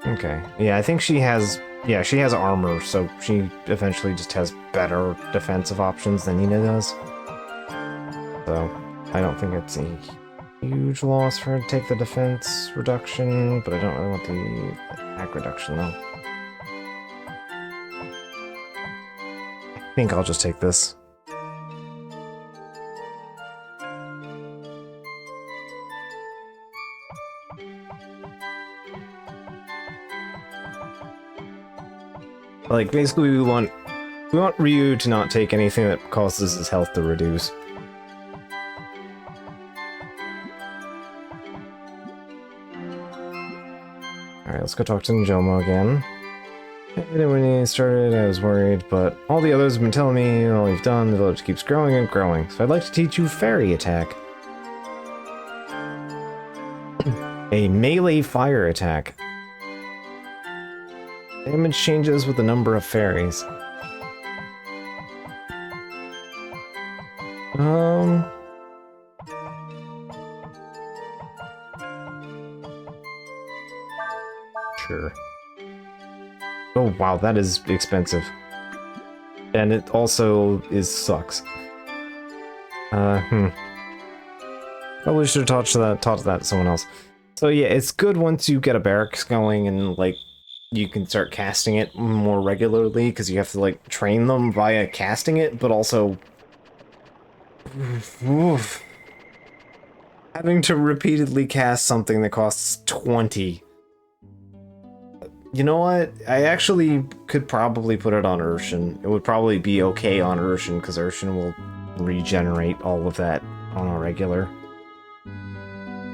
Okay. Yeah, I think she has... Yeah, she has armor, so she eventually just has better defensive options than Nina does. So, I don't think it's a huge loss for her to take the defense reduction, but I don't really want the attack reduction, though. I think I'll just take this. Like, basically we want Ryu to not take anything that causes his health to reduce. Alright, let's go talk to Njoma again. When he started, I was worried, but all the others have been telling me all you've done, the village keeps growing and growing, so I'd like to teach you Fairy Attack. A melee fire attack. Damage changes with the number of fairies. Sure. Oh wow, that is expensive. And it also sucks. Probably should have taught that to someone else. So yeah, it's good once you get a barracks going and like you can start casting it more regularly because you have to like train them via casting it, but also having to repeatedly cast something that costs 20. You know what? I actually could probably put it on Urshan. It would probably be okay on Urshan because Urshan will regenerate all of that on a regular.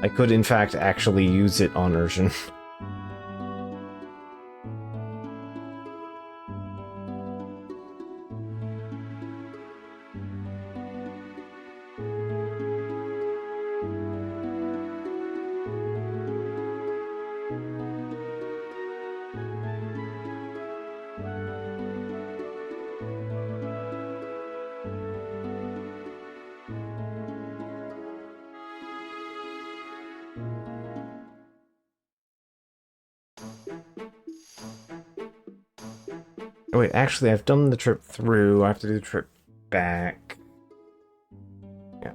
I could in fact actually use it on Urshan. Oh wait, actually I've done the trip through, I have to do the trip back. Yeah.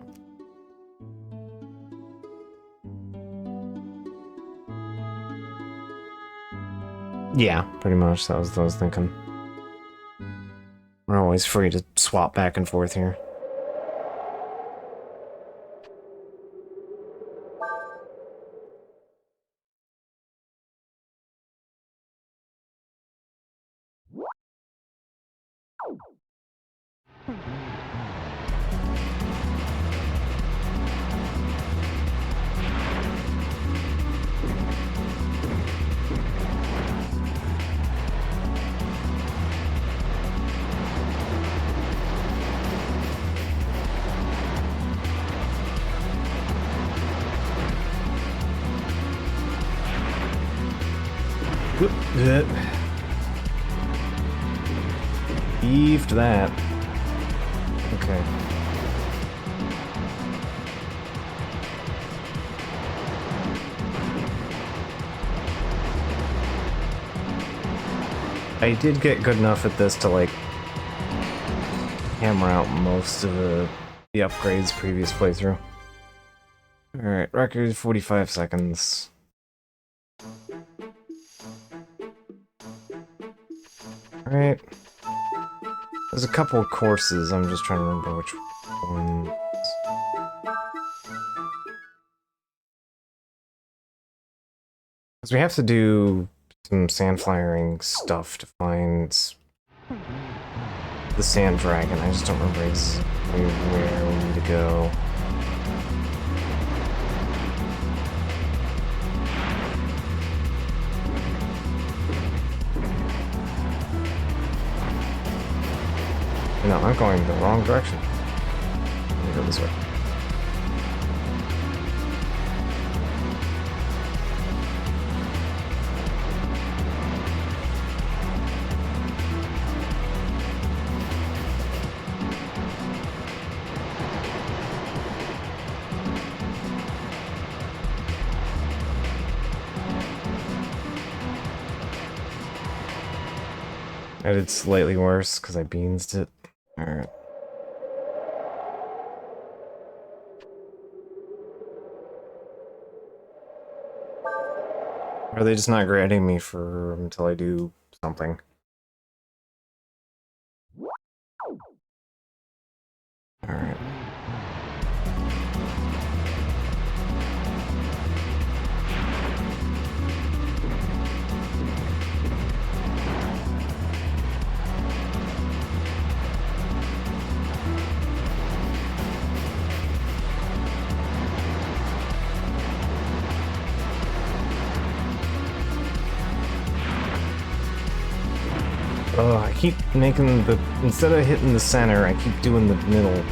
Yeah, pretty much, that was what I was thinking. We're always free to swap back and forth here. Beefed that. Okay. I did get good enough at this to, like, hammer out most of the upgrades previous playthrough. Alright, record 45 seconds. Alright. There's a couple of courses, I'm just trying to remember which ones. Because we have to do some sand flyering stuff to find the sand dragon. I just don't remember exactly where we need to go. No, I'm going the wrong direction. Let me go this way. I did slightly worse because I beansed it. Alright. Are they just not granting me for until I do something? Alright. Oh, I keep making the... Instead of hitting the center, I keep doing the middle.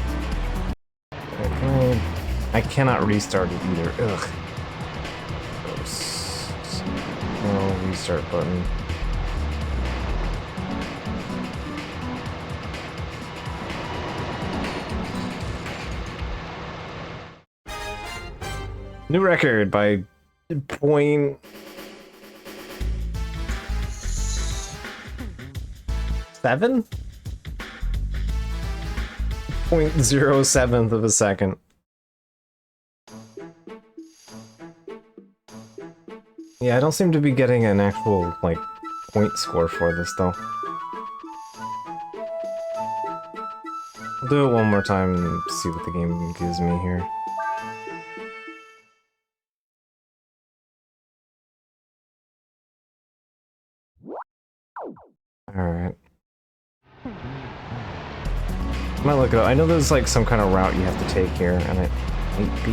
I cannot restart it either. Ugh. No restart button. New record by point... 7? 0.07th of a second. Yeah, I don't seem to be getting an actual, like, point score for this, though. I'll do it one more time and see what the game gives me here. Alright. I might look it up. I know there's, like, some kind of route you have to take here, and it might be...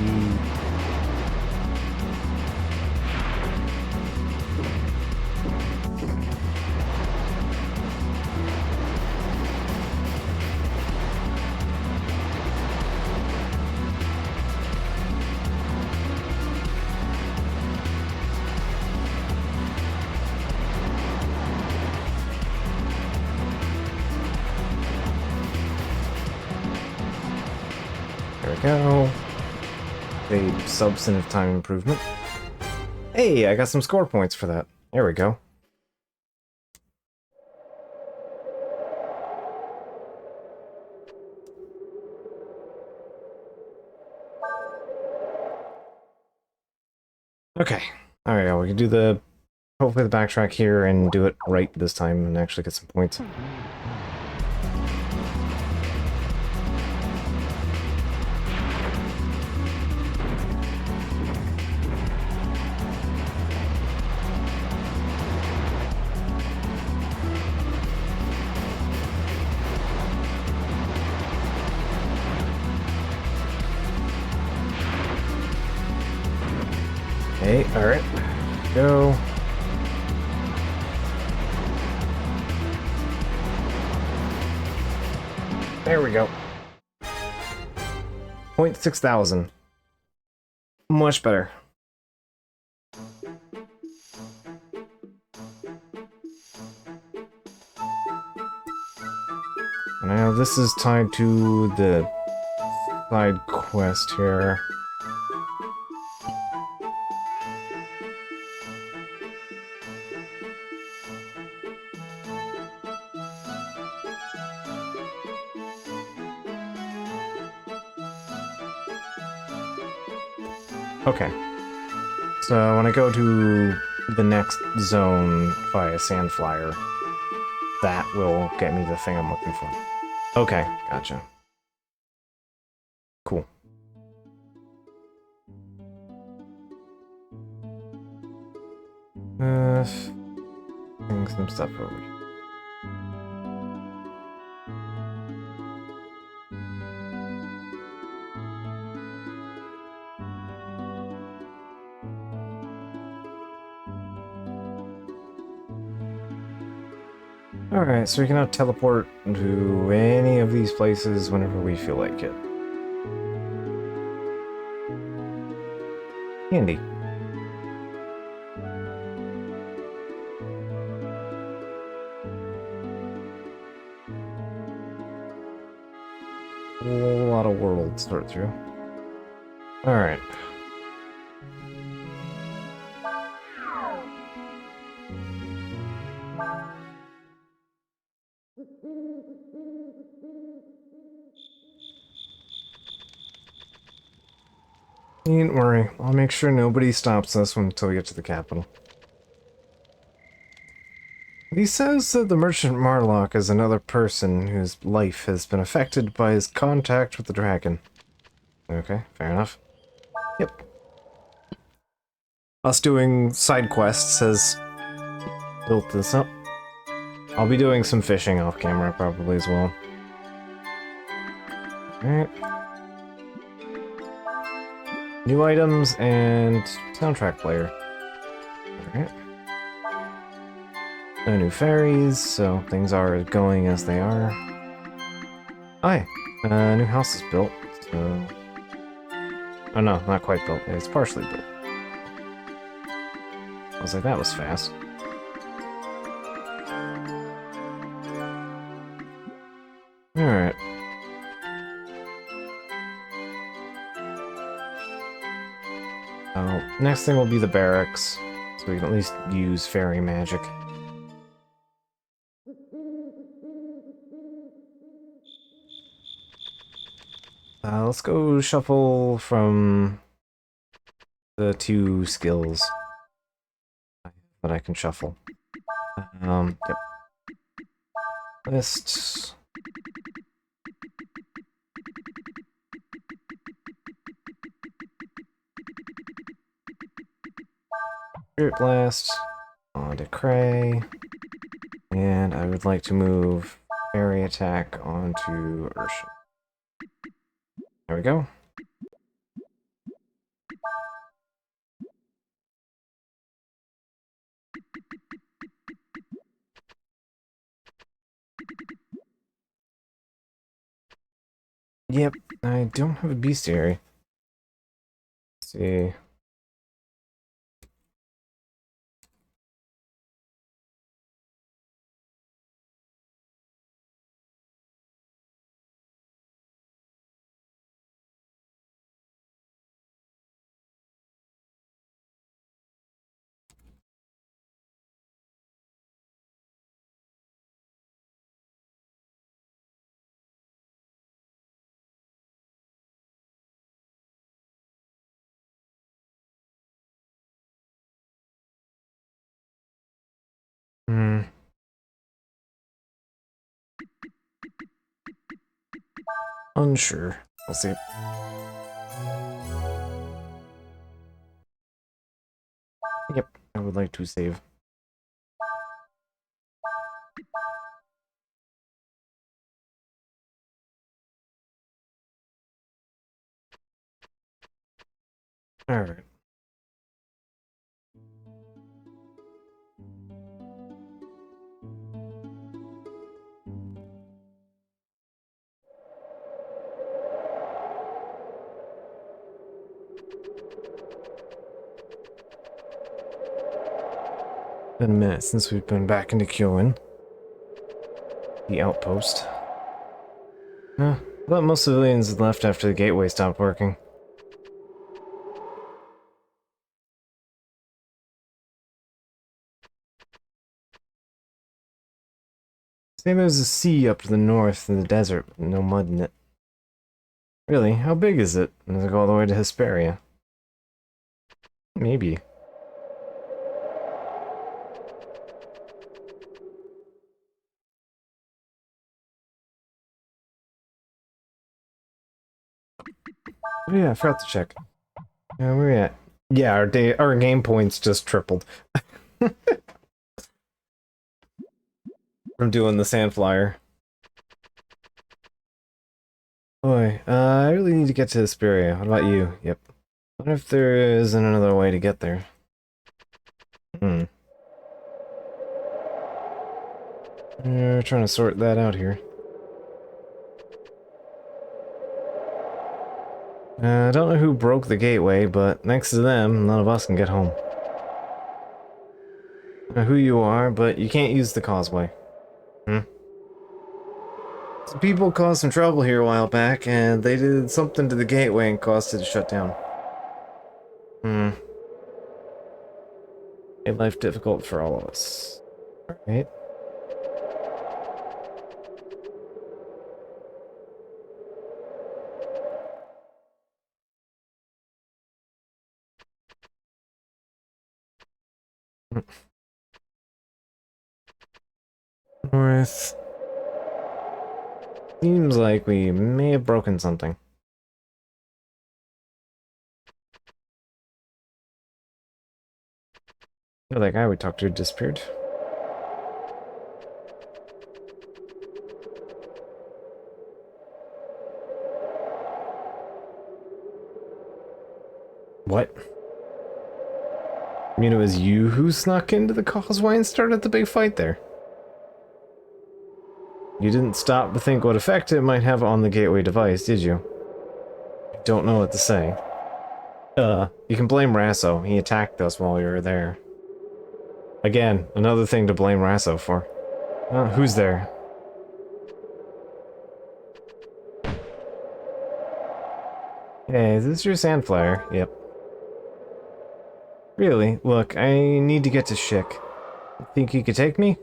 There we go. A substantive time improvement. Hey, I got some score points for that. There we go. Okay. Alright, we can do the... Hopefully the backtrack here and do it right this time and actually get some points. Okay, alright. Go. There we go. 0.6,000. Much better. Now this is tied to the side quest here. Okay. So when I go to the next zone via Sandflyer, that will get me the thing I'm looking for. Okay, gotcha. Cool. Bring some stuff over here. Alright, so we can now teleport to any of these places whenever we feel like it. Handy. A whole lot of worlds to sort through. Alright. Don't worry, I'll make sure nobody stops us until we get to the capital. He says that the merchant Marlock is another person whose life has been affected by his contact with the dragon. Okay, fair enough. Yep. Us doing side quests has built this up. I'll be doing some fishing off camera probably as well. Alright. New items and soundtrack player. Alright. No new fairies, so things are going as they are. Hi! New house is built, so... Oh no, not quite built. It's partially built. I was like, that was fast. Alright. Next thing will be the barracks, so we can at least use fairy magic. Let's go shuffle from the 2 skills that I can shuffle. Yep. List. Spirit Blast onto Cray. And I would like to move Fairy Attack onto Ursha. There we go. Yep, I don't have a bestiary. Let's see. Unsure. We'll see. Yep, I would like to save. Alright. Been a minute since we've been back into Kyoin. The outpost. I thought most civilians had left after the gateway stopped working. Same as the sea up to the north in the desert, with no mud in it. Really? How big is it? Does it go all the way to Hesperia? Maybe. Oh yeah, I forgot to check. Where we at? Yeah, our game points just tripled. From doing the sand flyer. Boy, I really need to get to Hesperia. What about you? Yep. What if there isn't another way to get there? We're trying to sort that out here. I don't know who broke the gateway, but next to them, none of us can get home. I don't know who you are, but you can't use the causeway. Some people caused some trouble here a while back, and they did something to the gateway and caused it to shut down. Made life difficult for all of us. Alright. North. Seems like we may have broken something. Oh, that guy we talked to disappeared. What? I mean, it was you who snuck into the causeway and started the big fight there. You didn't stop to think what effect it might have on the gateway device, did you? I don't know what to say. You can blame Rasso. He attacked us while we were there. Again, another thing to blame Rasso for. Who's there? Hey, is this your sand flyer? Yep. Really? Look, I need to get to Schick. Think you could take me?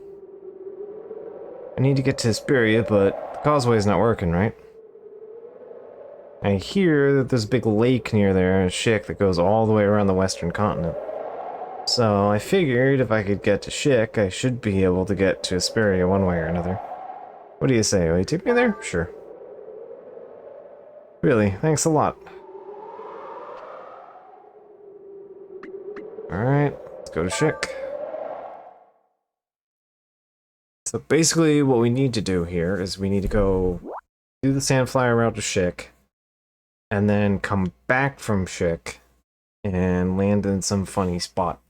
I need to get to Hesperia, but the causeway's not working, right? I hear that there's a big lake near there, Schick, that goes all the way around the western continent. So I figured if I could get to Schick, I should be able to get to Hesperia one way or another. What do you say? Will you take me there? Sure. Really, thanks a lot. Alright, let's go to Schick. So basically what we need to do here is we need to go do the sand flyer route to Schick, and then come back from Schick and land in some funny spot.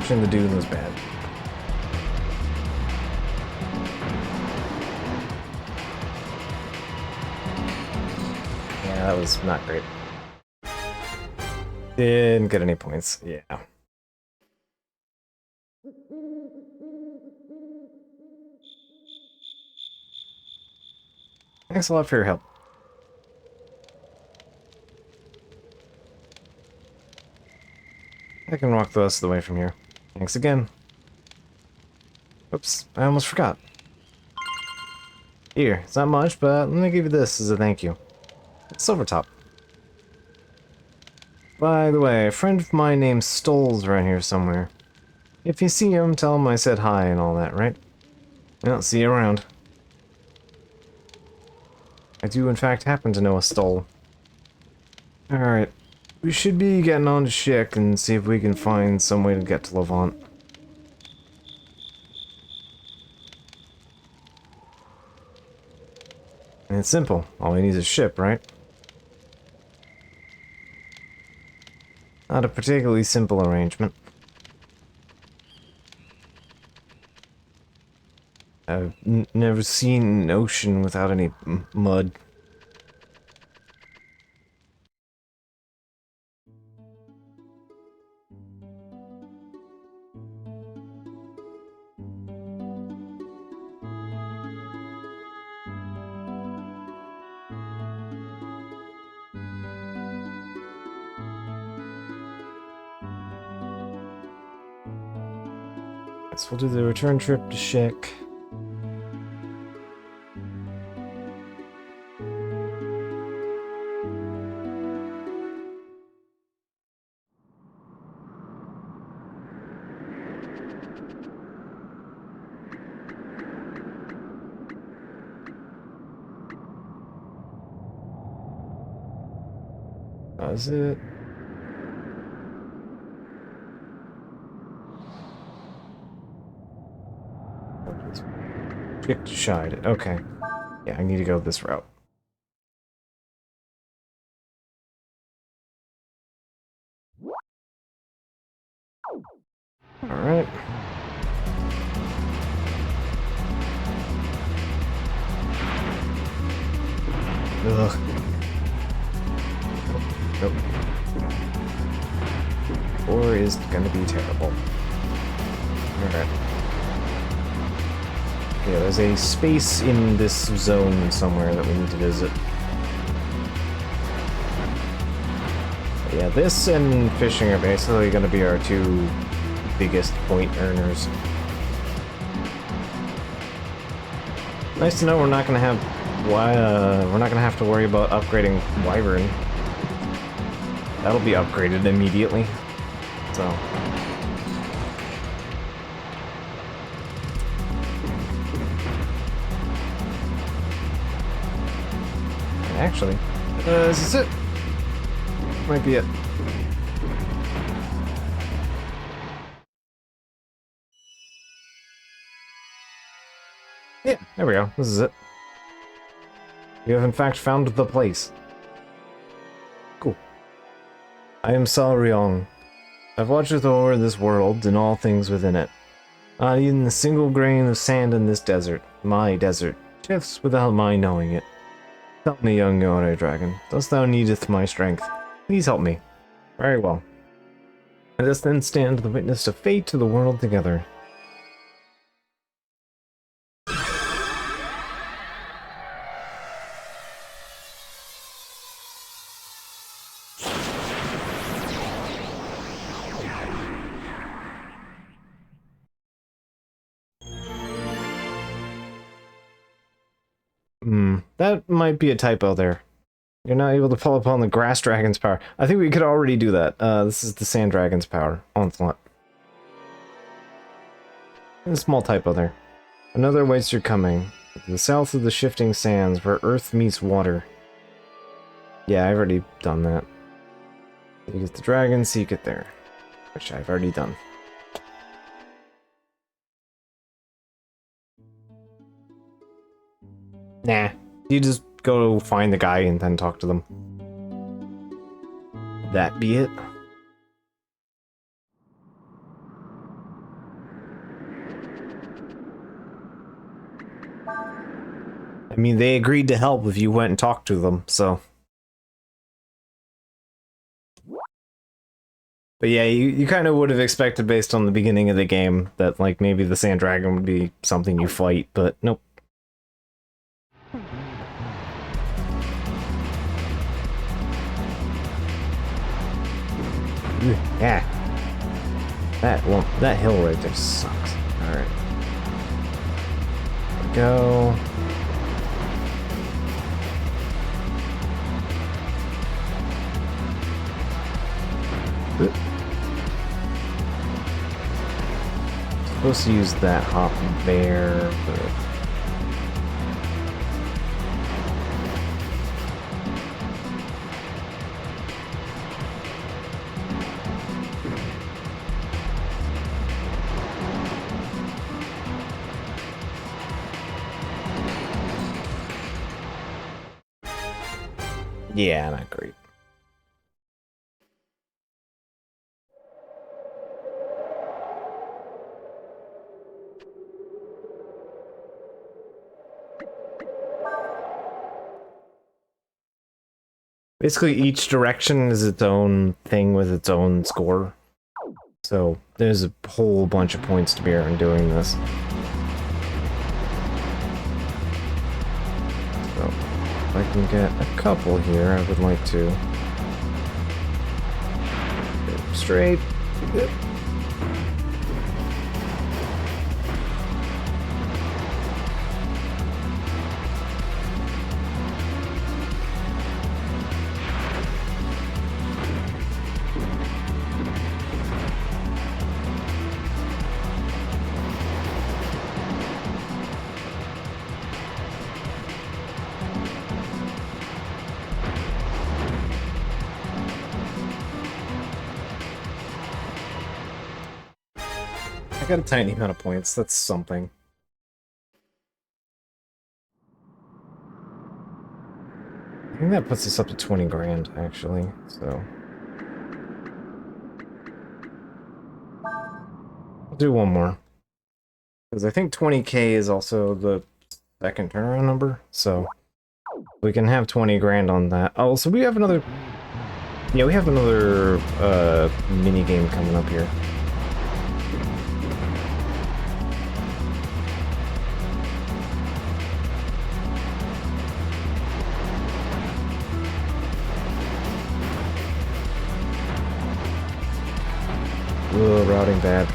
Pushing the dune was bad. Yeah, that was not great. Didn't get any points. Yeah. Thanks a lot for your help. I can walk the rest of the way from here. Thanks again. Oops, I almost forgot. Here, it's not much, but let me give you this as a thank you. It's silver top. By the way, a friend of mine named Stoll's around here somewhere. If you see him, tell him I said hi and all that, right? Well, see you around. I do in fact happen to know a Stoll. Alright. We should be getting on to Schick and see if we can find some way to get to Levant. And it's simple. All we need is a ship, right? Not a particularly simple arrangement. I've never seen an ocean without any mud. Guess we'll do the return trip to Schick. Is it? Pick to Shide. Okay. Yeah, I need to go this route. Alright. Ugh. Nope. 4 is gonna be terrible. Alright. Yeah, there's a space in this zone somewhere that we need to visit. But yeah, this and fishing are basically gonna be our two biggest point earners. Nice to know we're not gonna have to worry about upgrading Wyvern. That'll be upgraded immediately. So. Actually, this is it. Might be it. Yeah, there we go. This is it. We have in fact found the place. Cool. I am Sal Ryong. I've watched over this world and all things within it. Not even a single grain of sand in this desert, my desert, shifts without my knowing it. Tell me, young Yore Dragon, dost thou needeth my strength? Please help me. Very well. Let us then stand the witness of fate to the world together. That might be a typo there. You're not able to pull upon the grass dragon's power. I think we could already do that. This is the sand dragon's power. Onslaught. A small typo there. Another awaits your coming. To the south of the shifting sands, where earth meets water. Yeah, I've already done that. You get the dragon, seek it there. Which I've already done. Nah. You just go find the guy and then talk to them. That be it. I mean, they agreed to help if you went and talked to them, so. But yeah, you kind of would have expected based on the beginning of the game that, like, maybe the sand dragon would be something you fight, but nope. Yeah. That hill right there sucks. Alright. There we go. Supposed to use that hop there, but Yeah, not great. Basically, each direction is its own thing with its own score. So there's a whole bunch of points to be earned doing this. So if I can get a couple here, I would like to. Straight. Yep. I got a tiny amount of points. That's something. I think that puts us up to 20 grand, actually, so. I'll do one more. Because I think 20k is also the second turnaround number, so. We can have 20 grand on that. Oh, so we have another... Yeah, we have another, mini game coming up here. Ugh, routing bad.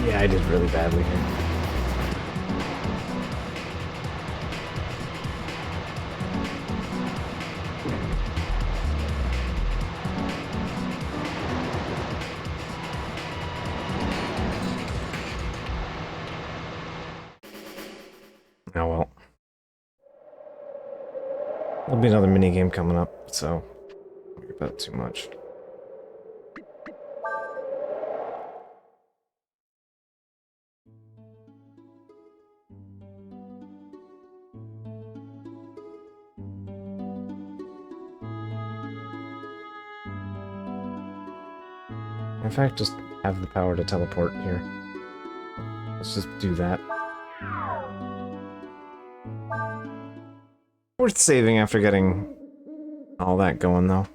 Yeah, I did really badly here. Oh well. There'll be another mini game coming up, so don't worry about it too much. In fact, just have the power to teleport here. Let's just do that. Worth saving after getting all that going, though.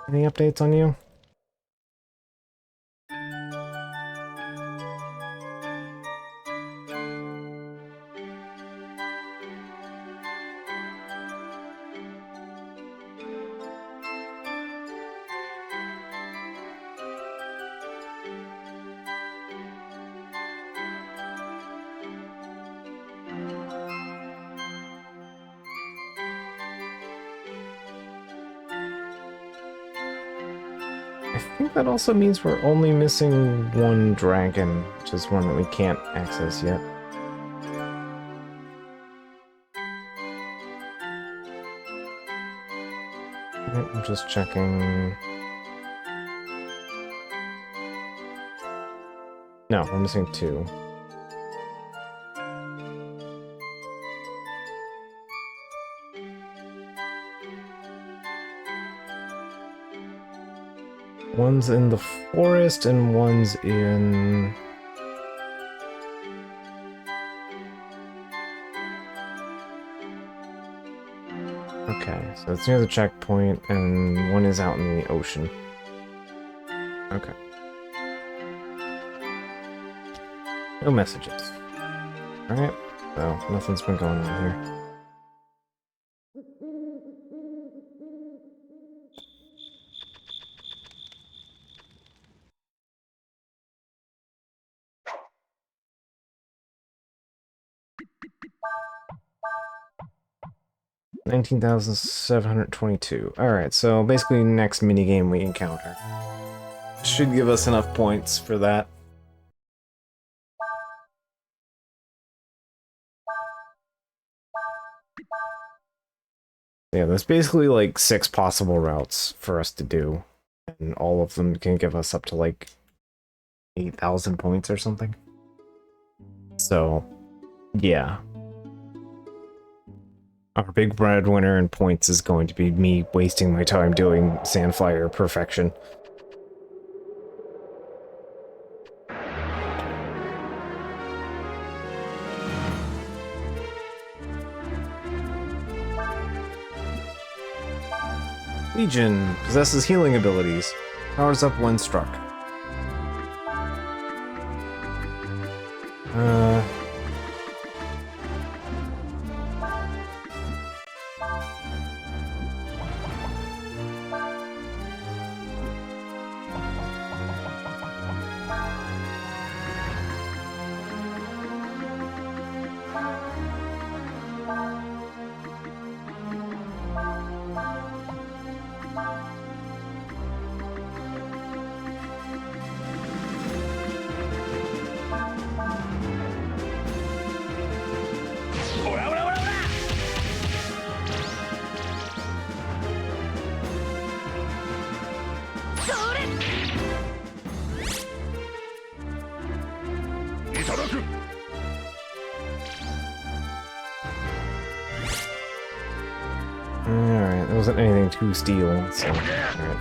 Any updates on you? I think that also means we're only missing one dragon, which is one that we can't access yet. I'm just checking. No, we're missing two. One's in the forest and one's in... Okay, so it's near the checkpoint and one is out in the ocean. Okay. No messages. Alright, so nothing's been going on here. $19,722. Alright, so basically next minigame we encounter. Should give us enough points for that. Yeah, there's basically like 6 possible routes for us to do. And all of them can give us up to like 8,000 points or something. So, yeah. Our big breadwinner in points is going to be me wasting my time doing Sandfire perfection. Legion possesses healing abilities. Powers up when struck. Alright, there wasn't anything too stealing, so alright.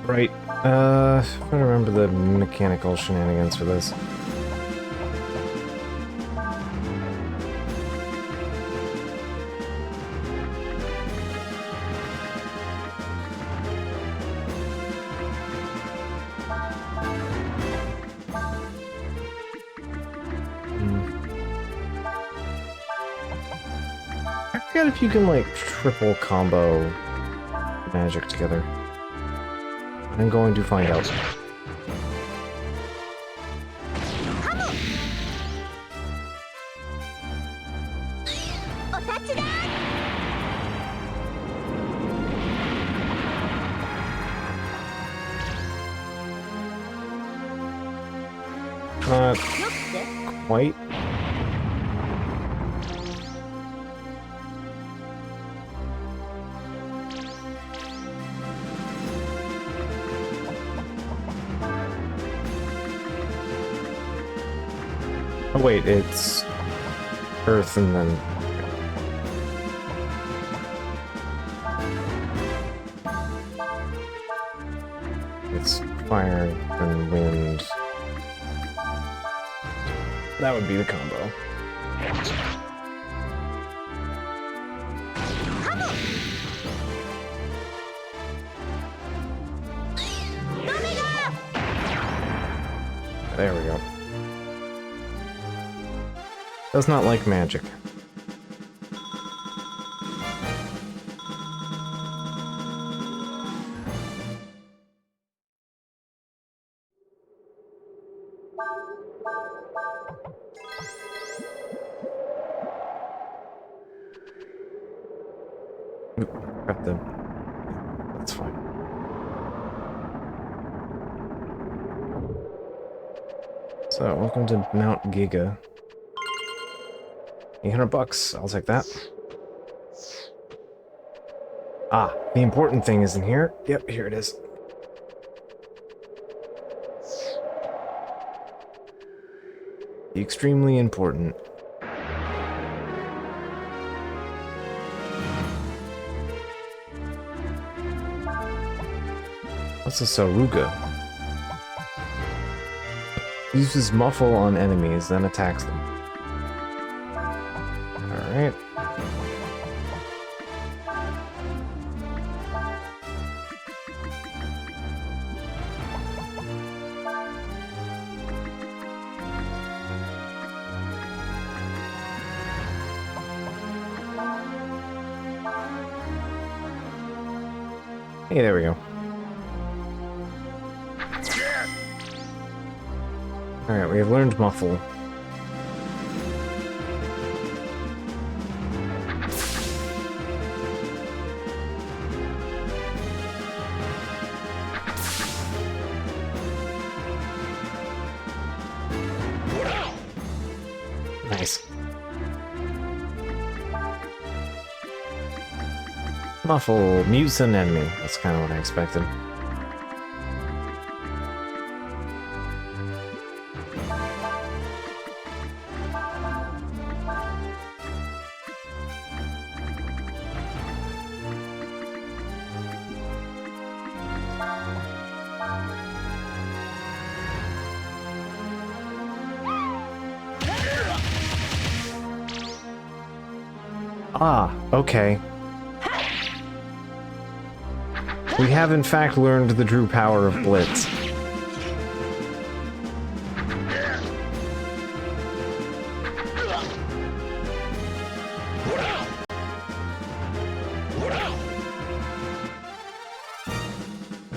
Right, I'm trying to remember the mechanical shenanigans for this. I forget if you can, like, triple combo magic together. I'm going to find out. Not quite. Oh wait, it's Earth and then... It's fire and wind. That would be the combo. There we go. Does not like magic. Got the... That's fine. So, welcome to Mount Giga. 800 bucks, I'll take that. Ah, the important thing is in here. Yep, here it is. The extremely important. What's a Saruga? Uses muffle on enemies, then attacks them. Alright. Hey, there we go. Alright, we have learned muffle. Nice. Muffle, mutes an enemy. That's kind of what I expected. Ah, okay. We have in fact learned the true power of Blitz.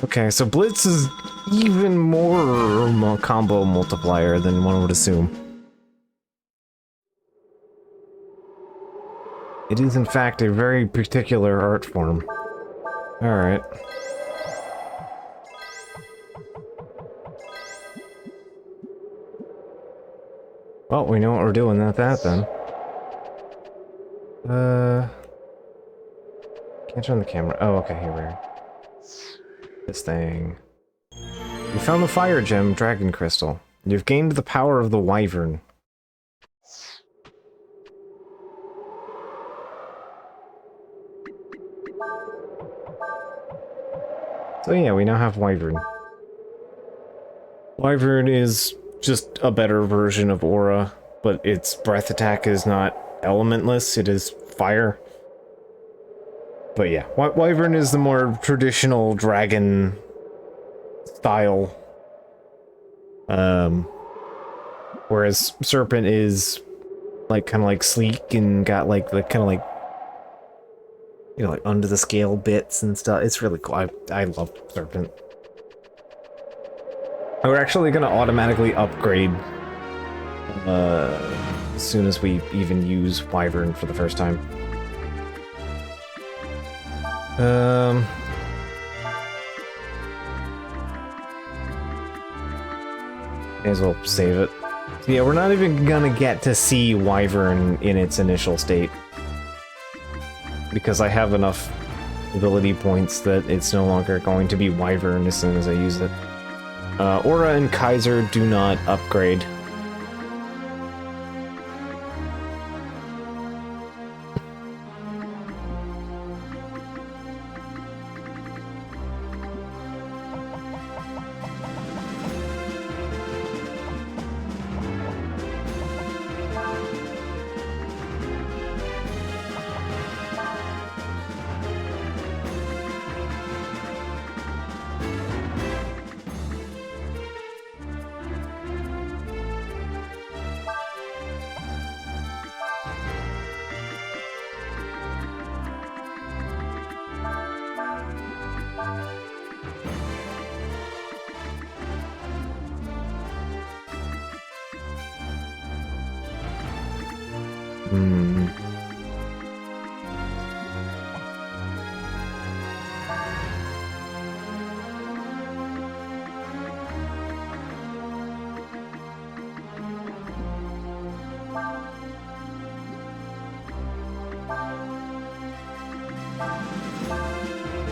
Okay, so Blitz is even more combo multiplier than one would assume. It is in fact a very particular art form. Alright. Well, we know what we're doing at that then. Can't turn the camera. Oh, okay, here we are. This thing. You found the fire gem, Dragon Crystal. You've gained the power of the Wyvern. So yeah, we now have Wyvern. Wyvern is just a better version of Aura, but its breath attack is not elementless, it is fire. But yeah, Wyvern is the more traditional dragon style. Whereas Serpent is like kind of like sleek and got like the kind of like, you know, like under the scale bits and stuff. It's really cool. I love Serpent. We're actually gonna automatically upgrade as soon as we even use Wyvern for the first time. May as well save it. So yeah, we're not even gonna get to see Wyvern in its initial state, because I have enough ability points that it's no longer going to be Wyvern as soon as I use it. Aura and Kaiser do not upgrade.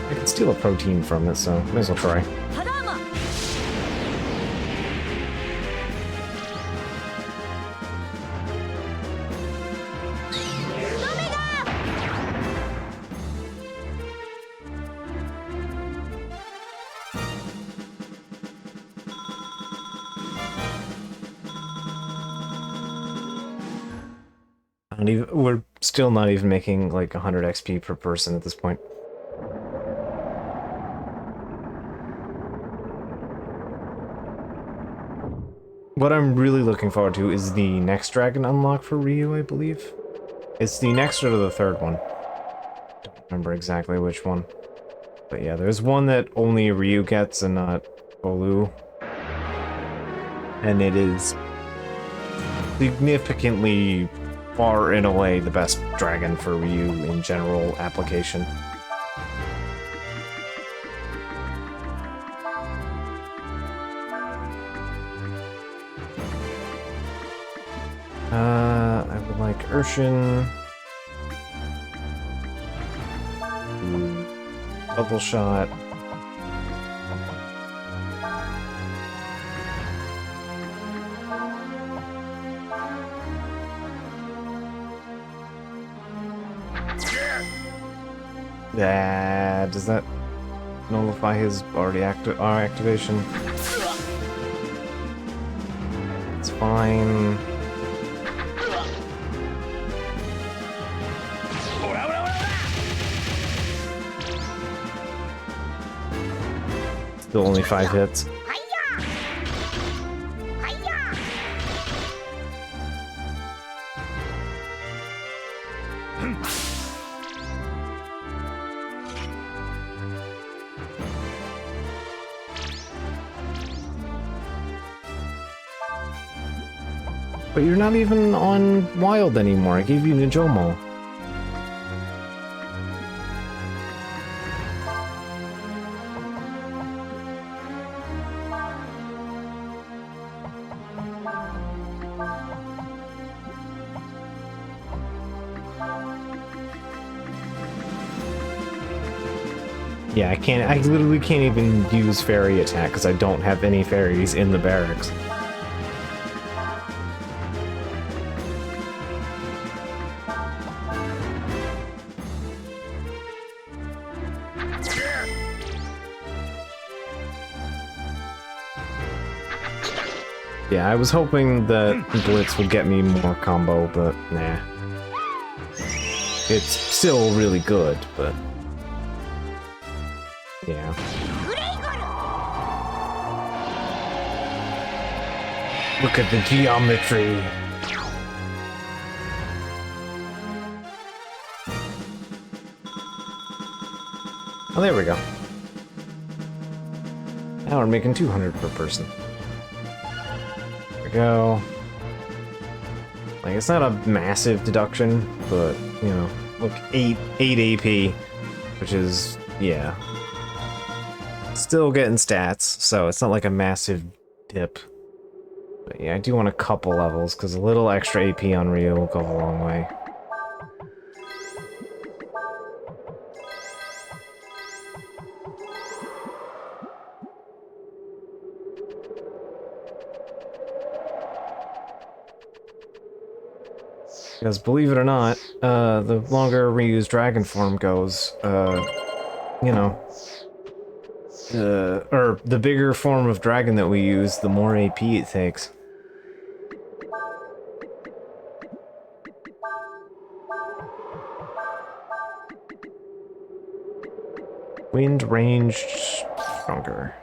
I can steal a protein from it, so may as well try. We're still not even making like 100 XP per person at this point. What I'm really looking forward to is the next dragon unlock for Ryu, I believe. It's the next or the third one. Don't remember exactly which one. But yeah, there's one that only Ryu gets and not Olu. And it is significantly, far and away, the best dragon for Ryu in general application. I Urshin. Double shot. Yeah, does that nullify his already our activation? It's fine. Still only 5 hits. But you're not even on Wild anymore. I gave you Nijomo. Yeah, I literally can't even use fairy attack because I don't have any fairies in the barracks. Yeah, I was hoping that Blitz would get me more combo, but nah. It's still really good, but... yeah. Look at the geometry! Oh, there we go. Now we're making 200 per person. Go. Like, it's not a massive deduction, but, you know, look, 8 AP, which is, yeah. Still getting stats, so it's not like a massive dip. But yeah, I do want a couple levels, because a little extra AP on Ryu will go a long way. Because believe it or not, the longer Ryu's dragon form goes, you know, or the bigger form of dragon that we use, the more AP it takes. Wind range stronger.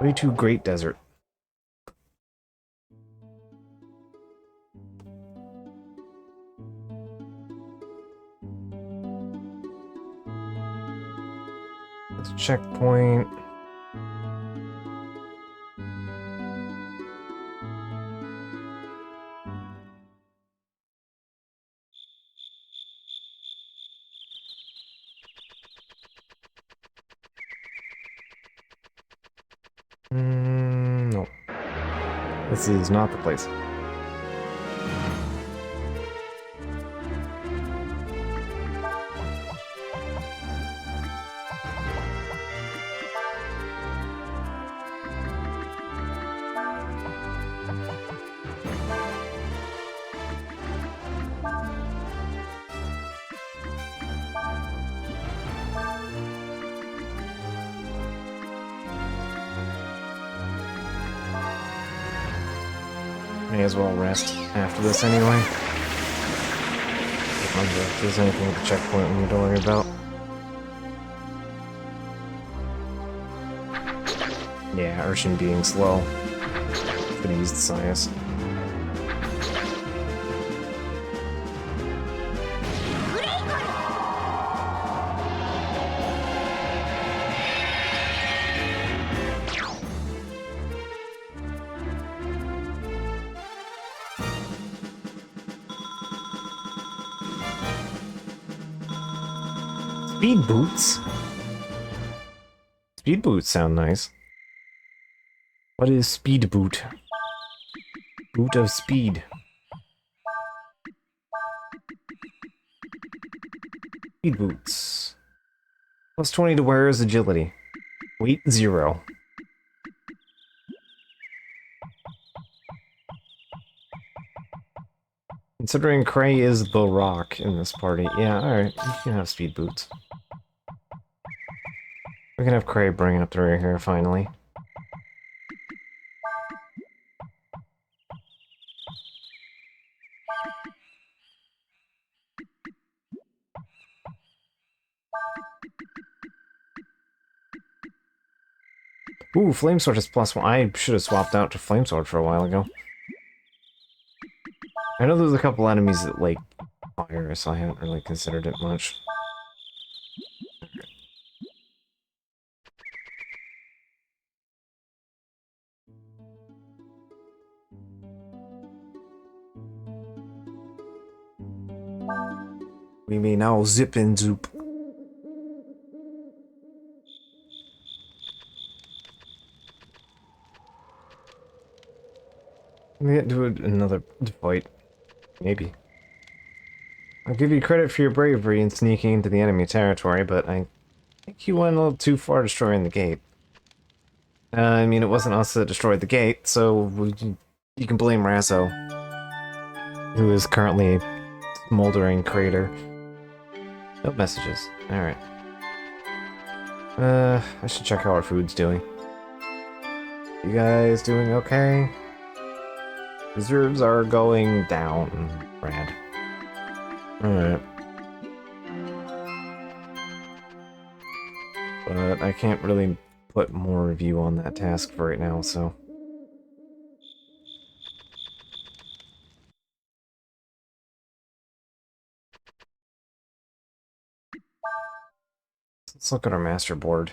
Way too Great Desert. Let's checkpoint. No. This is not the place. May as well rest after this anyway. I wonder if there's anything at the checkpoint we need to worry about. Yeah, Urshin being slow. Could've used Sias. Speed boots? Speed boots sound nice. What is speed boot? Boot of speed. Speed boots. Plus 20 to wearer's agility. Weight 0. Considering Cray is the rock in this party, yeah, alright, you can have speed boots. We can have Cray bring it up the rear here, finally. Ooh, Flamesword is +1. I should have swapped out to Flamesword for a while ago. I know there's a couple enemies that, like, fire, so I haven't really considered it much. We may now zip and zoop. We get to another fight. Maybe. I'll give you credit for your bravery in sneaking into the enemy territory, but I think you went a little too far destroying the gate. I mean, it wasn't us that destroyed the gate, so you can blame Razzo, who is currently a smoldering crater. No messages. Alright. I should check how our food's doing. You guys doing okay? Reserves are going down. Rad. Alright. But I can't really put more review on that task for right now, so... Let's look at our master board.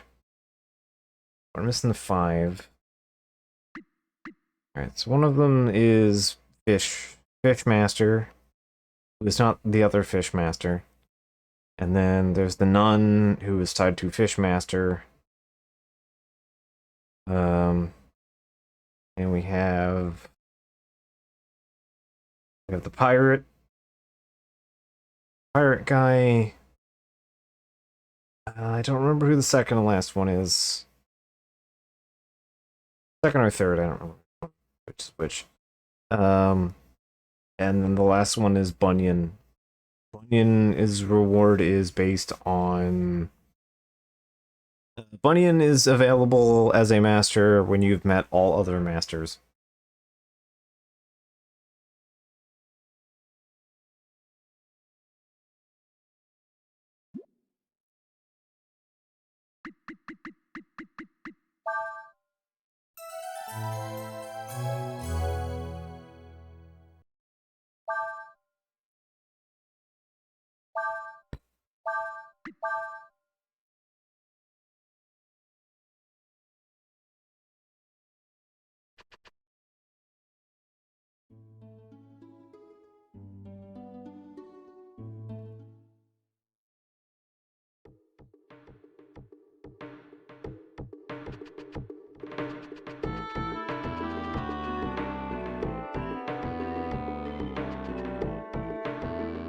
We're missing the 5. Alright, so one of them is Fish Master, who is not the other Fish Master. And then there's the Nun, who is tied to Fish Master. And we have the pirate. Pirate guy. I don't remember who the second and last one is. Second or third, I don't remember which is which. And then the last one is Bunyan. Bunyan's reward is based on... Bunyan is available as a master when you've met all other masters.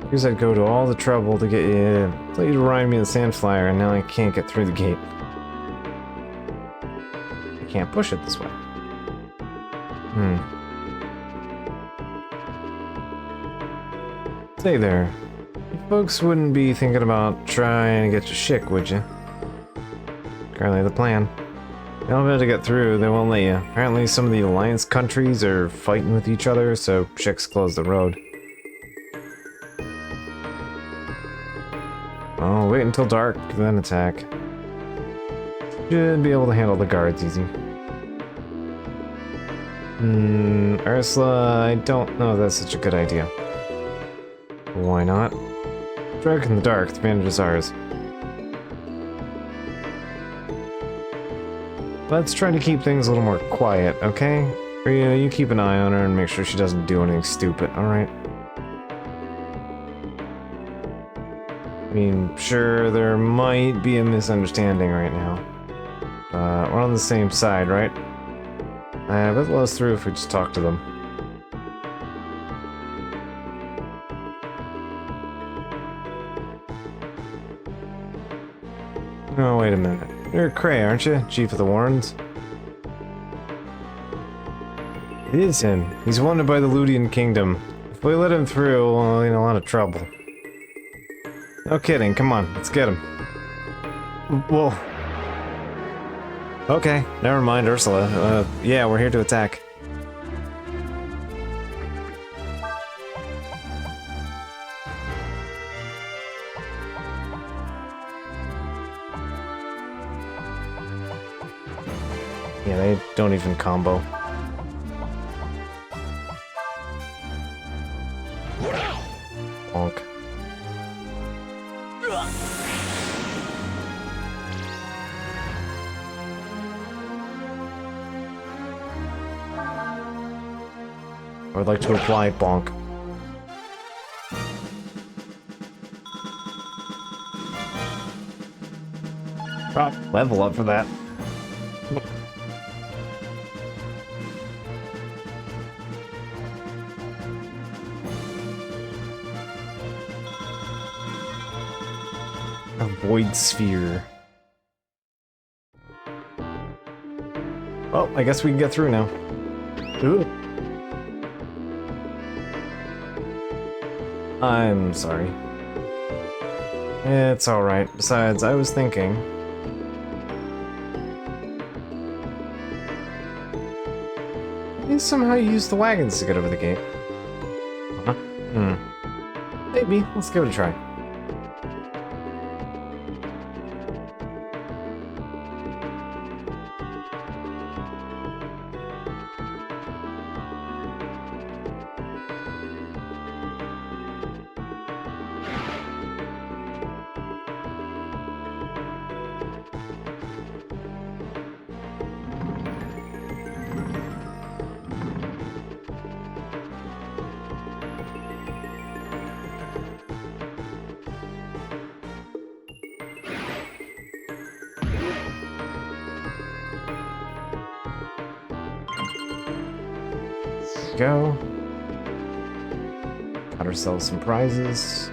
Because I'd go to all the trouble to get you in. Tell you to ride me in the Sandflyer, and now I can't get through the gate. I can't push it this way. Stay there. You folks wouldn't be thinking about trying to get your Schick, would you? Currently the plan. They'll be able to get through, they won't let you. Apparently some of the Alliance countries are fighting with each other, so Schick's closed the road. Oh, wait until dark, then attack. Should be able to handle the guards easy. Ursula, I don't know if that's such a good idea. Why not? Strike in the dark, the advantage is ours. Let's try to keep things a little more quiet, okay? Or, you keep an eye on her and make sure she doesn't do anything stupid, alright? I mean, sure, there might be a misunderstanding right now. We're on the same side, right? I bet let us through if we just talk to them. Oh, wait a minute. You're Cray, aren't you? Chief of the Warrens? It is him. He's wanted by the Ludian Kingdom. If we let him through, we'll be in a lot of trouble. No kidding, come on, let's get him. Whoa. Okay, never mind, Ursula. Yeah, we're here to attack. Yeah, they don't even combo. Bonk. I would like to apply bonk. Oh, level up for that. A void sphere. Well, I guess we can get through now. Ooh. I'm sorry. It's alright. Besides, I was thinking... maybe somehow you use the wagons to get over the gate. Huh? Maybe. Let's give it a try. Go. Got ourselves some prizes.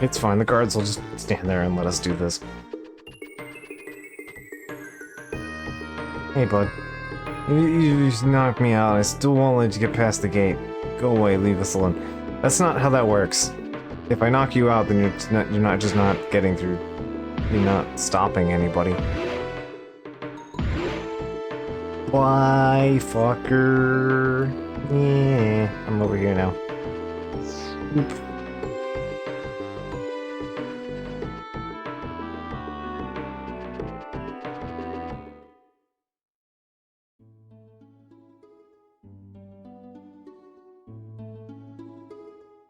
It's fine, the guards will just stand there and let us do this. Hey, bud. You just knocked me out. I still won't let you get past the gate. Go away, leave us alone. That's not how that works. If I knock you out, then you're not just not getting through. You're not stopping anybody. Why, fucker? Yeah, I'm over here now. Oop.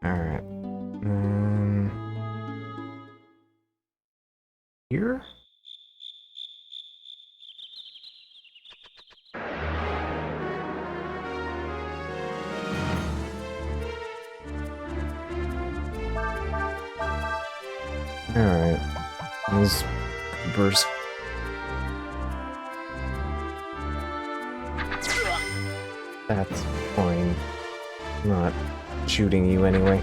Alright. Here? Alright. These burst. That's fine. I'm not shooting you anyway.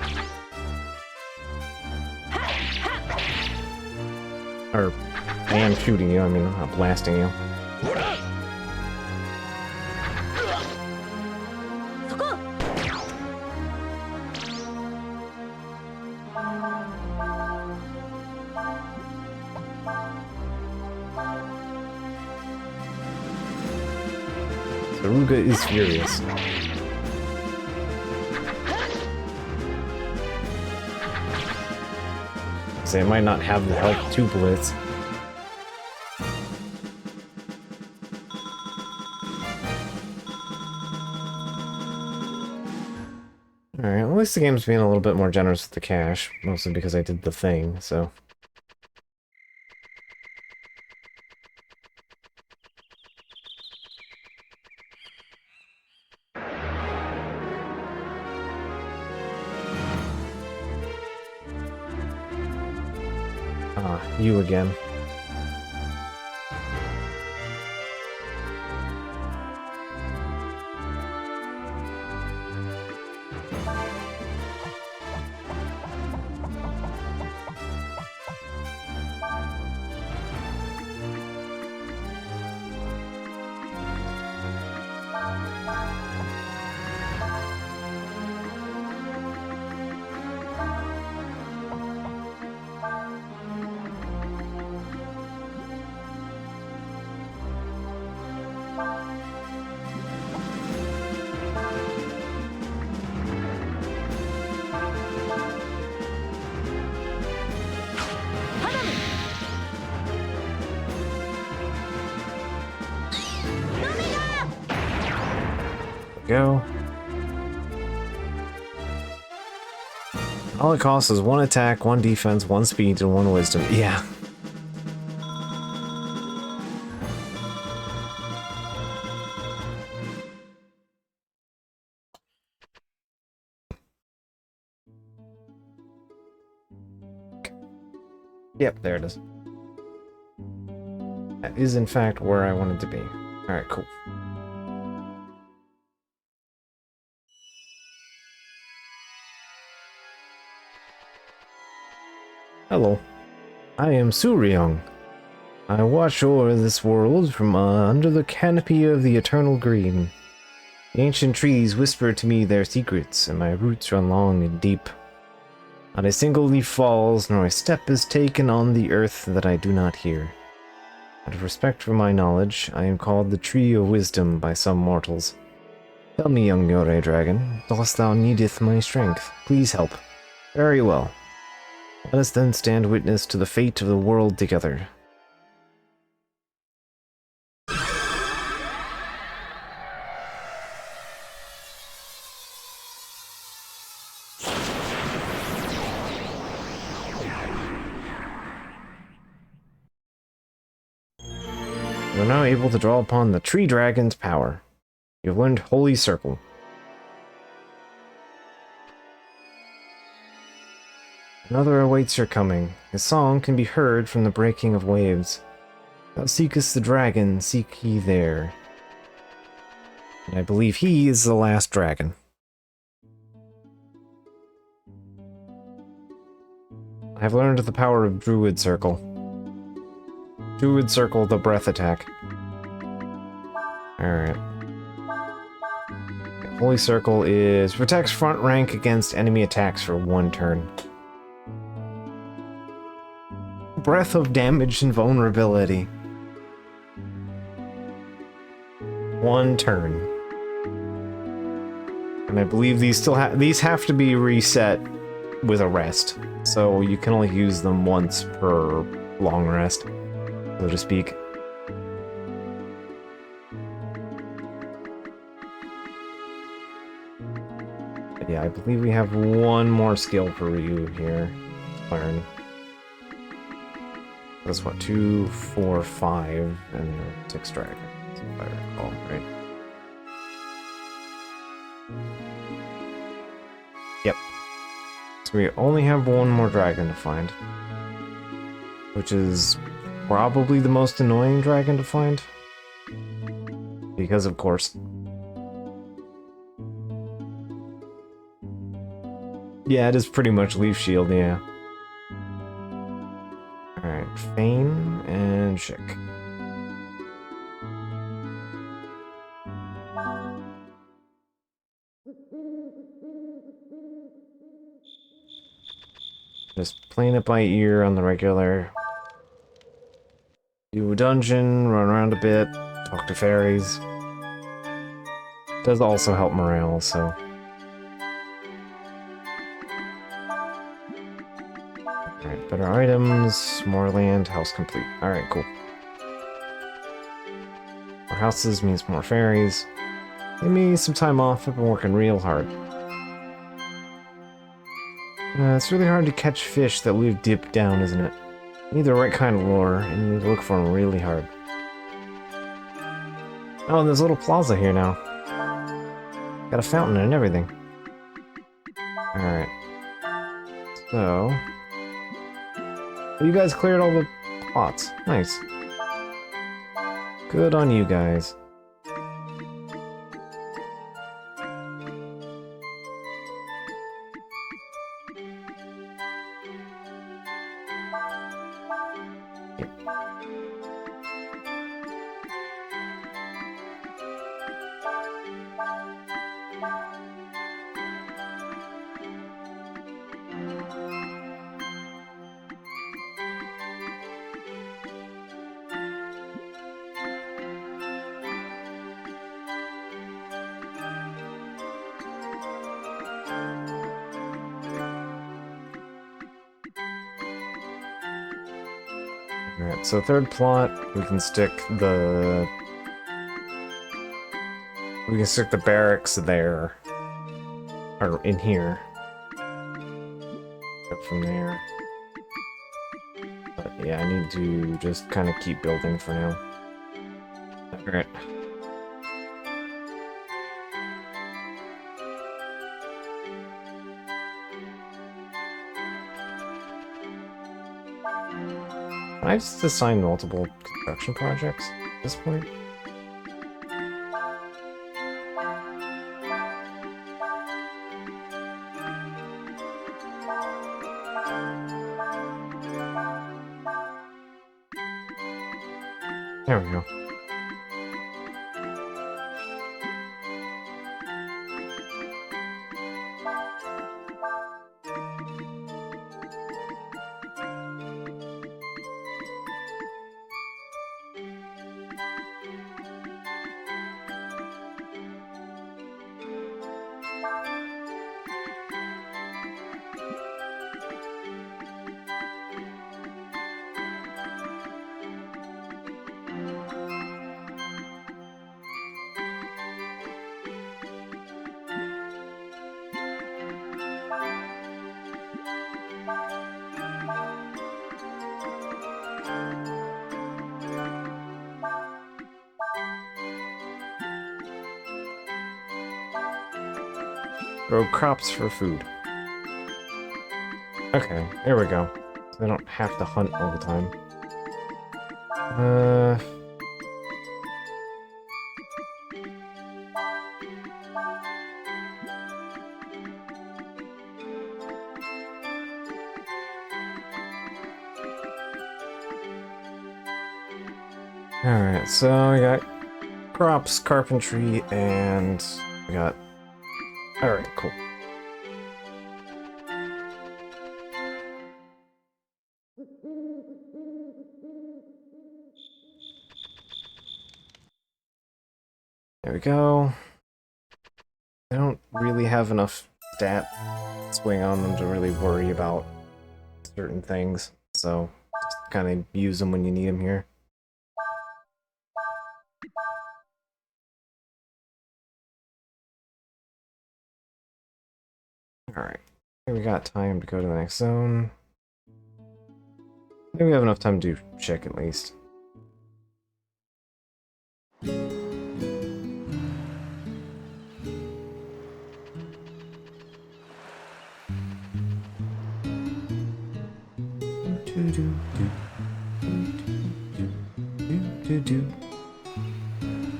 Or, I am shooting you, I mean, I'm not blasting you. Aruga is furious. So it might not have the health to blitz. Alright, at least the game's being a little bit more generous with the cash, mostly because I did the thing, so... Ah, you again. Go. All it costs is 1 attack, 1 defense, 1 speed, and 1 wisdom. Yeah. Yep, there it is. That is in fact where I wanted to be. Alright, cool. Hello. I am Suryong. I watch o'er this world from under the canopy of the eternal green. The ancient trees whisper to me their secrets, and my roots run long and deep. Not a single leaf falls, nor a step is taken on the earth that I do not hear. Out of respect for my knowledge, I am called the Tree of Wisdom by some mortals. Tell me, young Yore Dragon, dost thou needeth my strength? Please help. Very well. Let us then stand witness to the fate of the world together. You are now able to draw upon the Tree Dragon's power. You have learned Holy Circle. Another awaits your coming. His song can be heard from the breaking of waves. Thou seekest the dragon, seek he there. And I believe he is the last dragon. I have learned the power of Druid Circle. Druid Circle, the breath attack. Alright. Holy Circle is protects front rank against enemy attacks for 1 turn. Breath of damage and vulnerability. 1 turn. And I believe these have to be reset with a rest. So you can only use them once per long rest, so to speak. But yeah, I believe we have 1 more skill for Ryu here to learn. That's what, 2, 4, 5, and there are 6 dragons, if I recall, right? Yep. So we only have 1 more dragon to find. Which is probably the most annoying dragon to find. Because of course. Yeah, it is pretty much Leaf Shield, yeah. Alright, Feign and Chick. Just playing it by ear on the regular. Do a dungeon, run around a bit, talk to fairies. does also help morale, so... Alright, better items, more land, house complete. Alright, cool. More houses means more fairies. Give me some time off, I've been working real hard. It's really hard to catch fish that live deep down, isn't it? You need the right kind of lure, and you need to look for them really hard. Oh, and there's a little plaza here now. Got a fountain and everything. Alright. So... you guys cleared all the plots. Nice. Good on you guys. Alright, so third plot, we can stick the barracks there. Or in here. Up from there. But yeah, I need to just kind of keep building for now. Alright. Can I just assign multiple construction projects at this point? There we go. Grow crops for food. Okay, there we go. So I don't have to hunt all the time. Alright, so we got crops, carpentry, and we got... Alright, cool. There we go. I don't really have enough stat swing on them to really worry about certain things, so just kind of use them when you need them here. Alright, we got time to go to the next zone. Maybe we have enough time to check at least.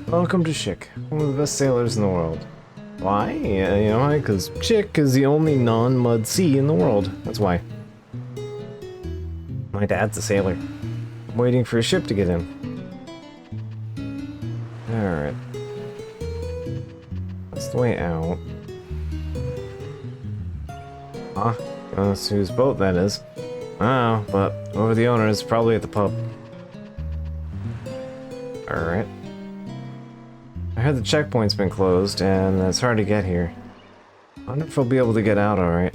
Welcome to Chick, one of the best sailors in the world. Why? You know why? Because Chick is the only non-mud sea in the world. That's why. My dad's a sailor. I'm waiting for a ship to get in. Alright. That's the way out. Huh? That's whose boat that is. I don't know, but whoever the owner is probably at the pub. Alright. I heard the checkpoint's been closed, and it's hard to get here. I wonder if I'll be able to get out alright.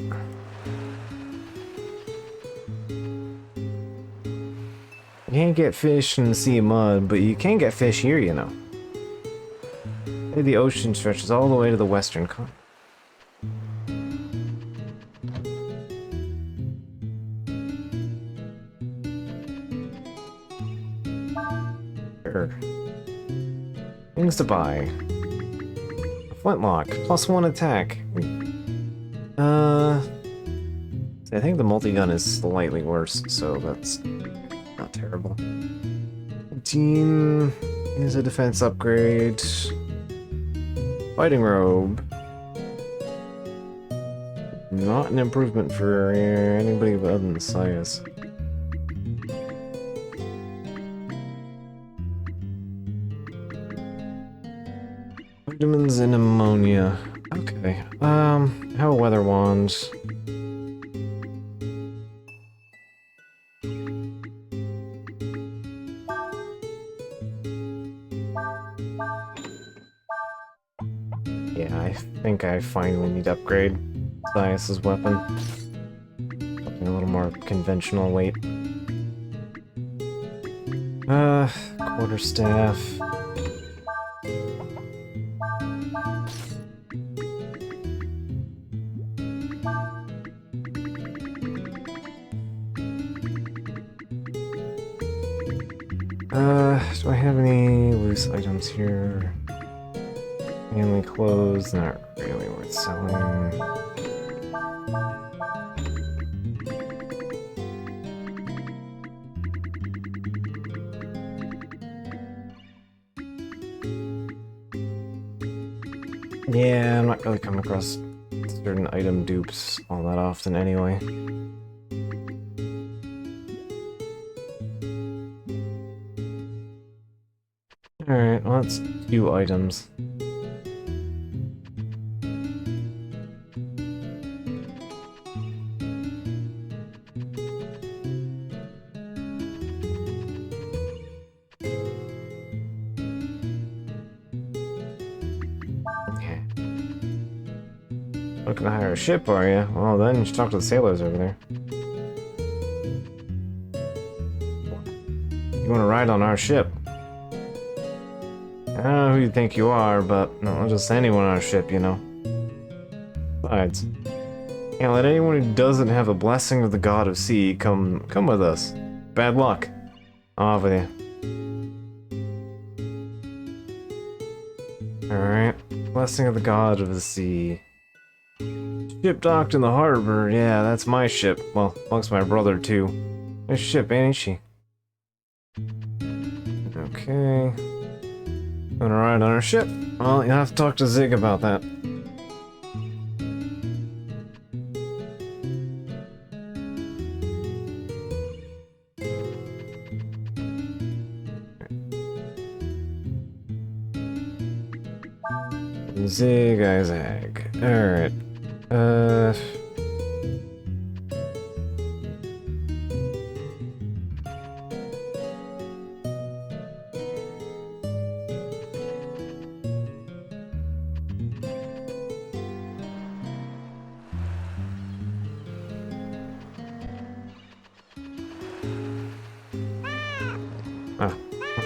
You can't get fish in the sea of mud, but you can get fish here, you know. The ocean stretches all the way to the western continent. Sure. Things to buy. A flintlock, +1 attack. I think the multi-gun is slightly worse, so that's not terrible. 15 is a defense upgrade. Fighting robe. Not an improvement for anybody other than Sias. Vitamins and ammonia. Okay. How a weather wand. Yeah, I think I finally need to upgrade Sias's weapon. Something a little more conventional weight. Quarterstaff. Do I have any loose items here? Mainly clothes, not really worth selling. Yeah, I'm not really coming across certain item dupes all that often anyway. Alright, well, let's do items. Okay. Looking to hire a ship, are you? Well, then you should talk to the sailors over there. You want to ride on our ship? I don't know who you think you are, but not just anyone on our ship, you know. Besides, can't let anyone who doesn't have a blessing of the god of sea come with us. Bad luck. Off with you. Alright. Blessing of the god of the sea. Ship docked in the harbor. Yeah, that's my ship. Well, amongst my brother, too. Nice ship, ain't she? Okay. Wanna ride on our ship? Well, you'll have to talk to Zig about that. Zig, Isaac. Alright.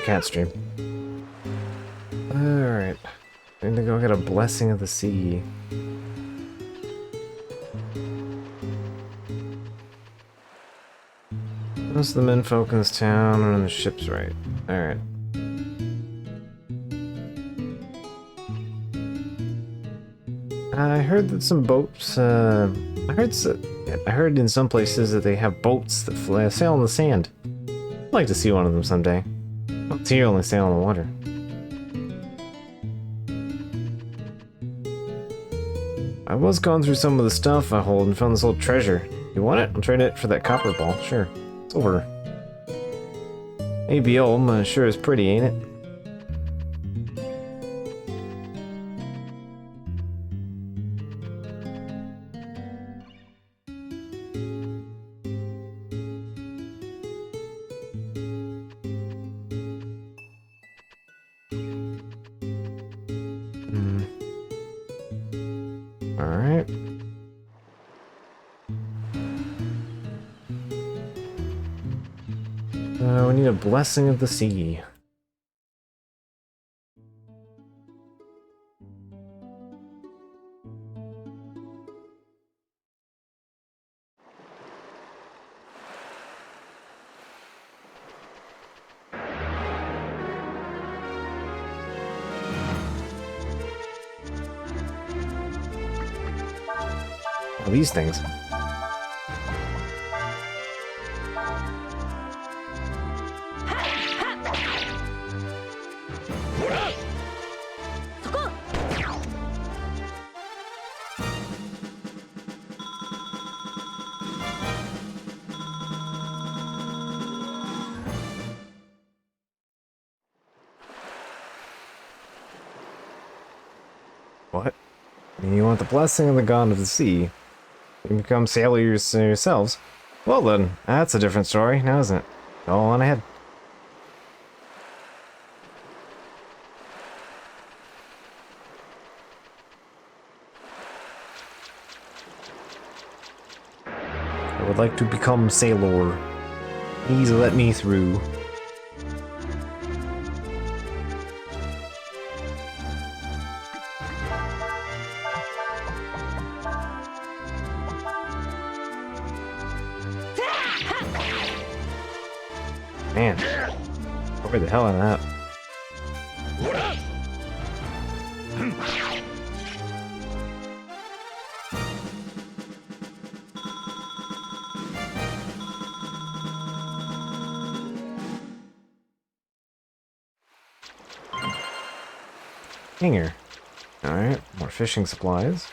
Cat stream. Alright. I need to go get a blessing of the sea. Most of the menfolk in this town are on the ships, right? Alright. I heard that some boats, I heard in some places that they have boats that sail on the sand. I'd like to see one of them someday. Boats here only sail on the water. I was going through some of the stuff I hold and found this old treasure. You want it? I'll trade it for that copper ball. Sure. It's over. Maybe old, but sure is pretty, ain't it? I need a blessing of the sea. Oh, these things. What? You want the blessing of the god of the sea? You become sailors yourselves? Well then, that's a different story, now isn't it? Go on ahead. I would like to become sailor. Please let me through. Man, where the hell am I at? Hanger. Alright, more fishing supplies.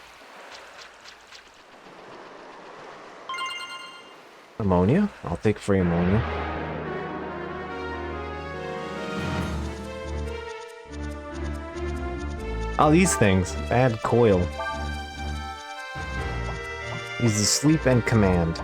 Ammonia? I'll take free ammonia. Oh, these things. Add coil. Uses sleep and command.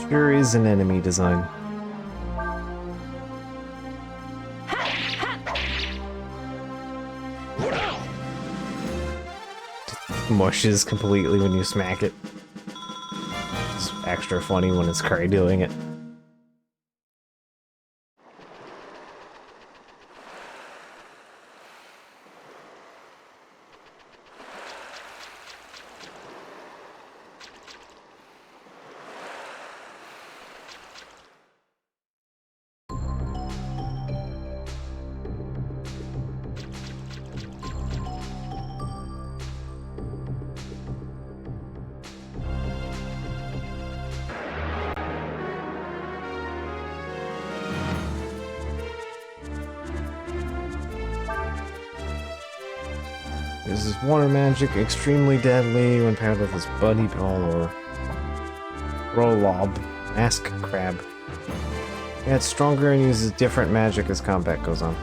Sure is an enemy design. Mushes completely when you smack it. It's extra funny when it's Cray doing it. This is water magic, extremely deadly when paired with his buddy ball or Rolob, Mask Crab. Yeah, it's stronger and uses different magic as combat goes on.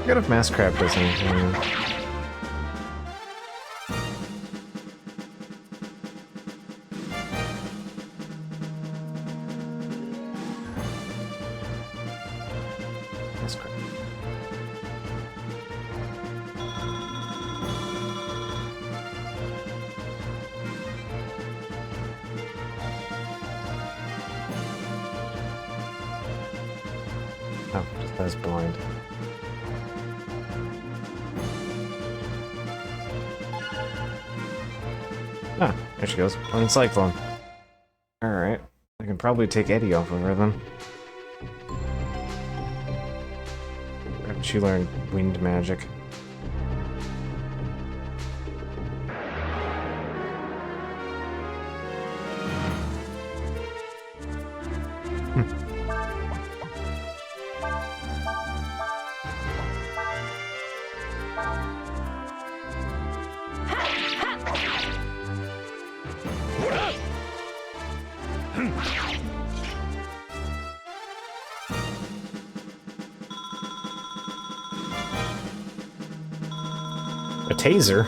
Forget if Mask Crab does anything. Mask Crab. Oh, just has blind. Ah, there she goes. Blind Cyclone. Alright. I can probably take Eddie off of her then. She learned wind magic. A taser?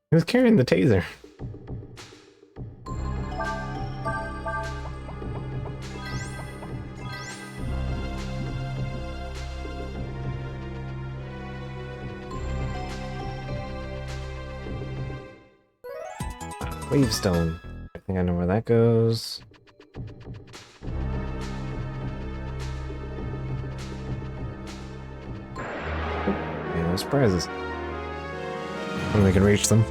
Who's carrying the taser? Wavestone. I think I know where that goes. Yeah, no surprises. When we can reach them.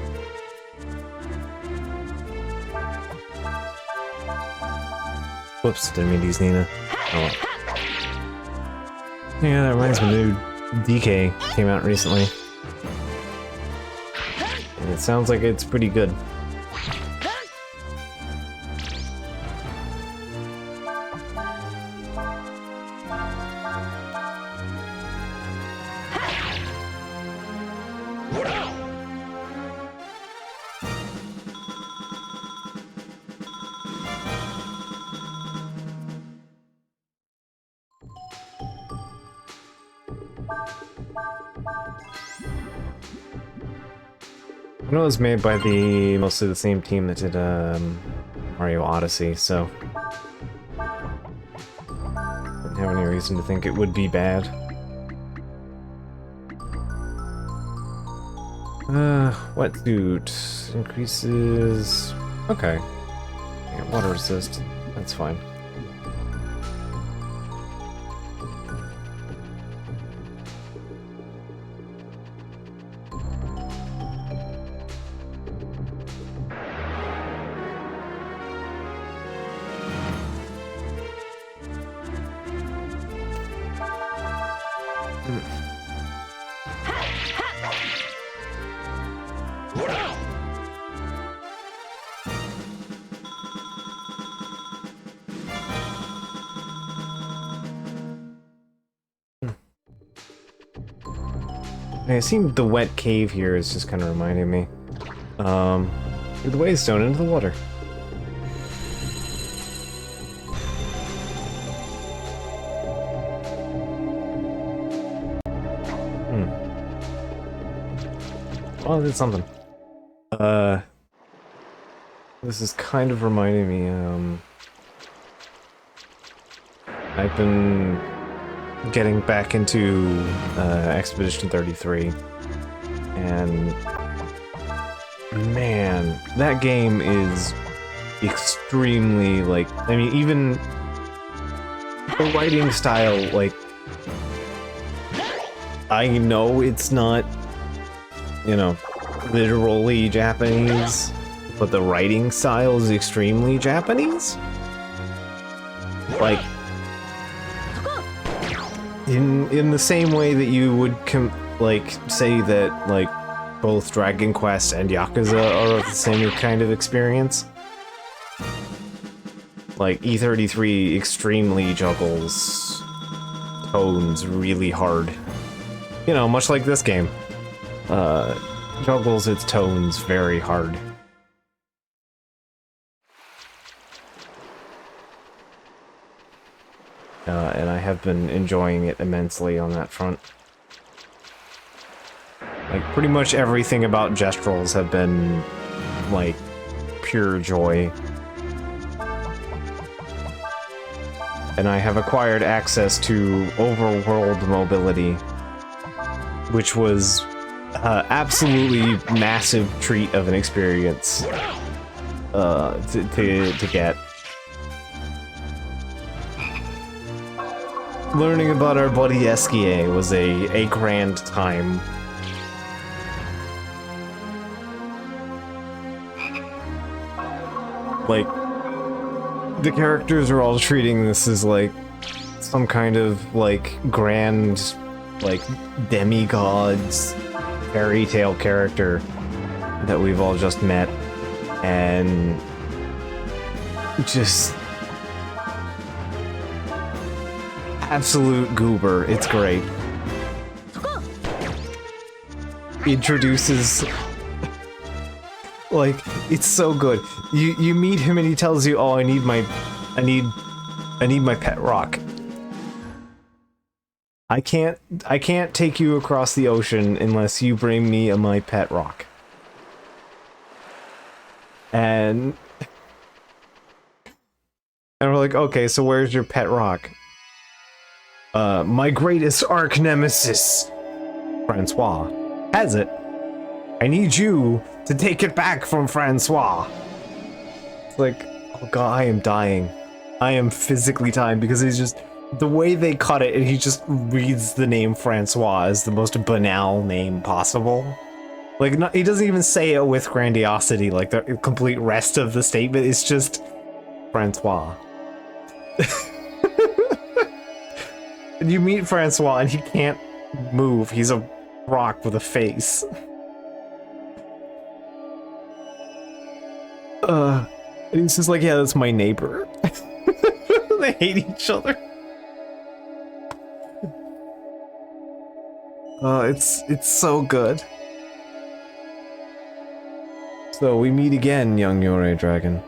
Whoops, didn't mean to use Nina. Oh. Yeah, that reminds me, new DK came out recently. And it sounds like it's pretty good. I know it was made by mostly the same team that did Mario Odyssey, so didn't have any reason to think it would be bad. Wetsuit increases. Okay, yeah, water resist. That's fine. It seemed the wet cave here is just kind of reminding me. Through the Wavestone into the water. Oh, I did something. This is kind of reminding me, I've been getting back into Expedition 33, and man, that game is extremely, like, I mean, even the writing style, like, I know it's not, you know, literally Japanese, but the writing style is extremely Japanese. Like, in the same way that you would say that like both Dragon Quest and Yakuza are the same kind of experience. Like E33 extremely juggles tones really hard. You know, much like this game. Juggles its tones very hard. And I have been enjoying it immensely on that front. Like, pretty much everything about Gestrels have been, like, pure joy. And I have acquired access to overworld mobility, which was absolutely massive treat of an experience to get. Learning about our buddy Esquier was a grand time. Like, the characters are all treating this as like some kind of like grand, like demigods fairy tale character that we've all just met, and just absolute goober. It's great. Introduces, like, it's so good. You meet him and he tells you, "Oh, I need my pet rock. I can't take you across the ocean unless you bring me my pet rock." And we're like, "Okay, so where's your pet rock?" My greatest arch nemesis, Francois, has it. I need you to take it back from Francois. It's like, oh god, I am dying. I am physically dying because he's just, the way they cut it, and he just reads the name Francois as the most banal name possible. Like, he doesn't even say it with grandiosity, like the complete rest of the statement is just Francois. And you meet Francois and he can't move. He's a rock with a face. And he's just like, yeah, that's my neighbor. They hate each other. It's so good. So we meet again, young Yore dragon.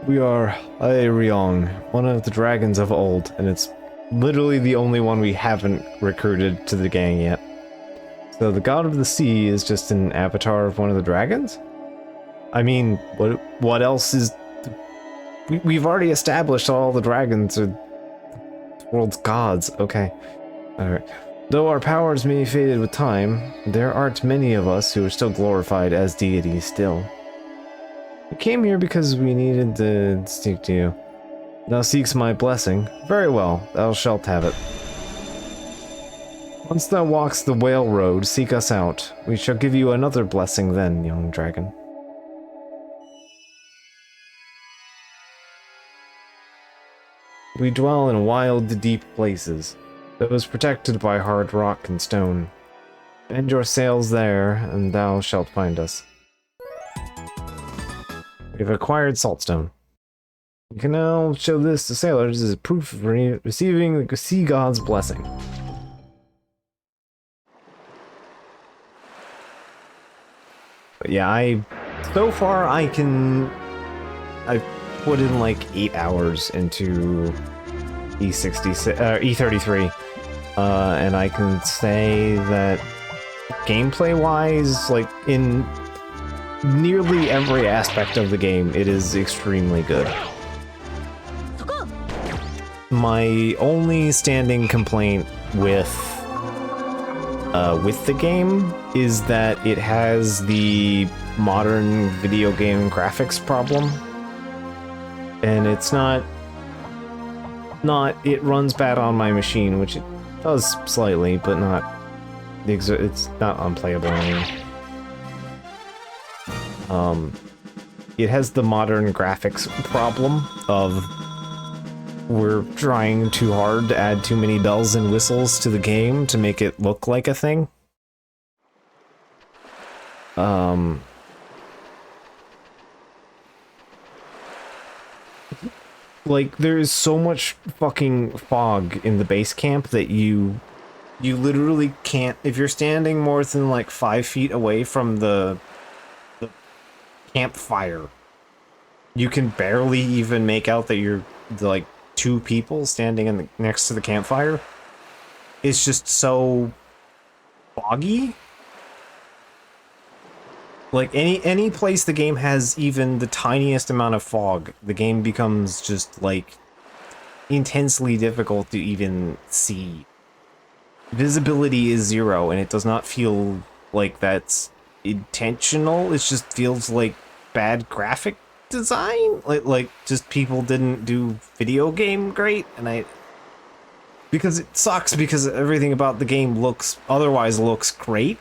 We are Aerion, one of the dragons of old, and it's literally the only one we haven't recruited to the gang yet. So the god of the sea is just an avatar of one of the dragons? I mean, what else is... We've already established all the dragons are the world's gods. Okay. Alright. Though our powers may have faded with time, there aren't many of us who are still glorified as deities still. We came here because we needed to speak to you. Thou seeks my blessing. Very well, thou shalt have it. Once thou walks the whale road, seek us out. We shall give you another blessing then, young dragon. We dwell in wild, deep places, those protected by hard rock and stone. Bend your sails there, and thou shalt find us. We have acquired saltstone. You can now show this to sailors as proof of receiving the sea god's blessing. But yeah, so far I've put in like 8 hours into E33, and I can say that gameplay-wise, like in nearly every aspect of the game, it is extremely good. My only standing complaint with the game is that it has the modern video game graphics problem, and it's not it runs bad on my machine, which it does slightly, but not it's not unplayable anymore. It has the modern graphics problem of we're trying too hard to add too many bells and whistles to the game to make it look like a thing. Like, there is so much fucking fog in the base camp that you literally can't, if you're standing more than like 5 feet away from the campfire, you can barely even make out that you're like 2 people standing next to the campfire. It's just so foggy. Like any place the game has even the tiniest amount of fog, the game becomes just like intensely difficult to even see. Visibility is 0, and it does not feel like that's intentional. It just feels like bad graphic design, like just people didn't do video game great, and because it sucks because everything about the game otherwise looks great.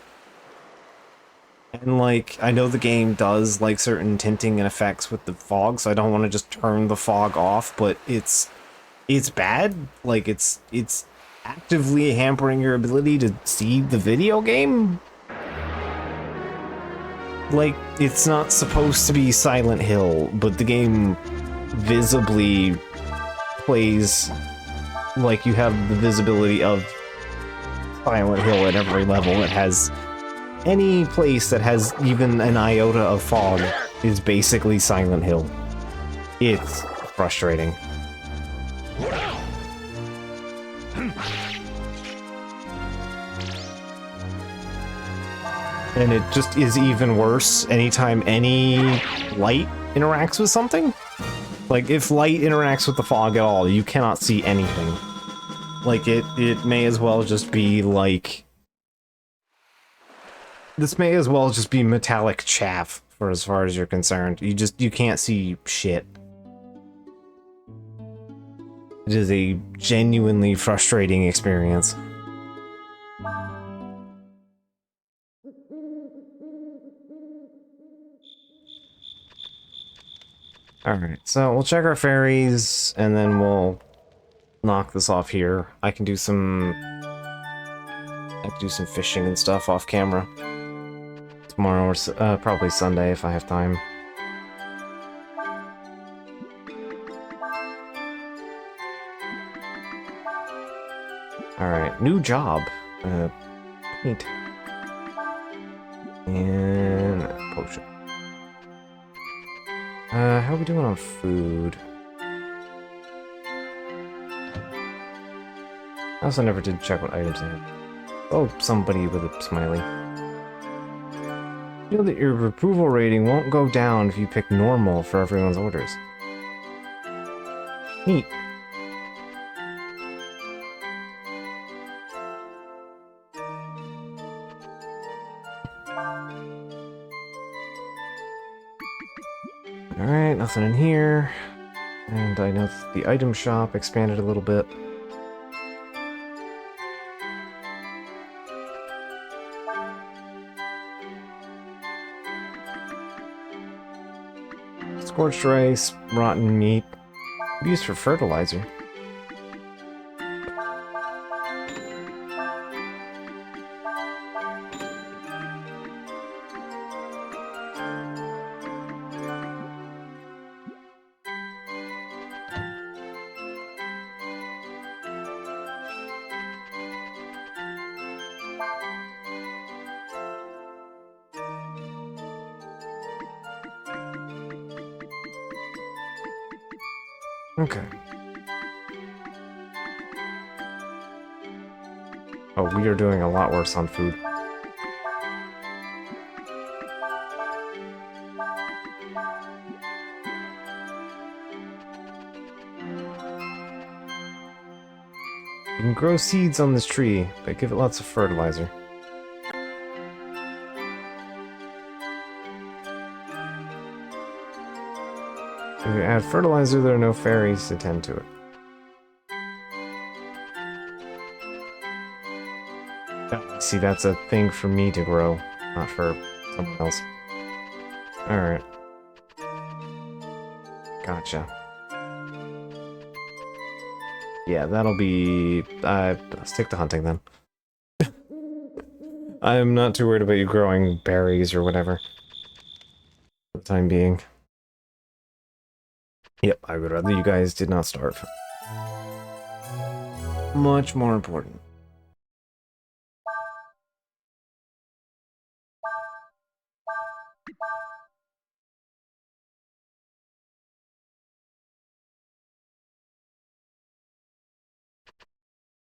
And like, I know the game does like certain tinting and effects with the fog, so I don't want to just turn the fog off, but it's bad. Like, it's actively hampering your ability to see the video game. Like, it's not supposed to be Silent Hill, but the game visibly plays like you have the visibility of Silent Hill at every level. It has any place that has even an iota of fog is basically Silent Hill. It's frustrating. And it just is even worse anytime any light interacts with something. Like, if light interacts with the fog at all, you cannot see anything. Like, it may as well just be, like... This may as well just be metallic chaff, for as far as you're concerned. You can't see shit. It is a genuinely frustrating experience. Alright, so we'll check our fairies, and then we'll knock this off here. I can do some fishing and stuff off camera. Tomorrow, or probably Sunday if I have time. Alright, new job. Paint. And a potion. How are we doing on food? I also never did check what items I had. Oh, somebody with a smiley. You know that your approval rating won't go down if you pick normal for everyone's orders. Neat. Alright, nothing in here. And I know the item shop expanded a little bit. Scorched rice, rotten meat. Used for fertilizer. Okay. Oh, we are doing a lot worse on food. You can grow seeds on this tree, but give it lots of fertilizer. If you add fertilizer, there are no fairies to tend to it. Oh, see, that's a thing for me to grow, not for someone else. Alright. Gotcha. Yeah, that'll be... stick to hunting, then. I'm not too worried about you growing berries or whatever. For the time being. Yep, I would rather you guys did not starve. Much more important.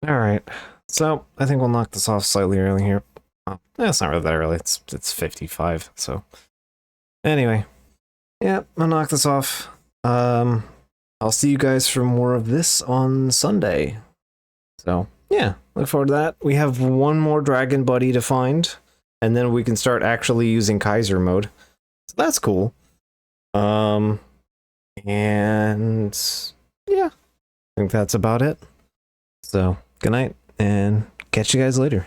Alright, so I think we'll knock this off slightly early here. Oh, it's not really that early, it's 55, so... Anyway. Yeah, I'll knock this off. I'll see you guys for more of this on Sunday. So, yeah, look forward to that. We have one more dragon buddy to find, and then we can start actually using Kaiser mode. So that's cool. And yeah, I think that's about it. So, good night, and catch you guys later.